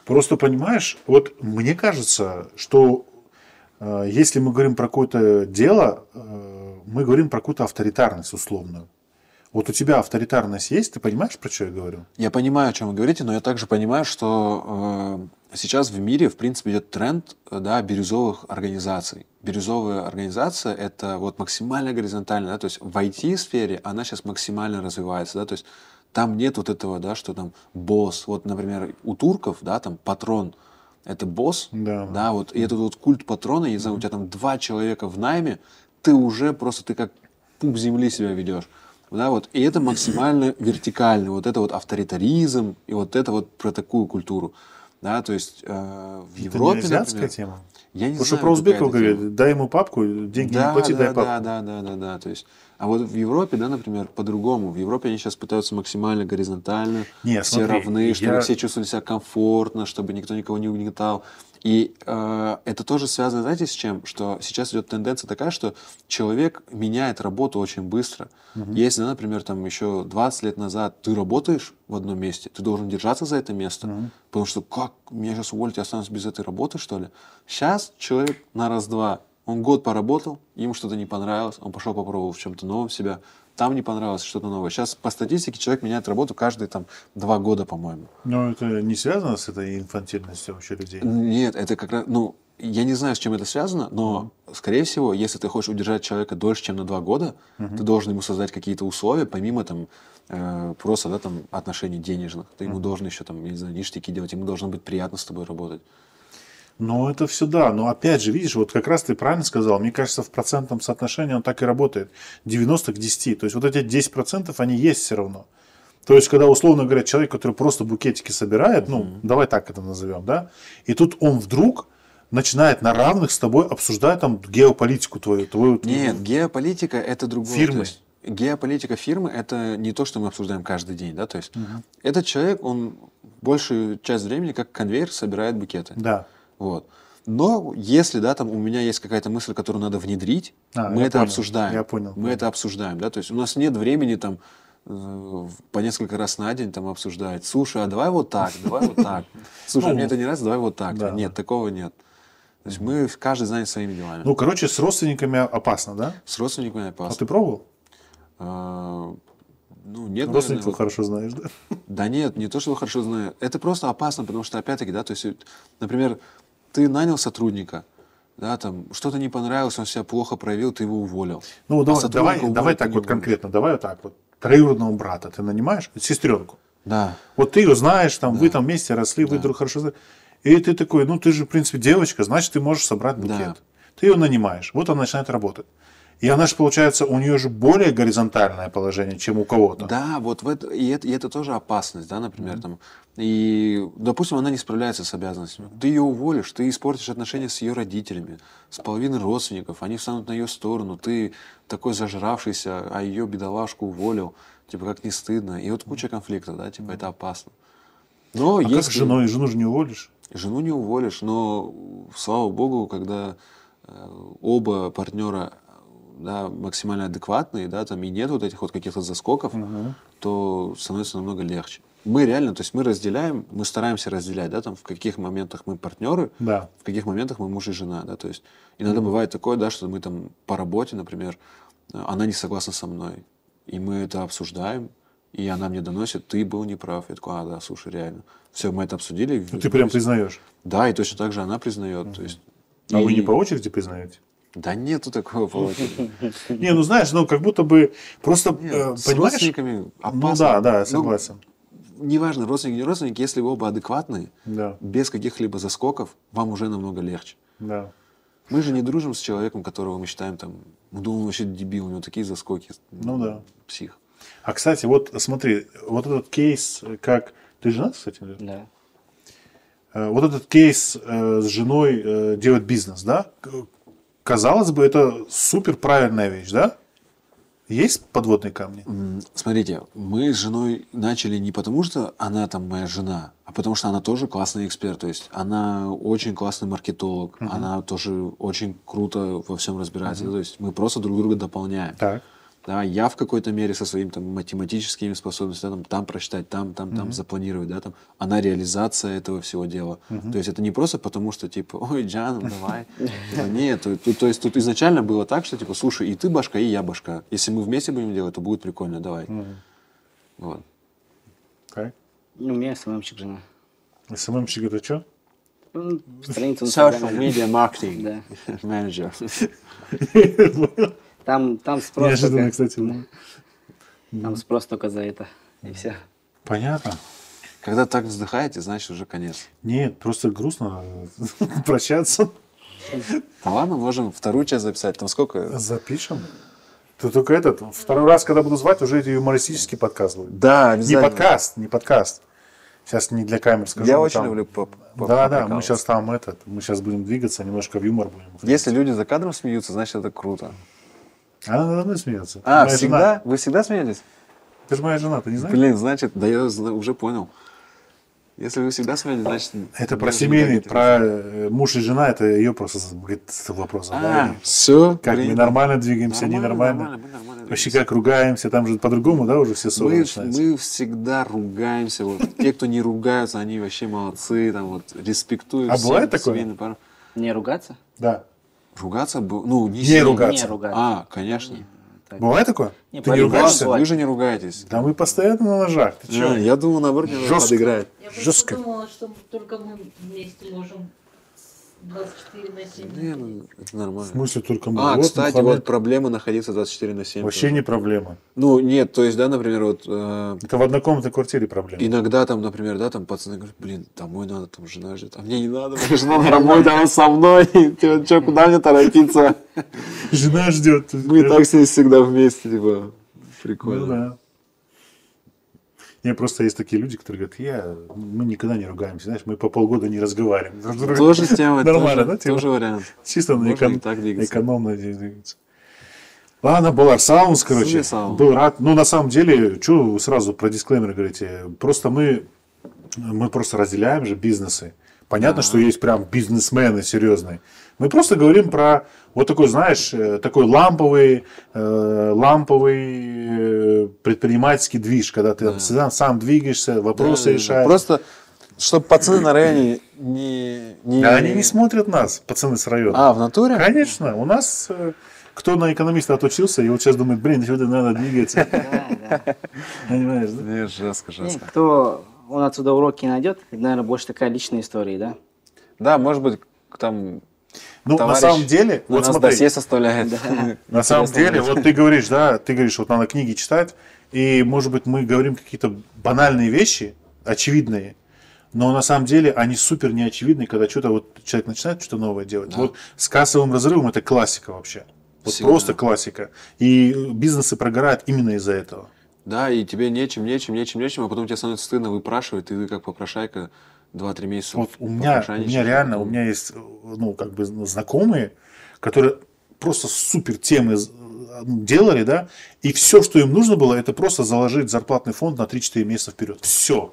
Просто понимаешь, вот мне кажется, что если мы говорим про какое-то дело, мы говорим про какую-то авторитарность условную. Вот у тебя авторитарность есть, ты понимаешь, про что я говорю? Я понимаю, о чем вы говорите, но я также понимаю, что сейчас в мире, в принципе, идет тренд, да, бирюзовых организаций. Бирюзовая организация – это вот максимально горизонтально, да, то есть в IT-сфере она сейчас максимально развивается, да, то есть там нет вот этого, да, что там босс, вот, например, у турков, да, там патрон – это босс, да, вот, и этот вот культ патрона, я не знаю, у тебя там 2 человека в найме, ты уже просто, ты как пуп земли себя ведешь. Да, вот, и это максимально вертикально, вот это вот авторитаризм, и вот это вот про такую культуру. Да, то есть в Европе, это не азиатская например, тема? я не Потому знаю, что про узбеков какая это тема. говорят, дай ему папку, деньги Да, не плати, дай да, папку. да. То есть, а вот в Европе, да, например, по-другому. В Европе они сейчас пытаются максимально горизонтально, Не, все смотри, равны, чтобы я- все чувствовали себя комфортно, чтобы никто никого не угнетал. И это тоже связано, знаете, с чем? Что сейчас идет тенденция такая, что человек меняет работу очень быстро. Если, да, например, там еще 20 лет назад ты работаешь в одном месте, ты должен держаться за это место, потому что как, меня сейчас уволить, я останусь без этой работы, что ли? Сейчас человек на раз-два, он год поработал, ему что-то не понравилось, он пошел попробовал в чем-то новом себя, там не понравилось что-то новое. Сейчас по статистике человек меняет работу каждые там 2 года, по-моему. Но это не связано с этой инфантильностью вообще людей? Нет, это как раз, ну, я не знаю, с чем это связано, но, скорее всего, если ты хочешь удержать человека дольше, чем на 2 года, ты должен ему создать какие-то условия, помимо там просто, да, там, отношений денежных. Ты ему должен еще там, я не знаю, ништяки делать, ему должно быть приятно с тобой работать. Ну, это все да. Но опять же, видишь, вот как раз ты правильно сказал, мне кажется, в процентном соотношении он так и работает. 90 к 10. То есть вот эти 10% они есть все равно. То есть, когда, условно говоря, человек, который просто букетики собирает, ну, давай так это назовем, да, и тут он вдруг начинает на равных с тобой обсуждать там геополитику твою. Нет, геополитика это другое. Фирмы. То есть геополитика фирмы это не то, что мы обсуждаем каждый день, да, то есть этот человек, он большую часть времени как конвейер собирает букеты. Да. Вот. Но если, да, там у меня есть какая-то мысль, которую надо внедрить, мы я это понял, обсуждаем. я понял. Мы это обсуждаем, да, то есть у нас нет времени там по несколько раз на день там обсуждать. Слушай, а давай вот так, давай вот так. Слушай, а мне это не нравится, давай вот так. Да. Нет, такого нет. То есть мы каждый занят своими делами. Ну, короче, с родственниками опасно, да? С родственниками А опасно. ты пробовал? Ну, нет, Родственников наверное, хорошо знаешь, да? Да нет, не то, что я хорошо знаю. Это просто опасно, потому что, опять-таки, да, то есть, например, ты нанял сотрудника, да, там, что-то не понравилось, он себя плохо проявил, ты его уволил. Ну, А давай сотрудника уволить давай ты так не вот уволишь. конкретно, давай вот так вот. Троюродного брата ты нанимаешь, сестренку. Да. Вот ты ее знаешь, там, вы там вместе росли, вы друг хорошо знаете. И ты такой, ну, ты же, в принципе, девочка, значит, ты можешь собрать букет. Да. Ты ее нанимаешь, вот она начинает работать. И она же, получается, у нее же более горизонтальное положение, чем у кого-то. Да, вот и это тоже опасность, да, например, там. И, допустим, она не справляется с обязанностями. Ты ее уволишь, ты испортишь отношения с ее родителями, с половиной родственников, они встанут на ее сторону, ты такой зажравшийся, а ее бедолажку уволил, типа, как не стыдно. И вот куча конфликтов, да, типа, это опасно. Но А если... как с женой? Жену же не уволишь? Жену не уволишь, но, слава богу, когда оба партнера, да, максимально адекватные, да, там и нет вот этих вот каких-то заскоков, то становится намного легче. Мы реально, то есть мы разделяем, мы стараемся разделять, да, там в каких моментах мы партнеры, Да. в каких моментах мы муж и жена, да, то есть иногда бывает такое, да, что мы там по работе, например, она не согласна со мной, и мы это обсуждаем, и она мне доносит, ты был неправ. Я такой, да, слушай, реально. Все, мы это обсудили. Ну, ты прям признаешь. Да, и точно так же она признает. То есть, А вы и- не по очереди признаете? Да нету такого по очереди. Не, ну знаешь, ну как будто бы просто, Нет, с понимаешь? родственниками опасно. Ну да, да, я Ну, согласен. неважно, родственники, не родственники, если вы оба адекватные, Да, без каких-либо заскоков, вам уже намного легче. да. Мы же не дружим с человеком, которого мы считаем там, мы думаем, вообще дебил, у него такие заскоки. Ну да. Псих. А, кстати, вот смотри, вот этот кейс, как... Ты женат, кстати? Или? Да. Вот этот кейс с женой делать бизнес, да? казалось бы, это супер правильная вещь, да? Есть подводные камни? Смотрите, мы с женой начали не потому, что она там моя жена, а потому что она тоже классный эксперт. То есть она очень классный маркетолог, она тоже очень круто во всем разбирается. То есть мы просто друг друга дополняем. Так. Да, я в какой-то мере со своими там математическими способностями там просчитать, там запланировать, да, там, она реализация этого всего дела. То есть это не просто потому, что типа, ой, Джан, ну давай. Типа, нет, то есть тут изначально было так, что типа, слушай, и ты башка, и я башка. Если мы вместе будем делать, то будет прикольно, давай. Вот. Так. Ну, у меня СММщик жена. СММщик это что? Ну, страницу Social Инстаграма. media marketing Да. manager. Там спрос Неожиданно, только, кстати. там спрос только за это. И все. Понятно. Когда так вздыхаете, значит уже конец. Нет, просто грустно прощаться. Ну ладно, можем вторую часть записать. Там сколько? Запишем. Ты только второй раз, когда буду звать, уже это юмористический подкаст будет. Да, Не подкаст. Сейчас не для камер скажу. Я но очень там- люблю Да, мы поприкалываться. сейчас мы сейчас будем двигаться, немножко в юмор будем. Если люди за кадром смеются, значит это круто. Она надо мной смеется. А, Моя всегда? жена. Вы всегда смеетесь? Ты же моя жена, ты не знаешь? Блин, значит, да я уже понял. Если вы всегда смеетесь, значит... Это мне про уже семейный, никак не про муж и жена, это ее просто говорит, вопрос задали. все. Как мы нормально двигаемся, ненормально. Вообще как ругаемся, там же по-другому, да, уже все ссоры начинаются. Мы всегда ругаемся. Вот. Те, кто не ругаются, они вообще молодцы, там вот респектуют. А всем бывает такое? семейным парам. Не ругаться? Да. Ругаться, ну, не Не сильно. ругаться. Не ругаться. А, конечно. Бывает такое? Не, Ты не по-любому ругаешься? бывает. Вы же не ругаетесь. Да мы постоянно на ножах. Ты чё? Я думал, наоборот, немного Жестко. подыграет. Я просто Жестко. думала, что только мы вместе можем 24 на 7. Не, ну, это нормально. В смысле только мы? А, Вот, кстати, Мухаммед. вот проблема находиться 24 на 7. Вообще не проблема. Ну, нет, то есть, да, например, вот Это в однокомнатной квартире проблема. иногда там, например, да, там пацаны говорят, блин, домой надо, там жена ждет. А мне не надо, моя жена на работе, она со мной. Ты что, куда мне торопиться? Жена ждет. Мы и так с ней всегда вместе, типа, Ну прикольно. да. Не, просто есть такие люди, которые говорят, мы никогда не ругаемся, знаешь, мы по полгода не разговариваем. друг с другом. Тоже тема, Нормально, да, тема? тоже вариант. Чисто на Можно и так двигаться. экономно двигаться. Ладно, Балар, Саунс, короче, Сами Саунс. был рад. Ну, на самом деле, что вы сразу про дисклеймер говорите? Просто мы просто разделяем же бизнесы. Понятно, что есть прям бизнесмены серьезные. Мы просто говорим про вот такой, знаешь, такой ламповый предпринимательский движ, когда ты сам двигаешься, вопросы решаешь. Просто, чтобы пацаны на районе не... Да, они не смотрят нас, пацаны с района. А, в натуре? Конечно, у нас кто на экономиста отучился, и вот сейчас думает, блин, сюда надо двигаться. Да. Понимаешь, да? Нет, жестко, Не, жестко. кто он отсюда уроки найдет, это, наверное, больше такая личная история, да? Да, может быть, там Ну, на товарищ самом деле, на вот нас смотри, досье составляет. на самом деле, вот ты говоришь, да, вот надо книги читать, и, может быть, мы говорим какие-то банальные вещи, очевидные, но на самом деле они супер неочевидные, когда что-то вот человек начинает что-то новое делать. Да. Вот с кассовым разрывом это классика вообще. Вот Всегда. просто классика. И бизнесы прогорают именно из-за этого. Да, и тебе нечем, а потом тебе становится стыдно выпрашивать, и ты как попрошайка 2-3 месяца. Вот у меня реально, у меня есть, ну, как бы знакомые, которые просто супер темы делали, да, и все, что им нужно было, это просто заложить зарплатный фонд на 3-4 месяца вперед. Все.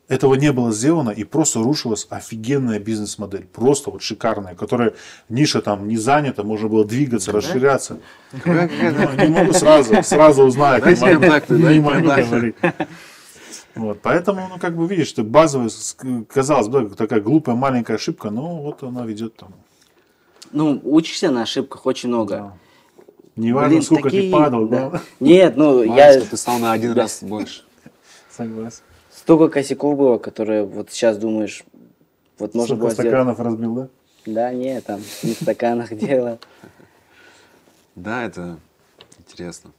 Этого не было сделано, и просто рушилась офигенная бизнес-модель. Просто вот шикарная, которая ниша там не занята, можно было двигаться, расширяться. Ну, не могу сразу узнать. Дайте контакты, Не дайте могу контакты. говорить. Вот, поэтому, ну, как бы видишь, что базовая, казалось бы, такая глупая маленькая ошибка, но вот она ведет там. Ну, учишься на ошибках очень много. Неважно, Блин, сколько ты такие- падал, да. да. Нет, ну, Важно, я что ты стал на один раз больше. Согласен. столько косяков было, которые вот сейчас думаешь, вот можно Сколько было сделать. стаканов разбил, да? Да, нет, там не в стаканах дело. Да, это интересно.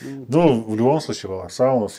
Ну, в любом случае, Саунус